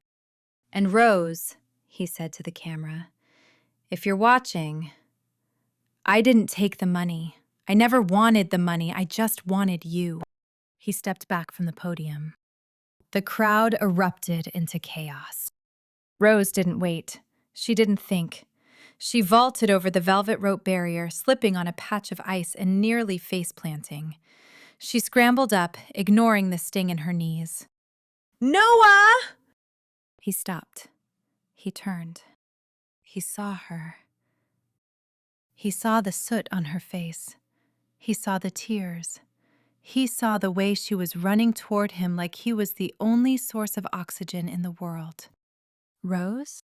"And Rose," he said to the camera, "if you're watching, I didn't take the money. I never wanted the money. I just wanted you." He stepped back from the podium. The crowd erupted into chaos. Rose didn't wait. She didn't think. She vaulted over the velvet rope barrier, slipping on a patch of ice and nearly face-planting. She scrambled up, ignoring the sting in her knees. "Noah!" He stopped. He turned. He saw her. He saw the soot on her face. He saw the tears. He saw the way she was running toward him like he was the only source of oxygen in the world. "Rose?"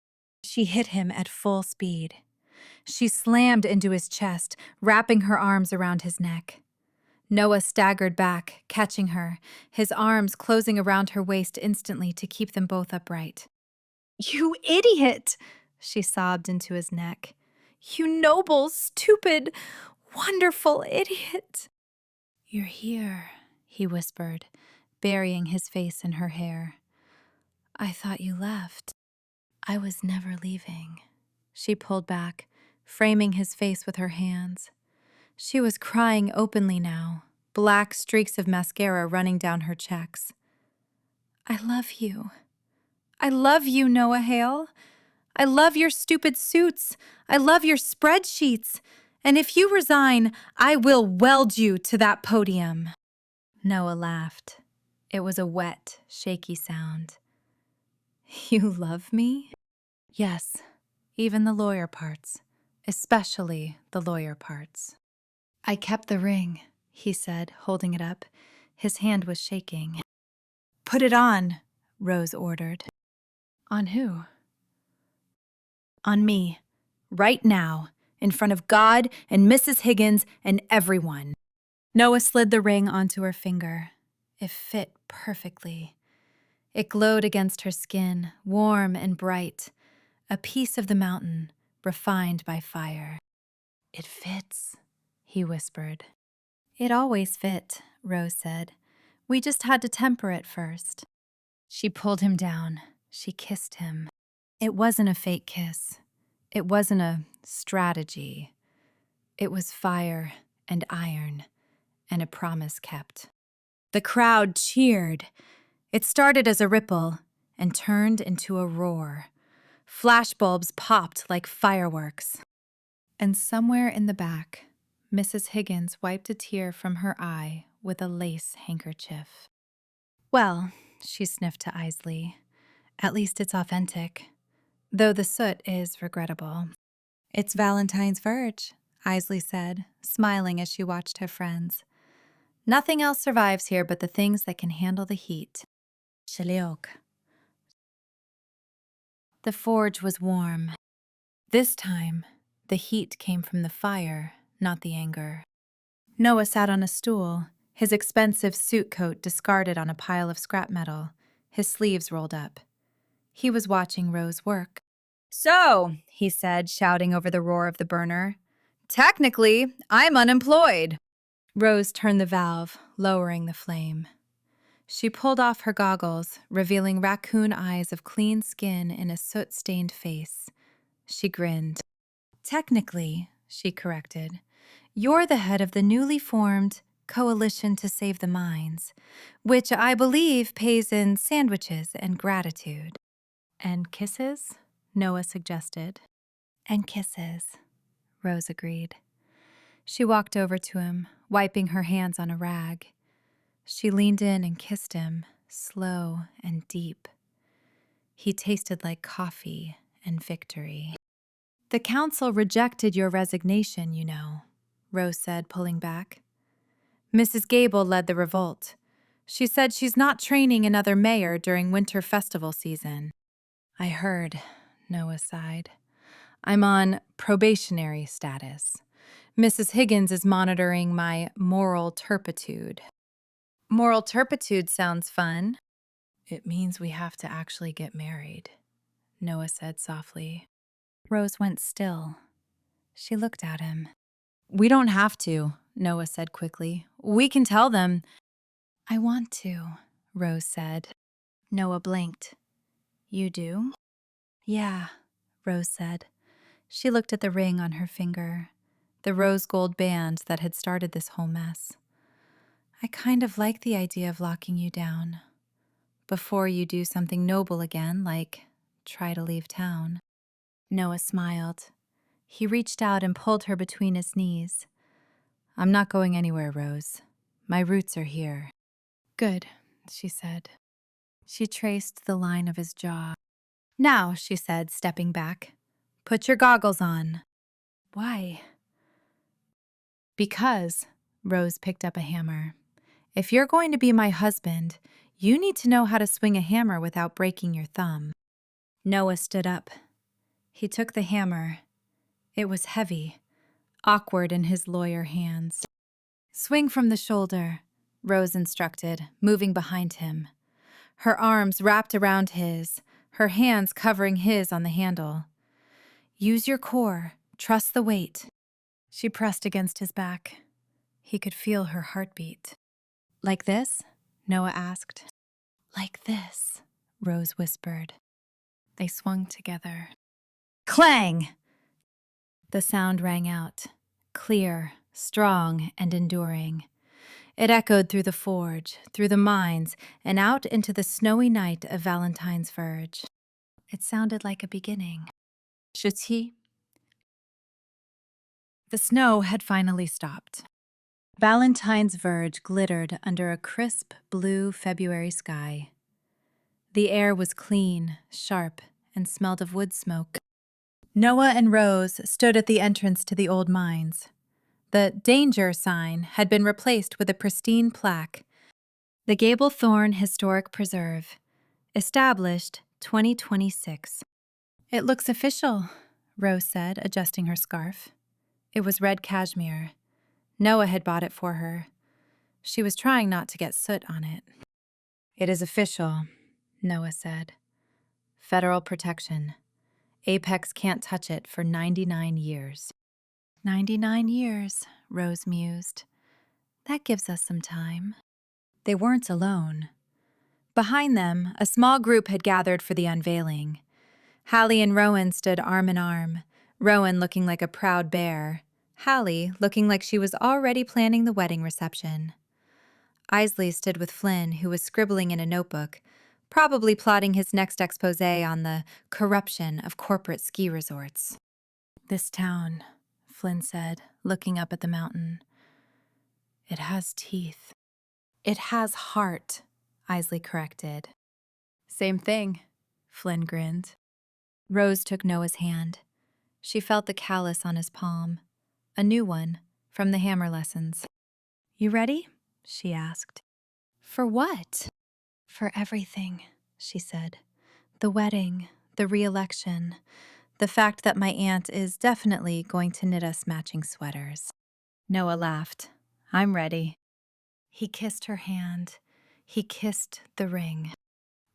She hit him at full speed. She slammed into his chest, wrapping her arms around his neck. Noah staggered back, catching her, his arms closing around her waist instantly to keep them both upright. "You idiot!" she sobbed into his neck. "You noble, stupid, wonderful idiot!" "You're here," he whispered, burying his face in her hair. "I thought you left." "I was never leaving." She pulled back, framing his face with her hands. She was crying openly now, black streaks of mascara running down her cheeks. "I love you. I love you, Noah Hale. I love your stupid suits. I love your spreadsheets. And if you resign, I will weld you to that podium." Noah laughed. It was a wet, shaky sound. "You love me?" "Yes, even the lawyer parts, especially the lawyer parts." "I kept the ring," he said, holding it up. His hand was shaking. "Put it on," Rose ordered. "On who?" "On me. Right now, in front of God and Mrs. Higgins and everyone." Noah slid the ring onto her finger. It fit perfectly. It glowed against her skin, warm and bright, a piece of the mountain, refined by fire. "It fits," he whispered. "It always fit," Rose said. "We just had to temper it first." She pulled him down. She kissed him. It wasn't a fake kiss. It wasn't a strategy. It was fire and iron and a promise kept. The crowd cheered. It started as a ripple and turned into a roar. Flashbulbs popped like fireworks. And somewhere in the back, Mrs. Higgins wiped a tear from her eye with a lace handkerchief. "Well," she sniffed to Isley, "at least it's authentic, though the soot is regrettable." "It's Valentine's Verge," Isley said, smiling as she watched her friends. "Nothing else survives here but the things that can handle the heat." Shiliok. The forge was warm. This time, the heat came from the fire, not the anger. Noah sat on a stool, his expensive suit coat discarded on a pile of scrap metal, his sleeves rolled up. He was watching Rose work. "So," he said, shouting over the roar of the burner, "technically, I'm unemployed." Rose turned the valve, lowering the flame. She pulled off her goggles, revealing raccoon eyes of clean skin in a soot-stained face. She grinned. "Technically," she corrected, "you're the head of the newly formed Coalition to Save the Mines, which I believe pays in sandwiches and gratitude." "And kisses?" Noah suggested. "And kisses," Rose agreed. She walked over to him, wiping her hands on a rag. She leaned in and kissed him, slow and deep. He tasted like coffee and victory. The council rejected your resignation, you know, Rose said, pulling back. Mrs. Gable led the revolt. She said she's not training another mayor during winter festival season. I heard, Noah sighed. I'm on probationary status. Mrs. Higgins is monitoring my moral turpitude. Moral turpitude sounds fun. It means we have to actually get married, Noah said softly. Rose went still. She looked at him. We don't have to, Noah said quickly. We can tell them. I want to, Rose said. Noah blinked. You do? Yeah, Rose said. She looked at the ring on her finger, the rose gold band that had started this whole mess. I kind of like the idea of locking you down. Before you do something noble again, like try to leave town. Noah smiled. He reached out and pulled her between his knees. I'm not going anywhere, Rose. My roots are here. Good, she said. She traced the line of his jaw. Now, she said, stepping back, put your goggles on. Why? Because, Rose picked up a hammer. If you're going to be my husband, you need to know how to swing a hammer without breaking your thumb. Noah stood up. He took the hammer. It was heavy, awkward in his lawyer hands. Swing from the shoulder, Rose instructed, moving behind him. Her arms wrapped around his, her hands covering his on the handle. Use your core. Trust the weight. She pressed against his back. He could feel her heartbeat. Like this? Noah asked. Like this, Rose whispered. They swung together. Clang! The sound rang out, clear, strong, and enduring. It echoed through the forge, through the mines, and out into the snowy night of Valentine's Verge. It sounded like a beginning. Chuti. The snow had finally stopped. Valentine's Verge glittered under a crisp blue February sky. The air was clean, sharp, and smelled of wood smoke. Noah and Rose stood at the entrance to the old mines. The danger sign had been replaced with a pristine plaque. The Gable Thorn Historic Preserve, established 2026. It looks official, Rose said, adjusting her scarf. It was red cashmere. Noah had bought it for her. She was trying not to get soot on it. It is official, Noah said. Federal protection. Apex can't touch it for 99 years. 99 years, Rose mused. That gives us some time. They weren't alone. Behind them, a small group had gathered for the unveiling. Hallie and Rowan stood arm in arm, Rowan looking like a proud bear, Hallie looking like she was already planning the wedding reception. Isley stood with Flynn, who was scribbling in a notebook, probably plotting his next exposé on the corruption of corporate ski resorts. This town, Flynn said, looking up at the mountain. It has teeth. It has heart, Isley corrected. Same thing, Flynn grinned. Rose took Noah's hand. She felt the callus on his palm, a new one, from the hammer lessons. You ready? She asked. For what? For everything, she said. The wedding, the re-election, the fact that my aunt is definitely going to knit us matching sweaters. Noah laughed. I'm ready. He kissed her hand. He kissed the ring.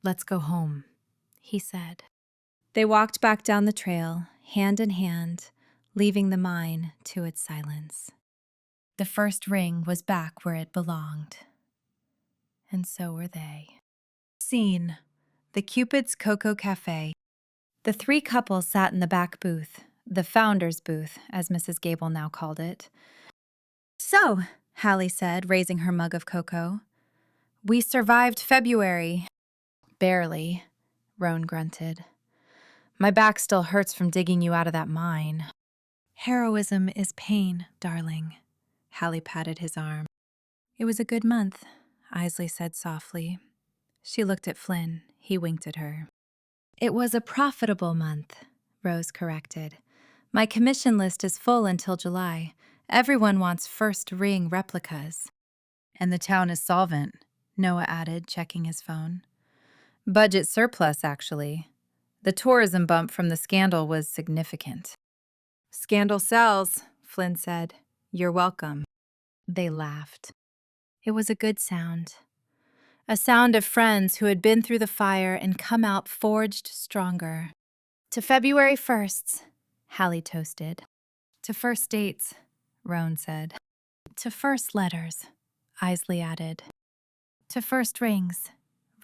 Let's go home, he said. They walked back down the trail, hand in hand, leaving the mine to its silence. The first ring was back where it belonged. And so were they. Scene: the Cupid's Cocoa Cafe. The three couples sat in the back booth, the founder's booth, as Mrs. Gable now called it. So, Hallie said, raising her mug of cocoa, we survived February. Barely, Roan grunted. My back still hurts from digging you out of that mine. Heroism is pain, darling. Hallie patted his arm. It was a good month, Isley said softly. She looked at Flynn. He winked at her. It was a profitable month, Rose corrected. My commission list is full until July. Everyone wants first ring replicas. And the town is solvent, Noah added, checking his phone. Budget surplus, actually. The tourism bump from the scandal was significant. Scandal sells, Flynn said. You're welcome. They laughed. It was a good sound. A sound of friends who had been through the fire and come out forged stronger. To February 1st, Hallie toasted. To first dates, Roan said. To first letters, Isley added. To first rings,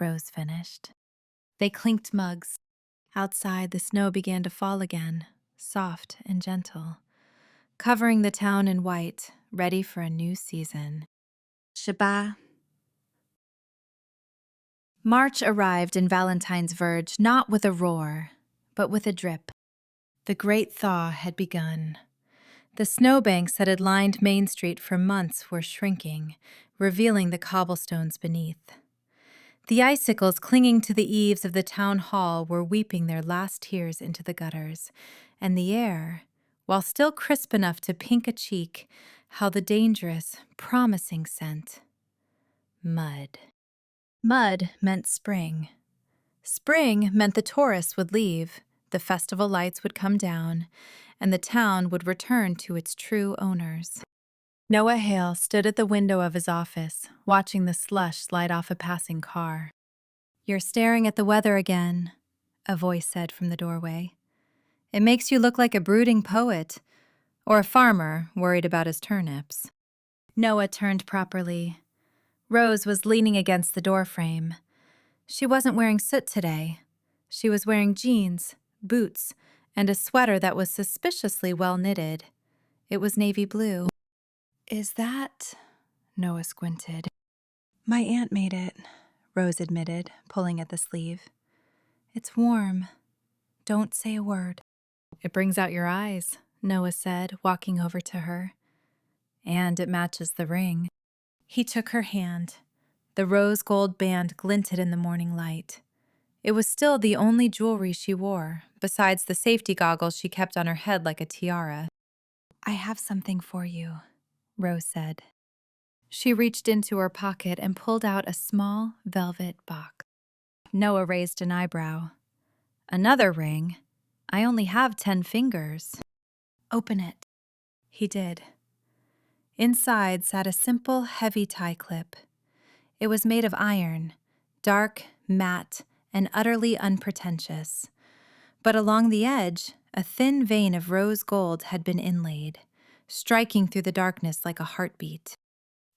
Rose finished. They clinked mugs. Outside, the snow began to fall again, soft and gentle, covering the town in white, ready for a new season. Shabbat. March arrived in Valentine's Verge not with a roar, but with a drip. The great thaw had begun. The snowbanks that had lined Main Street for months were shrinking, revealing the cobblestones beneath. The icicles clinging to the eaves of the town hall were weeping their last tears into the gutters, and the air, while still crisp enough to pink a cheek, held a dangerous, promising scent. Mud. Mud meant spring. Spring meant the tourists would leave, the festival lights would come down, and the town would return to its true owners. Noah Hale stood at the window of his office, watching the slush slide off a passing car. You're staring at the weather again, a voice said from the doorway. It makes you look like a brooding poet, or a farmer worried about his turnips. Noah turned properly. Rose was leaning against the doorframe. She wasn't wearing soot today. She was wearing jeans, boots, and a sweater that was suspiciously well knitted. It was navy blue. Is that... Noah squinted. My aunt made it, Rose admitted, pulling at the sleeve. It's warm. Don't say a word. It brings out your eyes, Noah said, walking over to her. And it matches the ring. He took her hand. The rose gold band glinted in the morning light. It was still the only jewelry she wore, besides the safety goggles she kept on her head like a tiara. I have something for you, Rose said. She reached into her pocket and pulled out a small velvet box. Noah raised an eyebrow. Another ring? I only have 10 fingers. Open it. He did. Inside sat a simple, heavy tie clip. It was made of iron, dark, matte, and utterly unpretentious. But along the edge, a thin vein of rose gold had been inlaid, striking through the darkness like a heartbeat.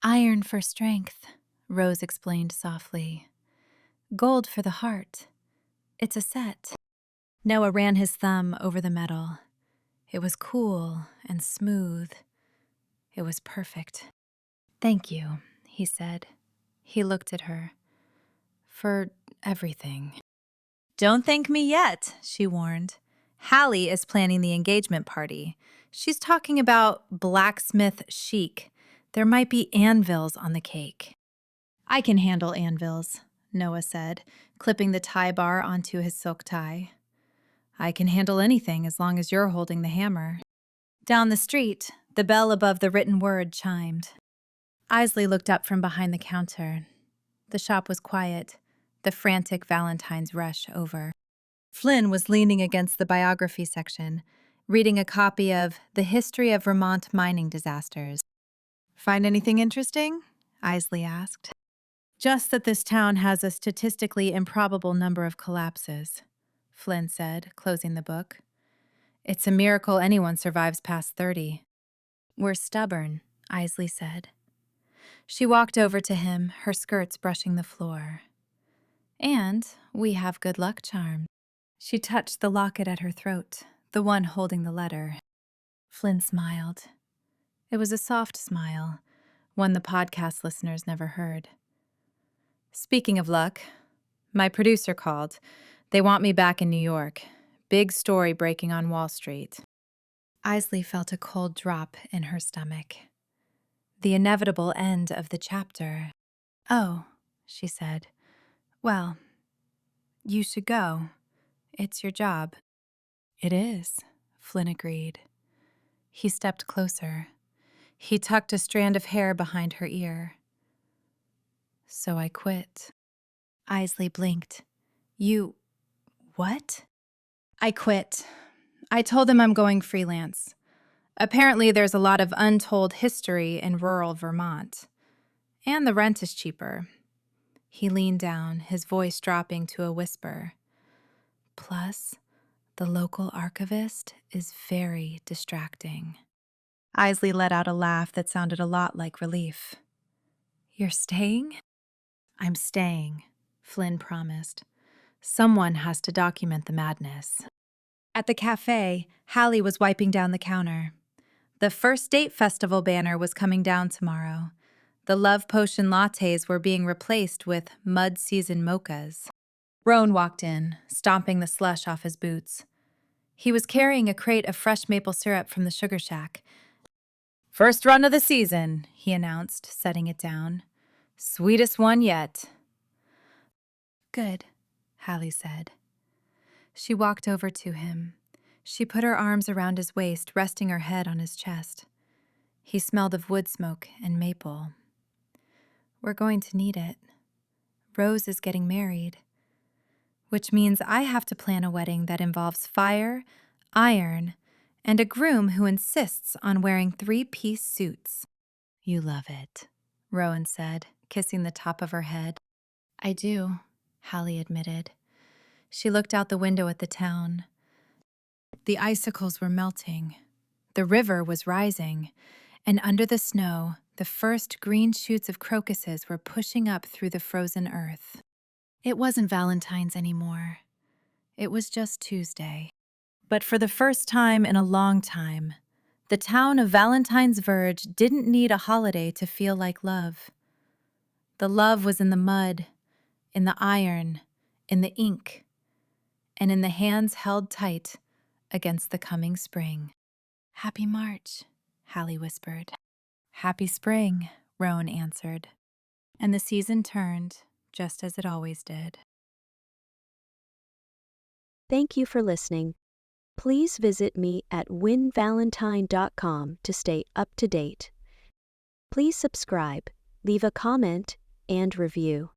Iron for strength, Rose explained softly. Gold for the heart. It's a set. Noah ran his thumb over the metal. It was cool and smooth. It was perfect. Thank you, he said. He looked at her. For everything. Don't thank me yet, she warned. Hallie is planning the engagement party. She's talking about blacksmith chic. There might be anvils on the cake. I can handle anvils, Noah said, clipping the tie bar onto his silk tie. I can handle anything as long as you're holding the hammer. Down the street, the bell above the written word chimed. Isley looked up from behind the counter. The shop was quiet, the frantic Valentine's rush over. Flynn was leaning against the biography section, reading a copy of The History of Vermont Mining Disasters. Find anything interesting? Isley asked. Just that this town has a statistically improbable number of collapses, Flynn said, closing the book. It's a miracle anyone survives past 30. We're stubborn, Isley said. She walked over to him, her skirts brushing the floor. And we have good luck charms. She touched the locket at her throat, the one holding the letter. Flynn smiled. It was a soft smile, one the podcast listeners never heard. Speaking of luck, my producer called. They want me back in New York. Big story breaking on Wall Street. Isley felt a cold drop in her stomach. The inevitable end of the chapter. Oh, she said. Well, you should go. It's your job. It is, Flynn agreed. He stepped closer. He tucked a strand of hair behind her ear. So I quit. Isley blinked. You... what? I quit. I told him I'm going freelance. Apparently there's a lot of untold history in rural Vermont. And the rent is cheaper. He leaned down, his voice dropping to a whisper. Plus, the local archivist is very distracting. Isley let out a laugh that sounded a lot like relief. You're staying? I'm staying, Flynn promised. Someone has to document the madness. At the cafe, Hallie was wiping down the counter. The First Date Festival banner was coming down tomorrow. The Love Potion lattes were being replaced with Mud Season mochas. Roan walked in, stomping the slush off his boots. He was carrying a crate of fresh maple syrup from the sugar shack. First run of the season, he announced, setting it down. Sweetest one yet. Good, Hallie said. She walked over to him. She put her arms around his waist, resting her head on his chest. He smelled of wood smoke and maple. We're going to need it. Rose is getting married, which means I have to plan a wedding that involves fire, iron, and a groom who insists on wearing 3-piece suits. You love it, Rowan said, kissing the top of her head. I do, Hallie admitted. She looked out the window at the town. The icicles were melting. The river was rising, and under the snow, the first green shoots of crocuses were pushing up through the frozen earth. It wasn't Valentine's anymore. It was just Tuesday. But for the first time in a long time, the town of Valentine's Verge didn't need a holiday to feel like love. The love was in the mud, in the iron, in the ink, and in the hands held tight against the coming spring. Happy March, Hallie whispered. Happy spring, Rowan answered. And the season turned, just as it always did. Thank you for listening. Please visit me at winvalentine.com to stay up to date. Please subscribe, leave a comment, and review.